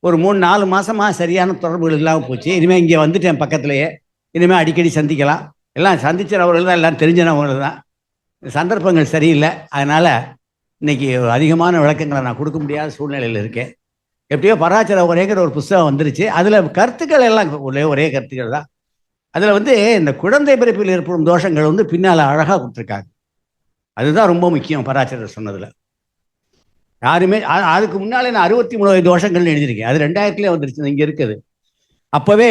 ஒரு 3-4 மாதமாக சரியான தொடர்புகள் இல்லாமல் போச்சு. இனிமேல் இங்கே வந்துட்டேன் பக்கத்துலேயே, இனிமேல் அடிக்கடி சந்திக்கலாம். எல்லாம் சந்திச்சவர்கள் தான், எல்லாம் தெரிஞ்சவர்கள் தான். சந்தர்ப்பங்கள் சரியில்லை, அதனால் இன்னைக்கு அதிகமான விளக்கங்களை நான் கொடுக்க முடியாத சூழ்நிலையில் இருக்கேன். எப்படியோ பராசர ஒரேங்கிற ஒரு புஸ்தகம் வந்துருச்சு. அதில் கருத்துக்கள் எல்லாம் ஒரே கருத்துக்கள் தான். அதில் இந்த குழந்தை பிறப்பில் ஏற்படும் தோஷங்கள் பின்னால் அழகாக கொடுத்துருக்காங்க. அதுதான் ரொம்ப முக்கியம் பராசரர் சொன்னதில். யாருமே அதுக்கு முன்னாலே நான் 63 தோஷங்கள்னு எழுதியிருக்கேன். அது 2000 வந்துருச்சு, இங்கே இருக்குது. அப்போவே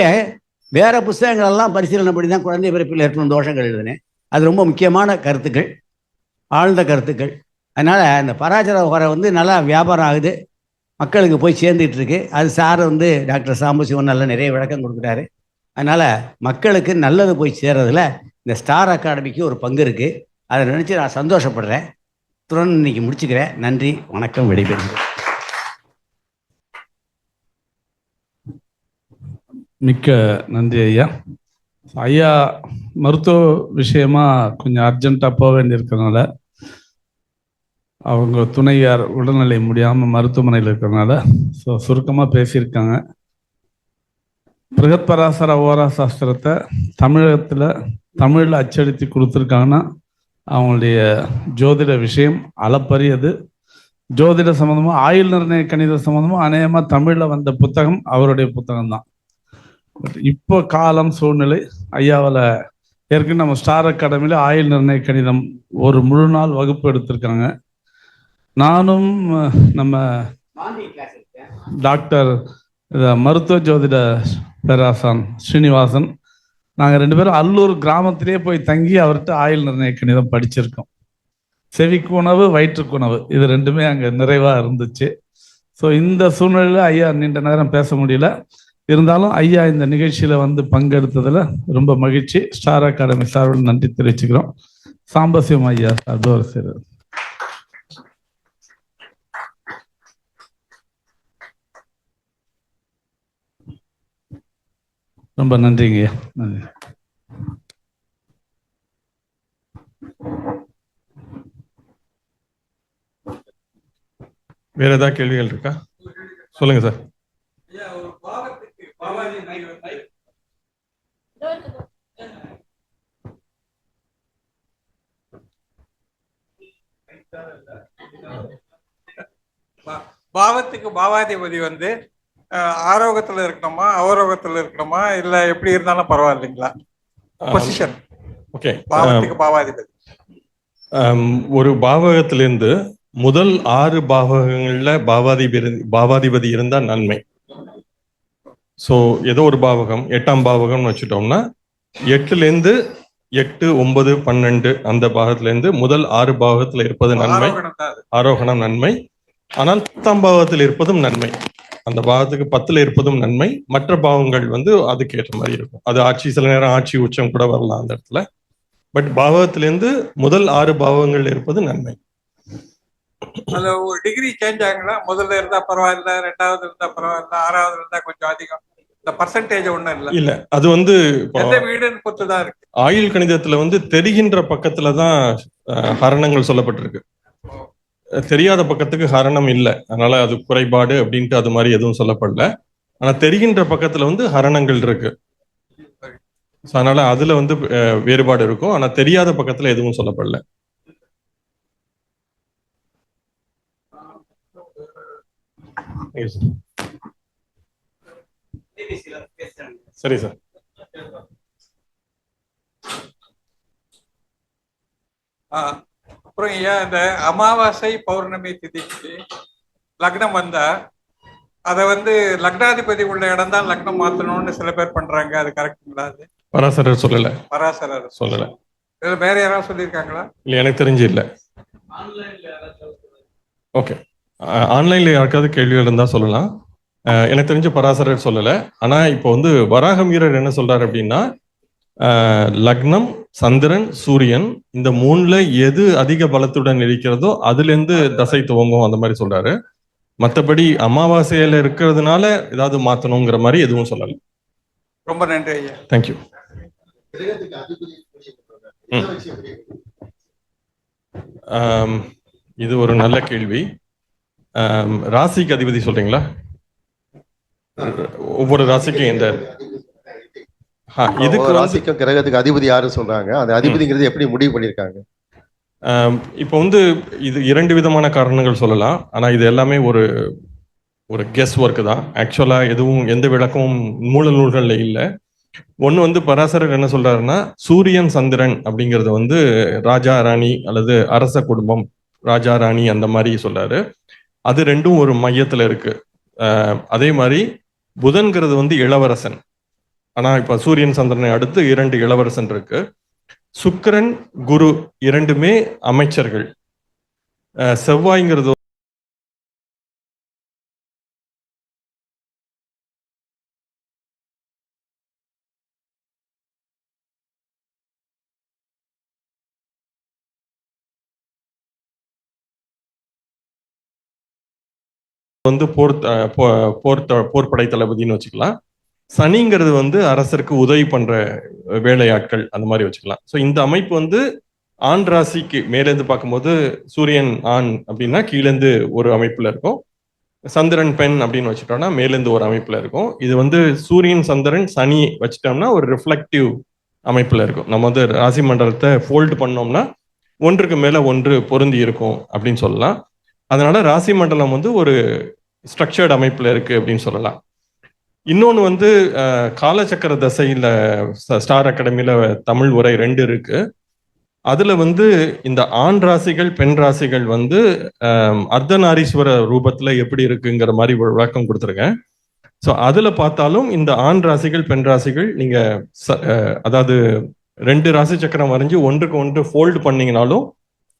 வேற புஸ்தகங்கள் எல்லாம் பரிசீலனை பண்ணி தான் குழந்தை பிறப்பில் ஏற்படும் தோஷங்கள் எழுதினேன். அது ரொம்ப முக்கியமான கருத்துக்கள், ஆழ்ந்த கருத்துக்கள். அதனால் இந்த பராசர உரை நல்லா வியாபாரம் ஆகுது, மக்களுக்கு போய் சேர்ந்துட்டு இருக்கு. அது சார் டாக்டர் சாம்பசிவன் நல்லா நிறைய விளக்கம் கொடுக்குறாரு. அதனால் மக்களுக்கு நல்லது போய் சேர்றதுல இந்த ஸ்டார் அகாடமிக்கு ஒரு பங்கு இருக்குது. அதை நினச்சி நான் சந்தோஷப்படுறேன். துறன் இன்னைக்கு முடிச்சுக்கிறேன். நன்றி, வணக்கம், விடைபெறுகிறேன். மிக்க நன்றி ஐயா. ஐயா மருத்துவ விஷயமா கொஞ்சம் அர்ஜென்ட்டாக போக வேண்டியிருக்கிறதுனால, அவங்க துணையார் உடல்நிலை முடியாமல் மருத்துவமனையில் இருக்கிறதுனால சுருக்கமாக பேசியிருக்காங்க. பிருகத்பராசர ஓரா சாஸ்திரத்தை தமிழில் அச்சடித்து கொடுத்துருக்காங்கன்னா அவங்களுடைய ஜோதிட விஷயம் அளப்பரியது. ஜோதிட சம்மந்தமாக ஆயுள் நிர்ணய கணித சம்மந்தமாக அநேகமாக தமிழில் வந்த புத்தகம் அவருடைய புத்தகம்தான். இப்போ காலம் சூழ்நிலை ஐயாவில் ஏற்கனவே நம்ம ஸ்டார் அகாடமியில் ஆயுள் நிர்ணய கணிதம் ஒரு முழு நாள் வகுப்பு எடுத்திருக்காங்க. நானும் நம்ம டாக்டர் மருத்துவ ஜோதிட பேராசான் ஸ்ரீனிவாசன், நாங்கள் 2 பேரும் அல்லூர் கிராமத்திலே போய் தங்கி அவர்கிட்ட ஆயுள் நிர்ணய கணிதம் படிச்சிருக்கோம். செவிக்கு உணவு, வயிற்றுக்கு உணவு, இது 2மே அங்கே நிறைவாக இருந்துச்சு. ஸோ இந்த சூழ்நிலையில் ஐயா நீண்ட நேரம் பேச முடியல. இருந்தாலும் ஐயா இந்த நிகழ்ச்சியில் பங்கெடுத்ததில் ரொம்ப மகிழ்ச்சி. ஸ்டார் அகாடமி சார்பில் நன்றி தெரிவிச்சுக்கிறோம். சாம்பசிவம் ஐயா சார்பில் ஒரு சிறு ரொம்ப நன்றிங்க. நன்றி. வேற ஏதாவது கேள்விகள் இருக்கா? சொல்லுங்க சார். பாவத்துக்கு பாவாதிபதி ஆரோகத்துல இருக்கணுமா, அவரோகத்துல இருக்கணுமா, இல்ல எப்படி இருந்தாலும் பரவாயில்லைங்களா? பொசிஷன். ஓகே, பாவத்துக்கு பாவாதிபதி ஒரு பாவகத்திலிருந்து முதல் 6 பாவகங்கள்ல பாவாதிபதி இருந்தா நன்மை. ஸோ ஏதோ ஒரு பாவகம் 8ஆம் பாவகம்னு வச்சுட்டோம்னா 8லேருந்து 8, 9, 12 அந்த பாகத்திலேருந்து முதல் 6 பாவகத்துல இருப்பது நன்மை, ஆரோகணம் நன்மை. ஆனால் 10ஆம் பாவத்தில் இருப்பதும் நன்மை, அந்த பாவத்துக்கு 10ல் இருப்பதும் நன்மை. மற்ற பாவங்கள் அதுக்கு ஏற்ற மாதிரி இருக்கும். அது ஆட்சி, சில நேரம் ஆட்சி உச்சம் கூட வரலாம் அந்த இடத்துல. பட் பாவகத்திலேருந்து முதல் 6 பாவங்கள் இருப்பது நன்மை. அதுல ஒரு டிகிரி சேஞ்ச் ஆகுங்களா? முதல்ல இருந்தா பரவாயில்ல, ரெண்டாவது இருந்தா பரவாயில்ல, ஆறாவது இருந்தா கொஞ்சம் அதிகம். இந்த பர்சன்டேஜ் ஒண்ணும் இல்ல. இல்ல அது வந்து இப்போ எந்த வீடுன்னு பொறுத்துதான் இருக்கு. ஆயுள் கணிதத்துல வந்து தெரிகின்ற பக்கத்துல தான் ஹரணங்கள் சொல்லப்பட்டிருக்கு. தெரியாத பக்கத்துக்கு ஹரணம் இல்லை, அதனால அது குறைபாடு அப்படின்ட்டு அது மாதிரி எதுவும் சொல்லப்படல. ஆனா தெரிகின்ற பக்கத்துல வந்து ஹரணங்கள் இருக்கு. So, அதனால அதுல வந்து வேறுபாடு இருக்கும். ஆனா தெரியாத பக்கத்துல எதுவும் சொல்லப்படல. சரி சார். அப்புறம் ஏன் இந்த அமாவாசை பௌர்ணமி திதிக்கு லக்னம் வந்தா அதை வந்து லக்னாதிபதி உள்ள இடம் தான் லக்னம் மாத்தணும்னு சில பேர் பண்றாங்க. அது கரெக்டுங்களா? அது பராசரர் சொல்லல. பராசரர் சொல்லல. இதுல வேற யாராவது சொல்லியிருக்காங்களா? இல்ல, எனக்கு தெரிஞ்சு இல்ல. ஓகே, ஆன்லைன்ல யாருக்காவது கேள்விகள் இருந்தா சொல்லலாம். எனக்கு தெரிஞ்ச பராசரர் சொல்லல. ஆனா இப்போ வந்து வராகம் வீரர் என்ன சொல்றாரு அப்படின்னா, லக்னம், சந்திரன், சூரியன் இந்த மூணுல எது அதிக பலத்துடன் இருக்கிறதோ அதுல இருந்து தசை துவங்கும் அந்த மாதிரி சொல்றாரு. மற்றபடி அமாவாசையில இருக்கிறதுனால ஏதாவது மாத்தணுங்கிற மாதிரி எதுவும் சொல்லல. ரொம்ப நன்றி ஐயா. தேங்க்யூ. இது ஒரு நல்ல கேள்வி. ராசிக்கு அதிபதி சொல்றீங்களா? ஒவ்வொரு ராசிக்கும் எந்த இதுக்கு ராசிக்கும் கிரகத்துக்கு அதிபதி யாரு சொல்றாங்க? அந்த அதிபதிங்கிறது எப்படி முடிவு பண்ணிருக்காங்க? இப்போ வந்து இது இரண்டு விதமான காரணங்கள் சொல்லலாம். ஆனா இது எல்லாமே ஒரு ஒரு கெஸ் ஒர்க் தான். ஆக்சுவலா எதுவும் எந்த விளக்கமும் மூல நூல்கள்ல இல்லை. ஒன்று வந்து பராசரர் என்ன சொல்றாருன்னா, சூரியன் சந்திரன் அப்படிங்கிறது வந்து ராஜா ராணி அல்லது அரச குடும்பம், ராஜா ராணி அந்த மாதிரி சொல்றாரு. அது ரெண்டும் ஒரு மையத்துல இருக்கு. அதே மாதிரி புதன்கிறது வந்து இளவரசன். ஆனா இப்ப சூரியன் சந்திரனை அடுத்து 2 இளவரசன் இருக்கு. சுக்கிரன் குரு இரண்டுமே அமைச்சர்கள். செவ்வாய்ங்கிறது வந்து போர்படை தளபதினு வச்சுக்கலாம். சனிங்கிறது வந்து அரசருக்கு உதவி பண்ற வேலையாட்கள் அந்த மாதிரி வச்சுக்கலாம். ஸோ இந்த அமைப்பு வந்து ஆண் ராசிக்கு மேலேருந்து பார்க்கும்போது சூரியன் ஆண் அப்படின்னா கீழேருந்து ஒரு அமைப்புல இருக்கும். சந்திரன் பெண் அப்படின்னு வச்சுட்டோம்னா மேலேருந்து ஒரு அமைப்புல இருக்கும். இது வந்து சூரியன் சந்திரன் சனி வச்சுட்டோம்னா ஒரு ரிஃப்ளெக்டிவ் அமைப்புல இருக்கும். நம்ம வந்து ராசி மண்டலத்தை ஃபோல்டு பண்ணோம்னா ஒன்றுக்கு மேல ஒன்று பொருந்தி இருக்கும் அப்படின்னு சொல்லலாம். அதனால ராசி மண்டலம் வந்து ஒரு ஸ்ட்ரக்சர்ட் அமைப்புல இருக்கு அப்படின்னு சொல்லலாம். இன்னொன்று வந்து காலச்சக்கர தசையில ஸ்டார் அகாடமியில தமிழ் உரை 2 இருக்கு. அதுல வந்து இந்த ஆண் ராசிகள் பெண் ராசிகள் வந்து அர்த்தநாரீஸ்வர ரூபத்துல எப்படி இருக்குங்கிற மாதிரி ஒரு விளக்கம் கொடுத்துருக்கேன். ஸோ அதுல பார்த்தாலும் இந்த ஆண் ராசிகள் பெண் ராசிகள் நீங்க அதாவது 2 ராசி சக்கரம் வரைஞ்சி ஒன்றுக்கு ஒன்று ஃபோல்டு பண்ணீங்கனாலும்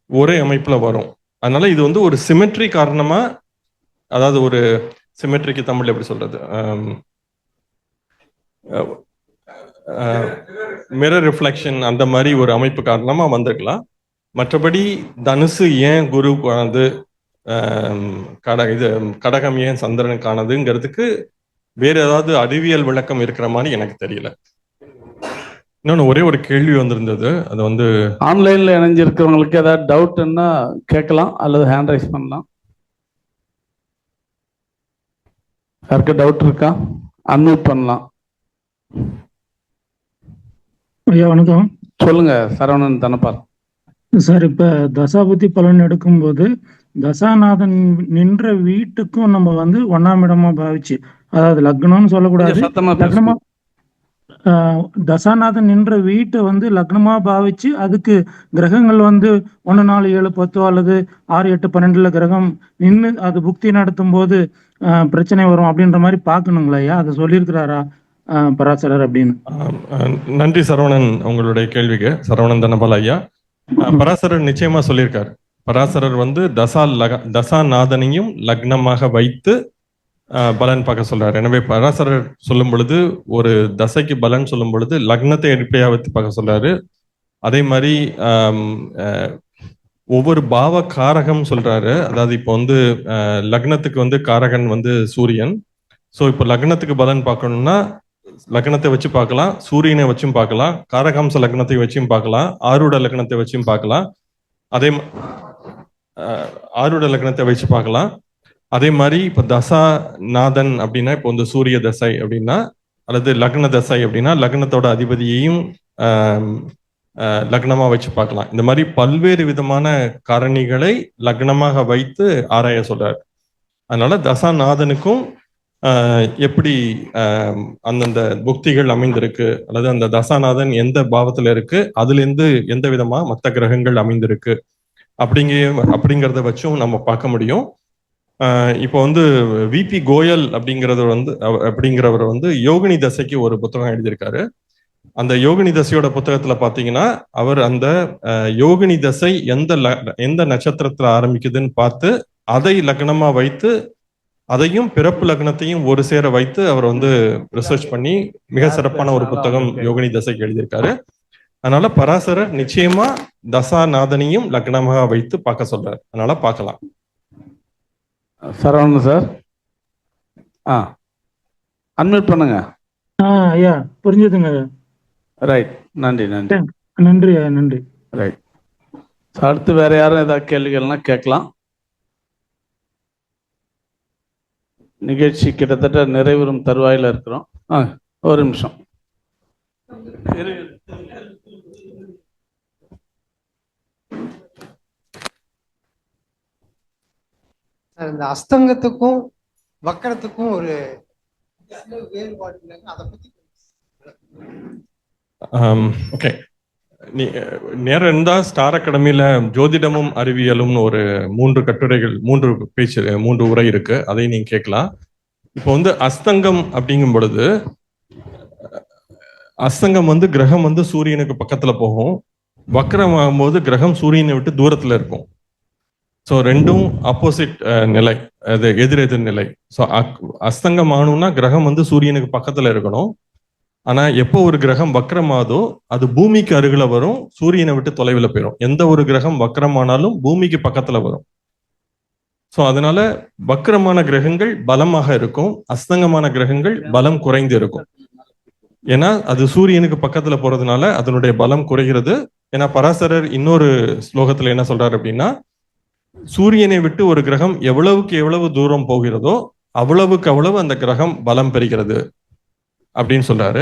ஒரே அமைப்புல வரும். அதனால இது வந்து ஒரு சிமெட்ரி காரணமா, அதாவது ஒரு சிமெட்ரிக்கு தமிழ் எப்படி சொல்றது, மிரர் ரிஃப்ளெக்ஷன் அந்த மாதிரி ஒரு அமைப்பு காரணமா வந்திருக்கலாம். மற்றபடி தனுசு ஏன் குருக்கானது, கடகம் ஏன் சந்திரனுக்கானதுங்கிறதுக்கு வேற ஏதாவது அறிவியல் விளக்கம் இருக்கிற மாதிரி எனக்கு தெரியல. இன்னொன்று ஒரே ஒரு கேள்வி வந்திருந்தது. அது வந்து ஆன்லைன்ல இணைஞ்சிருக்கிறவங்களுக்கு ஏதாவது டவுட்னா கேட்கலாம் அல்லது ஹேண்ட் ரைஸ் பண்ணலாம். யாருக்கு டவுட் இருக்கா? அன்மியூட் பண்ணலாம். ஐயா வணக்கம். சொல்லுங்க. சரவணன் தனபால் சார். இப்ப தசாபுத்தி பலன் எடுக்கும்போது தசாநாதன் நின்ற வீட்டுக்கும் நம்ம வந்து 1ஆம் இடமா பாவிச்சு, அதாவது லக்னம்னு சொல்லக்கூடாது, லக்னமா தசாநாதன் நின்ற வீட்டை வந்து லக்னமா பாவிச்சு அதுக்கு கிரகங்கள் வந்து 1, 4, 7, 10 அல்லது 6, 8, 12 கிரகம் நின்று அது புக்தி நடத்தும் போது பிரச்சனை வரும் அப்படின்ற மாதிரி பார்க்கணுங்களா ஐயா? அதை சொல்லியிருக்கிறாரா பராசரர் அப்படின்னு? நன்றி சரவணன், உங்களுடைய கேள்விக்கு. சரவணன் தனபால் ஐயா, பராசரர் நிச்சயமா சொல்லியிருக்காரு. பராசரர் வந்து தசாநாதனையும் லக்னமாக வைத்து பலன் பார்க்க சொல்றாரு. எனவே பராசரர் சொல்லும் பொழுது ஒரு தசைக்கு பலன் சொல்லும் பொழுது லக்னத்தை அடிப்படையாக வைத்து பார்க்க சொல்றாரு. அதே மாதிரி ஒவ்வொரு பாவ காரகம் சொல்றாரு. அதாவது இப்போ வந்து லக்னத்துக்கு வந்து காரகன் வந்து சூரியன். ஸோ இப்போ லக்னத்துக்கு பலன் பார்க்கணும்னா லக்னத்தை வச்சு பார்க்கலாம், சூரியனை வச்சும் பார்க்கலாம், காரகாம்ச லக்னத்தை வச்சும் பார்க்கலாம், ஆரூட லக்னத்தை வச்சும் பார்க்கலாம், அதே ஆரூட லக்னத்தை வச்சு பார்க்கலாம். அதே மாதிரி இப்போ தசா நாதன் அப்படின்னா இப்போ வந்து சூரிய தசை அப்படின்னா, அல்லது லக்ன தசை அப்படின்னா லக்னத்தோட அதிபதியையும் லக்னமா வச்சு பார்க்கலாம். இந்த மாதிரி பல்வேறு விதமான காரணிகளை லக்னமாக வைத்து ஆராய சொல்றாரு. அதனால தசாநாதனுக்கும் எப்படி அந்தந்த புக்திகள் அமைந்திருக்கு, அல்லது அந்த தசாநாதன் எந்த பாவத்துல இருக்கு, அதுல இருந்து எந்த விதமா மற்ற கிரகங்கள் அமைந்திருக்கு அப்படிங்கிறத வச்சும் நம்ம பார்க்க முடியும். இப்போ வந்து விபி கோயல் அப்படிங்கிறவர் வந்து யோகினி தசைக்கு ஒரு புத்தகம் எழுதியிருக்காரு. அந்த யோகினி தசையோட புத்தகத்துல பாத்தீங்கன்னா அவர் அந்த யோகினி தசை எந்த நட்சத்திரத்துல ஆரம்பிக்குதுன்னு பார்த்து அதை லக்னமா வைத்து அதையும் பிறப்பு லக்னத்தையும் ஒரு சேர வைத்து அவர் வந்து ரிசர்ச் பண்ணி மிக சிறப்பான ஒரு புத்தகம் யோகினி தசைக்கு எழுதியிருக்காரு. அதனால பராசரர் நிச்சயமா தசாநாதனையும் லக்னமாக வைத்து பார்க்க சொல்றாரு. அதனால பார்க்கலாம். சரவணன் சார் அன்மியூட் பண்ணுங்க. ஐயா புரிஞ்சுதுங்க. ரைட், நன்றி நன்றி நன்றி நன்றி. ரைட், அடுத்து வேற யாரும் ஏதாவது கேள்விகள்னா கேட்கலாம். நிகழ்ச்சி கிட்டத்தட்ட நிறைவேறும் தருவாயில இருக்கிறோம். ஒரு நிமிஷம். இந்த அஸ்தங்கத்துக்கும் வக்கரத்துக்கும் ஒரு வேறுபாடு இல்லைங்க, அதை பத்தி. ஓகே, நீ நேரம் இருந்தா ஸ்டார் அகாடமியில ஜோதிடமும் அறிவியலும்னு ஒரு 3 கட்டுரைகள் 3 உரை இருக்கு, அதை நீங்க கேட்கலாம். இப்போ வந்து அஸ்தங்கம் அப்படிங்கும் பொழுது அஸ்தங்கம் வந்து கிரகம் வந்து சூரியனுக்கு பக்கத்துல போகும், வக்கரம் ஆகும்போது கிரகம் சூரியனை விட்டு தூரத்துல இருக்கும். ஸோ ரெண்டும் ஆப்போசிட் நிலை, அது எதிரெதிர் நிலை. ஸோ அஸ்தங்கம் ஆகணும்னா கிரகம் வந்து சூரியனுக்கு பக்கத்துல இருக்கணும். ஆனா எப்போ ஒரு கிரகம் வக்கரமாதோ அது பூமிக்கு அருகில வரும், சூரியனை விட்டு தொலைவில் போயிடும். எந்த ஒரு கிரகம் வக்கரமானாலும் பூமிக்கு பக்கத்துல வரும். ஸோ அதனால வக்கரமான கிரகங்கள் பலமாக இருக்கும், அஸ்தங்கமான கிரகங்கள் பலம் குறைந்து இருக்கும். ஏன்னா அது சூரியனுக்கு பக்கத்துல போறதுனால அதனுடைய பலம் குறைகிறது. ஏன்னா பராசரர் இன்னொரு ஸ்லோகத்துல என்ன சொல்றாரு அப்படின்னா, சூரியனை விட்டு ஒரு கிரகம் எவ்வளவுக்கு எவ்வளவு தூரம் போகிறதோ அவ்வளவுக்கு அவ்வளவு அந்த கிரகம் பலம் பெறுகிறது அப்படின்னு சொல்றாரு.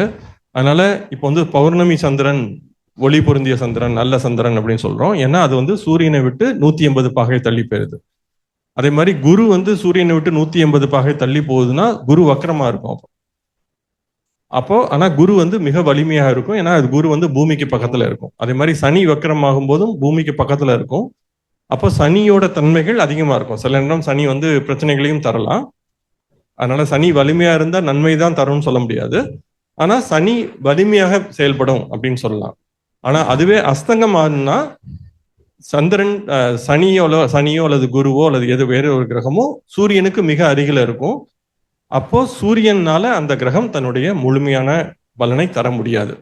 அதனால இப்போ வந்து பௌர்ணமி சந்திரன், ஒளி பொருந்திய சந்திரன், நல்ல சந்திரன் அப்படின்னு சொல்றோம். ஏன்னா அது வந்து சூரியனை விட்டு 180 பாகை தள்ளி போயிருது. அதே மாதிரி குரு வந்து சூரியனை விட்டு 180 பாகை தள்ளி போகுதுன்னா குரு வக்கரமா இருக்கும். அப்போ ஆனா குரு வந்து மிக வலிமையாக இருக்கும், ஏன்னா அது குரு வந்து பூமிக்கு பக்கத்துல இருக்கும். அதே மாதிரி சனி வக்கரம் ஆகும் போதும் பூமிக்கு பக்கத்துல இருக்கும். அப்போ சனியோட தன்மைகள் அதிகமா இருக்கும். சில நேரம் சனி வந்து பிரச்சனைகளையும் தரலாம். அதனால சனி வலிமையா இருந்தா நன்மை தான் தரும்னு சொல்ல முடியாது. ஆனா சனி வலிமையாக செயல்படும் அப்படின்னு சொல்லலாம். ஆனா அதுவே அஸ்தங்கம் ஆகுனா சந்திரன் சனியோ அல்லது குருவோ அல்லது வேறு ஒரு கிரகமோ சூரியனுக்கு மிக அருகில இருக்கும். அப்போ சூரியனால அந்த கிரகம் தன்னுடைய முழுமையான பலனை தர முடியாது.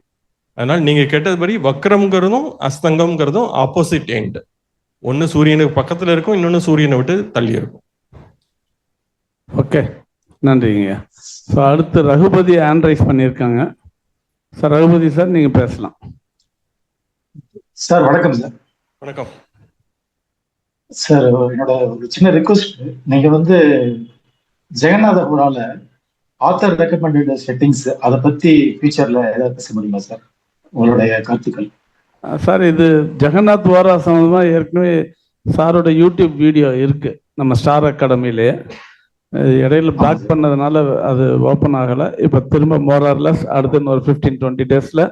அதனால நீங்க கேட்டதுபடி வக்ரம்ங்கிறதும் அஸ்தங்கம்ங்கிறதும் ஆப்போசிட் எண்ட். ஒன்னு சூரியனுக்கு பக்கத்துல இருக்கும், இன்னொன்னு சூரியனை விட்டு தள்ளி இருக்கும். ஓகே, நன்றிங்க. ஸோ அடுத்து ரகுபதி ஹேண்ட் ரைஸ் பண்ணியிருக்காங்க. சார் ரகுபதி சார், நீங்க பேசலாம். சார் வணக்கம் சார். வணக்கம் சார். என்னோட ஒரு சின்ன ரிக்வஸ்ட், நீங்க வந்து ஜெகநாத ஹோரால ஆத்தர் ரெக்கமெண்டட் செட்டிங்ஸ் அதை பத்தி ஃபியூச்சர்ல ஏதாவது பேச முடியுமா சார்? உங்களுடைய கருத்துக்கள். சார் இது ஜெகநாத் வாரா சம்பந்தமாக ஏற்கனவே சாரோட யூடியூப் வீடியோ இருக்கு நம்ம ஸ்டார் அகாடமியிலே. இடையில பிளாக் பண்ணதுனால அது ஓப்பன் ஆகலை. இப்போ திரும்ப மோரார்லெஸ் அடுத்து ஒரு 15-20 டேஸில்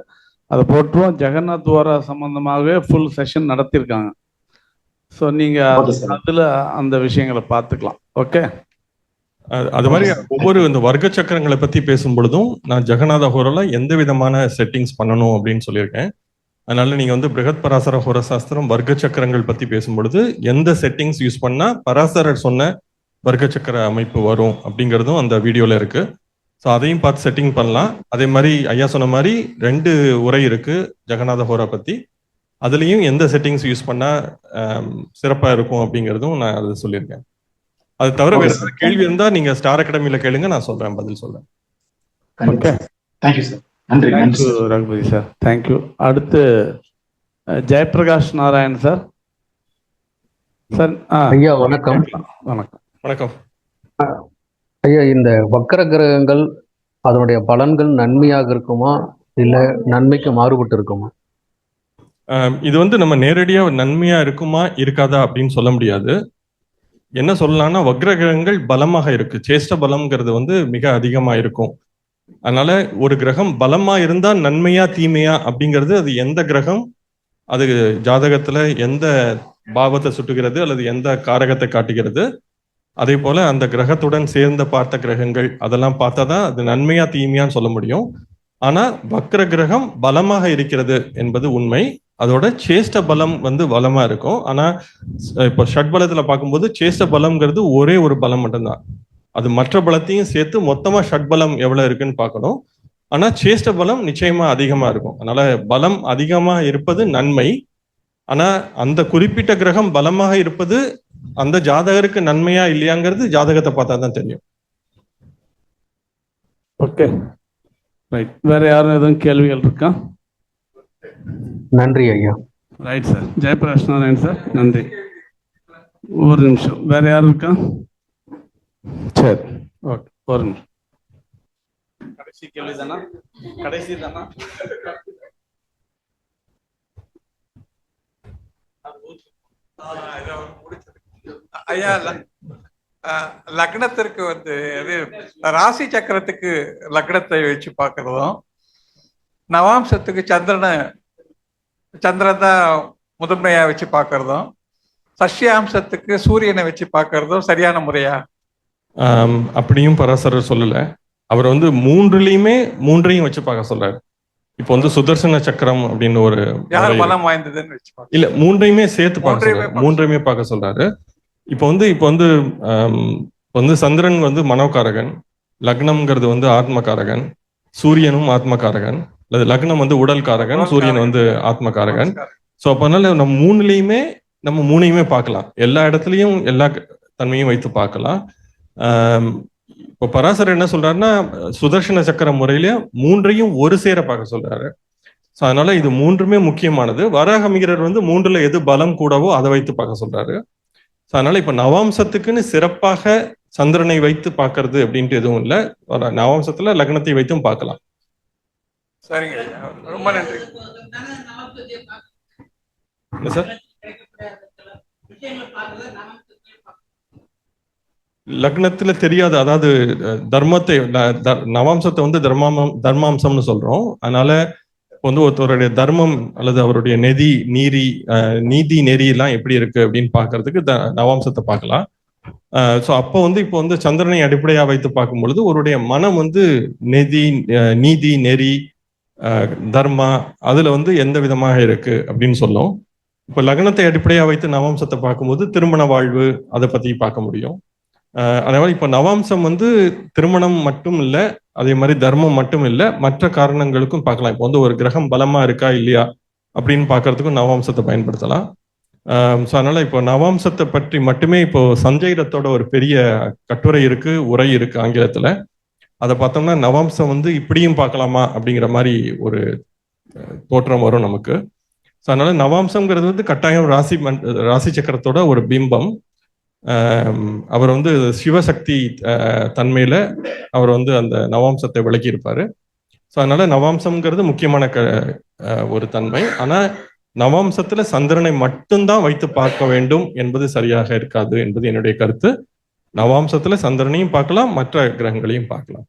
அதை போட்டுருவோம். ஜெகநாத் வாரா சம்பந்தமாகவே ஃபுல் செஷன் நடத்தியிருக்காங்க. ஸோ நீங்கள் அதில் அந்த விஷயங்களை பார்த்துக்கலாம். ஓகே, அது மாதிரி ஒவ்வொரு இந்த வர்க்க சக்கரங்களை பத்தி பேசும் பொழுதும் நான் ஜெகநாத ஹோரால எந்த விதமான செட்டிங்ஸ் பண்ணணும் அப்படின்னு சொல்லியிருக்கேன். அதனால நீங்க வந்து பிருகத் பராசர ஹோர சாஸ்திரம் வர்க்க சக்கரங்கள் பத்தி பேசும் பொழுது எந்த செட்டிங்ஸ் யூஸ் பண்ணா பராசரர் சொன்ன வர்க்க சக்கர அமைப்பு வரும் அப்படிங்கிறதும் அந்த வீடியோல இருக்கு. ஸோ அதையும் பார்த்து செட்டிங் பண்ணலாம். அதே மாதிரி ஐயா சொன்ன மாதிரி 2 உரை இருக்கு ஜெகநாத ஹோரா பத்தி. அதுலேயும் எந்த செட்டிங்ஸ் யூஸ் பண்ணால் சிறப்பாக இருக்கும் அப்படிங்கிறதும் நான் அதை சொல்லியிருக்கேன். அது தவிர வேறு ஏதாவது கேள்வி இருந்தால் நீங்கள் ஸ்டார் அகாடமியில் கேளுங்க, நான் சொல்கிறேன், பதில் சொல்கிறேன். Okay, thank you sir. நன்றி. Thank you Raghupathi sir, thank you. அடுத்து ஜெயபிரகாஷ் நாராயண் சார். சார் ஐயா வணக்கம். வணக்கம். வணக்கம் ஐயா, இந்த வக்கர கிரகங்கள் அதனுடைய பலன்கள் நன்மையாக இருக்குமா இல்ல நன்மைக்கு மாறுபட்டு இருக்குமா? இது வந்து நம்ம நேரடியாக நன்மையா இருக்குமா இருக்காதா அப்படின்னு சொல்ல முடியாது. என்ன சொல்லலாம்னா, வக்ர கிரகங்கள் பலமாக இருக்கு, சேஷ்ட பலம்ங்கிறது வந்து மிக அதிகமா இருக்கும். அதனால ஒரு கிரகம் பலமா இருந்தா நன்மையா தீமையா அப்படிங்கிறது அது எந்த கிரகம், அது ஜாதகத்துல எந்த பாவத்தை சுட்டுகிறது அல்லது எந்த காரகத்தை காட்டுகிறது, அதே போல அந்த கிரகத்துடன் சேர்ந்த பார்த்த கிரகங்கள் அதெல்லாம் பார்த்தா தான் அது நன்மையா தீமையான்னு சொல்ல முடியும். ஆனா வக்ர கிரகம் பலமாக இருக்கிறது என்பது உண்மை. அதோட சேஷ்ட பலம் வந்து பலமா இருக்கும். ஆனா இப்போ ஷட்பலத்துல பார்க்கும்போது சேஷ்ட பலம்ங்கிறது ஒரே ஒரு பலம் மட்டும்தான். அது மற்ற பலத்தையும் சேர்த்து மொத்தமா ஷட்பலம் எவ்வளவு இருக்குன்னு பார்க்கணும். ஆனா சேஷ்ட பலம் நிச்சயமா அதிகமா இருக்கும். அதனால பலம் அதிகமா இருப்பது நன்மை. ஆனா அந்த குறிப்பிட்ட கிரகம் பலமாக இருப்பது அந்த ஜாதகருக்கு நன்மையா இல்லையாங்கிறது ஜாதகத்தை பார்த்தா தான் தெரியும். Okay, right. வேற யாரும் எதுவும் கேள்விகள் இருக்கா? நன்றி ஐயா. Right sir, Jayaprakash Narayan sir, நன்றி. ஒரு நிமிஷம், வேற யாரும் இருக்கா? சரி, ஓகே, ஒரு நிமிஷம். கடைசி கேள்வி தானா? கடைசி தானா? ஐயா, லக்னத்திற்கு வந்து ராசி சக்கரத்துக்கு லக்னத்தை வச்சு பார்க்கறதும், நவாம்சத்துக்கு சந்திரன் தான் முதன்மையா வச்சு பார்க்கறதும், சஷ்யாம்சத்துக்கு சூரியனை வச்சு பார்க்கறதும் சரியான முறையா? அப்படியும் பராசரர் சொல்லல. அவர் வந்து மூன்றையும் வச்சு பார்க்க சொல்றாரு. இப்போ வந்து சுதர்சன சக்கரம் அப்படின்னு ஒரு யார் பலம் வாய்ந்ததுன்னு வச்சு இல்ல, மூன்றையுமே சேர்த்து மூன்றையுமே பார்க்க சொல்றாரு. இப்போ வந்து சந்திரன் வந்து மனோகாரகன், லக்னம்ங்கிறது வந்து ஆத்மகாரகன், சூரியனும் ஆத்மகாரகன், அல்லது லக்னம் வந்து உடல் காரகன், சூரியன் வந்து ஆத்மகாரகன். ஸோ அப்பனால நம்ம மூணையுமே பார்க்கலாம், எல்லா இடத்துலையும் எல்லா தன்மையும் வைத்து பார்க்கலாம். இப்போ பராசரர் என்ன சொல்றாருன்னா, சுதர்சன சக்கர முறையில மூன்றையும் ஒரு சேர பார்க்க சொல்றாரு. ஸோ அதனால இது மூன்றுமே முக்கியமானது. வராகமிகரர் வந்து மூன்றுல எது பலம் கூடவோ அதை வைத்து பார்க்க சொல்றாரு. ஸோ அதனால இப்ப நவாம்சத்துக்குன்னு சிறப்பாக சந்திரனை வைத்து பார்க்கறது அப்படின்ட்டு எதுவும் இல்லை. நவாம்சத்துல லக்னத்தை வைத்தும் பார்க்கலாம். சரிங்க, ரொம்ப நன்றி. சார், லக்னத்துல தெரியாது, அதாவது தர்மத்தை நவாம்சத்தை வந்து தர்மாம்சம்னு சொல்றோம். அதனால வந்து ஒருத்தருடைய தர்மம் அல்லது அவருடைய நீதி நெறி எல்லாம் எப்படி இருக்கு அப்படின்னு பாக்குறதுக்கு நவாம்சத்தை பார்க்கலாம். ஸோ அப்போ வந்து இப்போ வந்து சந்திரனை அடிப்படையா வைத்து பார்க்கும் பொழுது ஒருடைய மனம் வந்து நீதி நெறி தர்மா அதுல வந்து எந்த விதமாக இருக்கு அப்படின்னு சொல்லும். இப்போ லக்னத்தை அடிப்படையா வைத்து நவாம்சத்தை பார்க்கும்போது திருமண வாழ்வு அதை பத்தி பார்க்க முடியும். அதனால இப்போ நவாம்சம் வந்து திருமணம் மட்டும் இல்லை, அதே மாதிரி தர்மம் மட்டும் இல்லை, மற்ற காரணங்களுக்கும் பார்க்கலாம். இப்போ வந்து ஒரு கிரகம் பலமா இருக்கா இல்லையா அப்படின்னு பார்க்கறதுக்கும் நவாம்சத்தை பயன்படுத்தலாம். ஸோ அதனால இப்போ நவாம்சத்தை பற்றி மட்டுமே இப்போ சஞ்சய் ரத்தோட ஒரு பெரிய கட்டுரை இருக்கு, உரை இருக்கு ஆங்கிலத்துல. அதை பார்த்தோம்னா நவாம்சம் வந்து இப்படியும் பார்க்கலாமா அப்படிங்கிற மாதிரி ஒரு தோற்றம் வரும் நமக்கு. ஸோ அதனால நவாம்சம்ங்கிறது வந்து கட்டாயம் ராசி சக்கரத்தோட ஒரு பிம்பம். அவர் வந்து சிவசக்தி தன்மையில அவர் வந்து அந்த நவாம்சத்தை விளக்கி இருப்பாரு. ஸோ அதனால நவாம்சம்ங்கிறது முக்கியமான ஒரு தன்மை. ஆனா நவாம்சத்துல சந்திரனை மட்டும்தான் வைத்து பார்க்க வேண்டும் என்பது சரியாக இருக்காது என்பது என்னுடைய கருத்து. நவாம்சத்துல சந்திரனையும் பார்க்கலாம், மற்ற கிரகங்களையும் பார்க்கலாம்.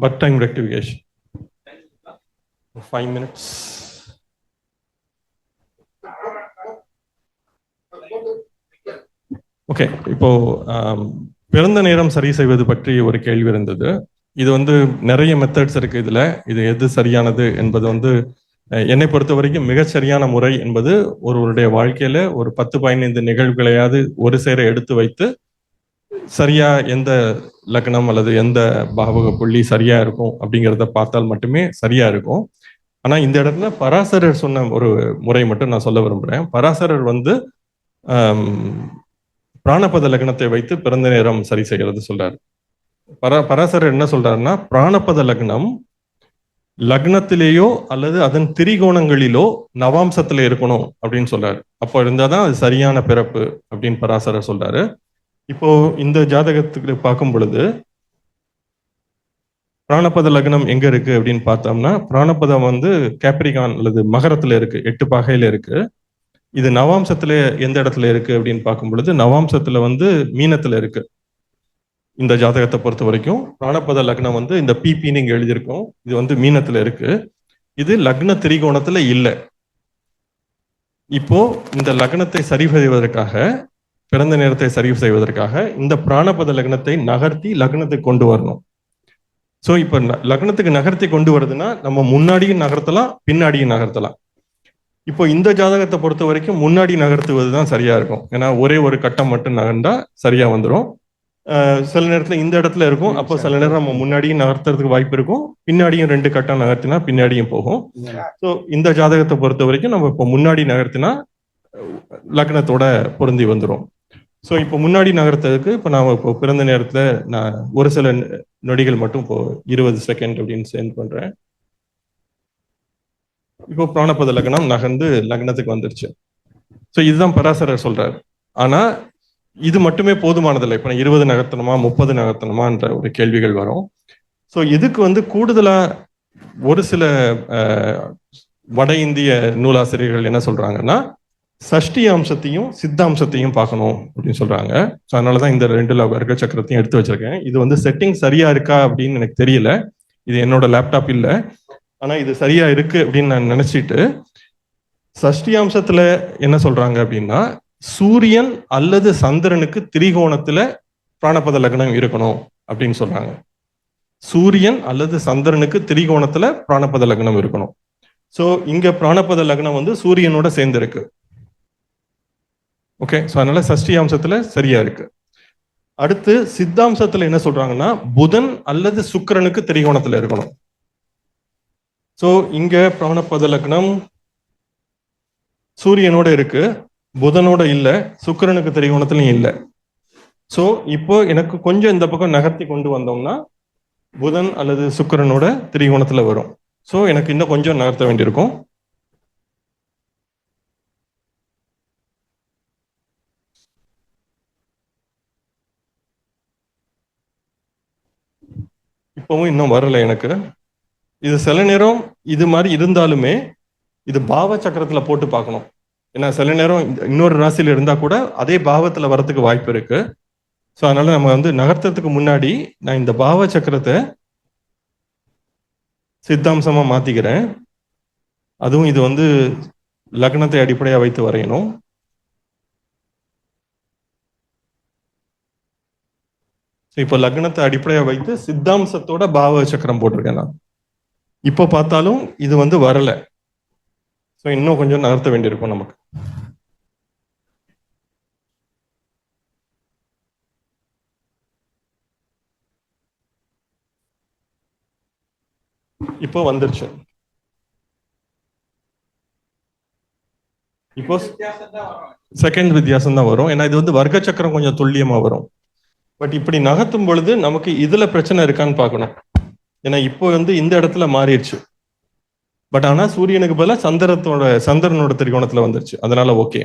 But time rectification 5 minutes. Okay, இப்போ பிறந்த நேரம் சரி செய்வது பற்றி ஒரு கேள்வி இருந்தது. இது வந்து நிறைய மெத்தட்ஸ் இருக்கு. இது எது சரியானது என்பது வந்து என்னை பொறுத்த வரைக்கும் மிக சரியான முறை என்பது ஒருவருடைய வாழ்க்கையில ஒரு 10-15 நிகழ்வுகளையாவது ஒரு சேர எடுத்து வைத்து சரியா எந்த லக்னம் அல்லது எந்த பாவக புள்ளி சரியா இருக்கும் அப்படிங்கிறத பார்த்தால் மட்டுமே சரியா இருக்கும். ஆனா இந்த இடத்துல பராசரர் சொன்ன ஒரு முறை மட்டும் நான் சொல்ல விரும்புறேன். பராசரர் வந்து பிராணபத லக்னத்தை வைத்து பிறந்த நேரம் சரி செய்கிறது சொல்றாரு. பராசரர் என்ன சொல்றாருன்னா, பிராணபத லக்னம் லக்னத்திலேயோ அல்லது அதன் திரிகோணங்களிலோ நவாம்சத்துல இருக்கணும் அப்படின்னு சொல்றாரு. அப்போ இருந்தாதான் அது சரியான பிறப்பு அப்படின்னு பராசரர் சொல்றாரு. இப்போ இந்த ஜாதகத்துக்கு பார்க்கும் பொழுது பிராணபத லக்னம் எங்க இருக்கு அப்படின்னு பார்த்தோம்னா, பிராணபதம் வந்து கேப்ரிகான் அல்லது மகரத்துல இருக்கு, 8 பாகையில இருக்கு. இது நவாம்சத்துல எந்த இடத்துல இருக்கு அப்படின்னு பார்க்கும் பொழுது நவாம்சத்துல வந்து மீனத்துல இருக்கு. இந்த ஜாதகத்தை பொறுத்த வரைக்கும் பிராணபத லக்னம் வந்து இந்த பிபி நீங்க எழுதியிருக்கோம், இது வந்து மீனத்துல இருக்கு. இது லக்ன திரிகோணத்துல இல்லை. இப்போ இந்த லக்னத்தை சரி செய்வதற்காக, பிறந்த நேரத்தை சரி செய்வதற்காக இந்த பிராணபத லக்னத்தை நகர்த்தி லக்னத்தை கொண்டு வரணும். ஸோ இப்போ லக்னத்துக்கு நகர்த்தி கொண்டு வருதுன்னா நம்ம முன்னாடியும் நகர்த்தலாம், பின்னாடியும் நகர்த்தலாம். இப்போ இந்த ஜாதகத்தை பொறுத்த வரைக்கும் முன்னாடி நகர்த்துவது தான் சரியா இருக்கும். ஏன்னா ஒரே ஒரு கட்டம் மட்டும் நகர்ந்தா சரியா வந்துடும். சில நேரத்தில் இந்த இடத்துல இருக்கும், அப்போ சில நேரம் நம்ம முன்னாடியும் நகர்த்துறதுக்கு வாய்ப்பு இருக்கும், பின்னாடியும் 2 கட்டம் நகர்த்தினா பின்னாடியும் போகும். ஸோ இந்த ஜாதகத்தை பொறுத்த வரைக்கும் நம்ம இப்போ முன்னாடி நகர்த்தினா லக்னத்தோட பொருந்தி வந்துடும். ஸோ இப்போ முன்னாடி நகர்த்ததுக்கு இப்போ நான் இப்போ பிறந்த நேரத்தில் நான் ஒரு சில நொடிகள் மட்டும் இப்போ 20 செகண்ட் அப்படின்னு சென்ட் பண்றேன். இப்போ பிராணபத லக்னம் நகர்ந்து லக்னத்துக்கு வந்துருச்சு. ஸோ இதுதான் பராசரர் சொல்றாரு. ஆனா இது மட்டுமே போதுமானதில்லை. இப்போ 20 நகர்த்தணுமா 30 நகர்த்தணுமான்ற ஒரு கேள்விகள் வரும். ஸோ இதுக்கு வந்து கூடுதலா ஒரு சில வட இந்திய நூலாசிரியர்கள் என்ன சொல்றாங்கன்னா, சஷ்டி அம்சத்தையும் சித்தாம்சத்தையும் பார்க்கணும் அப்படின்னு சொல்றாங்க. ஸோ அதனாலதான் இந்த 2 வர்க்க சக்கரத்தையும் எடுத்து வச்சிருக்கேன். இது வந்து செட்டிங் சரியா இருக்கா அப்படின்னு எனக்கு தெரியல, இது என்னோட லேப்டாப் இல்லை, ஆனா இது சரியா இருக்கு அப்படின்னு நான் நினைச்சிட்டு, சஷ்டி அம்சத்துல என்ன சொல்றாங்க அப்படின்னா, சூரியன் அல்லது சந்திரனுக்கு திரிகோணத்துல பிராணபத லக்னம் இருக்கணும் அப்படின்னு சொல்றாங்க. சூரியன் அல்லது சந்திரனுக்கு திரிகோணத்துல பிராணபத லக்னம் இருக்கணும். ஸோ இங்க பிராணபத லக்னம் வந்து சூரியனோட சேர்ந்து இருக்கு. ஓகே, ஸோ அதனால சஷ்டி அம்சத்துல சரியா இருக்கு. அடுத்து சித்தாம்சத்துல என்ன சொல்றாங்கன்னா, புதன் அல்லது சுக்கிரனுக்கு திரிகோணத்துல இருக்கணும். ஸோ இங்க பிராணபத லக்னம் சூரியனோட இருக்கு, புதனோட இல்ல, சுக்கிரனுக்கு திரிகோணத்திலையும் இல்லை. ஸோ இப்போ எனக்கு கொஞ்சம் இந்த பக்கம் நகர்த்தி கொண்டு வந்தோம்னா புதன் அல்லது சுக்கிரனோட திரிகோணத்துல வரும். ஸோ எனக்கு இன்னும் கொஞ்சம் நகர்த்த வேண்டியிருக்கும். இப்பவும் இன்னும் வரல எனக்கு. இது சில நேரம் இது மாதிரி இருந்தாலுமே இது பாவ சக்கரத்துல போட்டு பார்க்கணும். ஏன்னா சில நேரம் இன்னொரு ராசியில இருந்தா கூட அதே பாவத்துல வரதுக்கு வாய்ப்பு இருக்கு. ஸோ அதனால நம்ம வந்து நகர்த்தத்துக்கு முன்னாடி நான் இந்த பாவ சக்கரத்தை சித்தாம்சமா மாத்திக்கிறேன். அதுவும் இது வந்து லக்னத்தை அடிப்படையா வைத்து வரையணும். இப்போ லக்னத்தை அடிப்படையா வைத்து சித்தாம்சத்தோட பாவ சக்கரம் போட்டிருக்கேன் நான். இப்போ பார்த்தாலும் இது வந்து வரல. ஸோ இன்னும் கொஞ்சம் நகர்த்த வேண்டியிருக்கும் நமக்கு. இப்போ வந்துருச்சு. இப்போ செகண்ட் வித்தியாசம் தான் வரும். ஏன்னா இது வந்து வர்க்க சக்கரம் கொஞ்சம் துல்லியமா வரும். பட் இப்படி நகர்த்தும் பொழுது நமக்கு இதுல பிரச்சனை இருக்கான்னு பார்க்கணும். ஏன்னா இப்போ வந்து இந்த இடத்துல மாறிடுச்சு. பட் ஆனா சூரியனுக்கு பதிலாக சந்திரனோட திரிகோணத்துல வந்துருச்சு, அதனால ஓகே.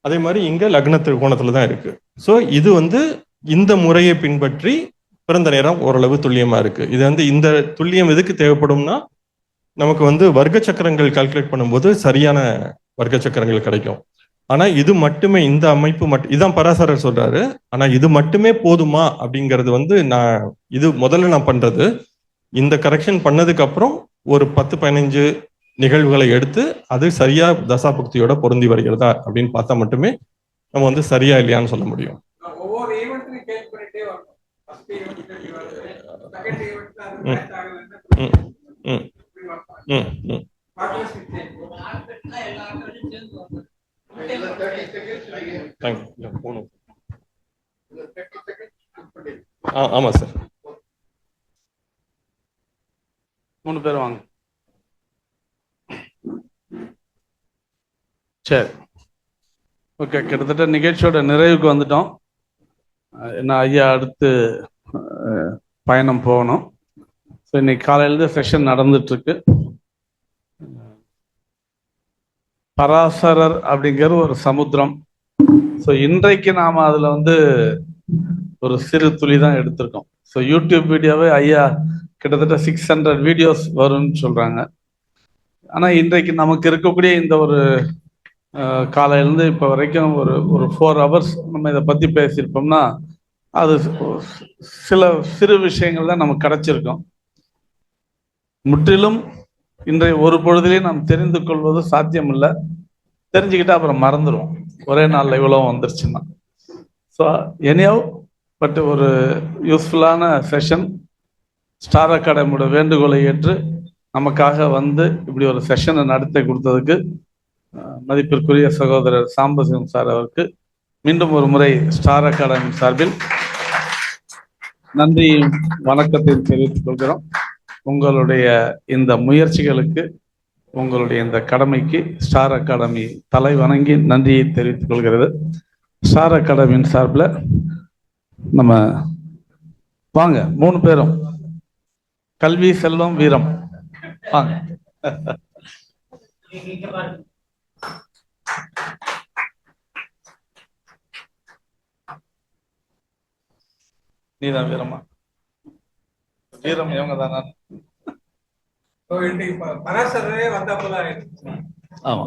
அதே மாதிரி இங்க லக்ன திரிகோணத்துல தான் இருக்கு. ஸோ இது வந்து இந்த முறையை பின்பற்றி பிறந்த நேரம் ஓரளவு துல்லியமா இருக்கு. இது வந்து இந்த துல்லியம் எதுக்கு தேவைப்படும்னா, நமக்கு வந்து வர்க்க சக்கரங்கள் கால்குலேட் பண்ணும்போது சரியான வர்க்க சக்கரங்கள் கிடைக்கும். ஆனா இது மட்டுமே, இந்த அமைப்பு மட்டும், இதான் பராசரர் சொல்றாரு. ஆனா இது மட்டுமே போதுமா அப்படிங்கிறது வந்து இது முதல்ல நான் பண்றது. இந்த கரெக்ஷன் பண்ணதுக்கு அப்புறம் ஒரு 10-15 நிகழ்வுகளை எடுத்து அது சரியா தசாபுக்தியோட பொருந்தி வருகிறதா அப்படின்னு பார்த்தா மட்டுமே நம்ம வந்து சரியா இல்லையான்னு சொல்ல முடியும். ஒவ்வொரு ஈவென்ட்லையும் கேஸ் பண்ணிட்டே வரணும். ஃபர்ஸ்ட் ஈவென்ட் செகண்ட் ஈவென்ட்ல அது மேட்ச் ஆகலன்னா தேங்க்யூ. ஆமா சார். 3 பேர் வாங்க. சரி, ஓகே. கிட்டத்தட்ட நிகழ்ச்சியோட நிறைவுக்கு வந்துட்டோம். என்ன ஐயா அடுத்து பயணம் போகணும். ஸோ இன்னைக்கு காலையிலேருந்து செஷன் நடந்துட்டு இருக்கு. பராசரர் அப்படிங்கிற ஒரு சமுத்திரம். ஸோ இன்றைக்கு நாம் அதில் வந்து ஒரு சிறு துளி தான் எடுத்திருக்கோம். ஸோ யூடியூப் வீடியோவே ஐயா கிட்டத்தட்ட 600 வீடியோஸ் வரும்னு சொல்கிறாங்க. ஆனால் இன்றைக்கு நமக்கு இருக்கக்கூடிய இந்த ஒரு காலையிலேருந்து இப்போ வரைக்கும் ஒரு 4 hours நம்ம இதை பற்றி பேசியிருப்போம்னா அது சில சிறு விஷயங்கள் தான் நமக்கு கிடைச்சிருக்கும். முற்றிலும் இன்றைய ஒரு பொழுதிலே நாம் தெரிந்து கொள்வது சாத்தியம் இல்லை. தெரிஞ்சுக்கிட்டா அப்புறம் மறந்துடுவோம், ஒரே நாளில் இவ்வளோ வந்துருச்சுன்னா. ஸோ எனியாவ் பட் ஒரு யூஸ்ஃபுல்லான செஷன். ஸ்டார் அகாடமியோட வேண்டுகோளை ஏற்று நமக்காக வந்து இப்படி ஒரு செஷனை நடத்தி கொடுத்ததுக்கு மதிப்பிற்குரிய சகோதரர் சாம்பசிவம் சார் அவருக்கு மீண்டும் ஒரு முறை ஸ்டார் அகாடமி சார்பில் நன்றி வணக்கத்தை தெரிவித்துக் கொள்கிறோம். உங்களுடைய இந்த முயற்சிகளுக்கு, உங்களுடைய இந்த கடமைக்கு ஸ்டார் அகாடமி தலை வணங்கி நன்றியை தெரிவித்துக் கொள்கிறது. ஸ்டார் அகாடமியின் சார்பில் நம்ம வாங்க 3 பேரும், கல்வி செல்வம் வீரம் வாங்க. நீதான் வீரமா? வீரம் இவங்க தானா? பராசரரே வந்தப்பதான். ஆமா,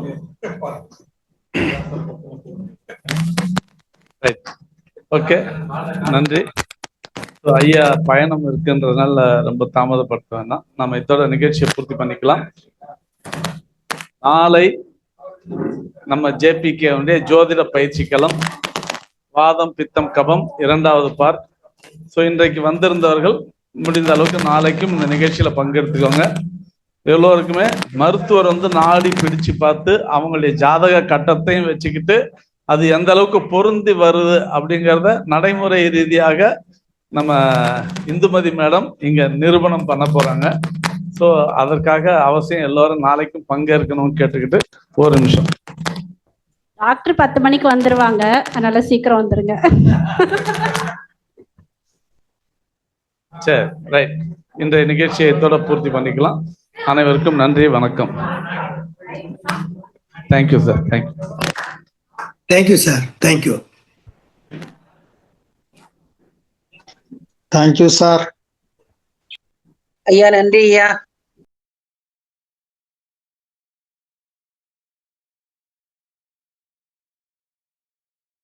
ரைட், ஓகே, நன்றி. ஐயா பயணம் இருக்குன்றதுனால ரொம்ப தாமதப்படுத்த வேண்டாம். நம்ம இதோட நிகழ்ச்சியை பூர்த்தி பண்ணிக்கலாம். நாளை நம்ம JPK ஜோதிட பயிற்சிக்களம் வாதம் பித்தம் கபம் 2வது பார்ட். ஸோ இன்றைக்கு வந்திருந்தவர்கள் முடிந்த அளவுக்கு நாளைக்கும் இந்த நிகழ்ச்சியில பங்கெடுத்துக்கோங்க. எல்லோருக்குமே மருத்துவர் நாடி பிடிச்சு பார்த்து அவங்களுடைய ஜாதக கட்டத்தையும் வச்சுக்கிட்டு அது எந்த அளவுக்கு பொருந்தி வருது அப்படிங்கிறத நடைமுறை ரீதியாக நம்ம இந்துமதி மேடம் இங்க நிரூபணம் பண்ண போறாங்க. ஸோ அதற்காக அவசியம் எல்லோரும் நாளைக்கும் பங்கேற்கணும்னு கேட்டுக்கிட்டு ஒரு நிமிஷம். டாக்டர் 10 மணிக்கு வந்துருவாங்க, அதனால சீக்கிரம் வந்துருங்க. சரி, ரைட். இன்றைய நிகழ்ச்சியை இதோட பூர்த்தி பண்ணிக்கலாம். அனைவருக்கும் நன்றி, வணக்கம். Thank you sir. Thank you. Thank you sir. Thank you. Thank you sir. ஐயா நன்றி ஐயா.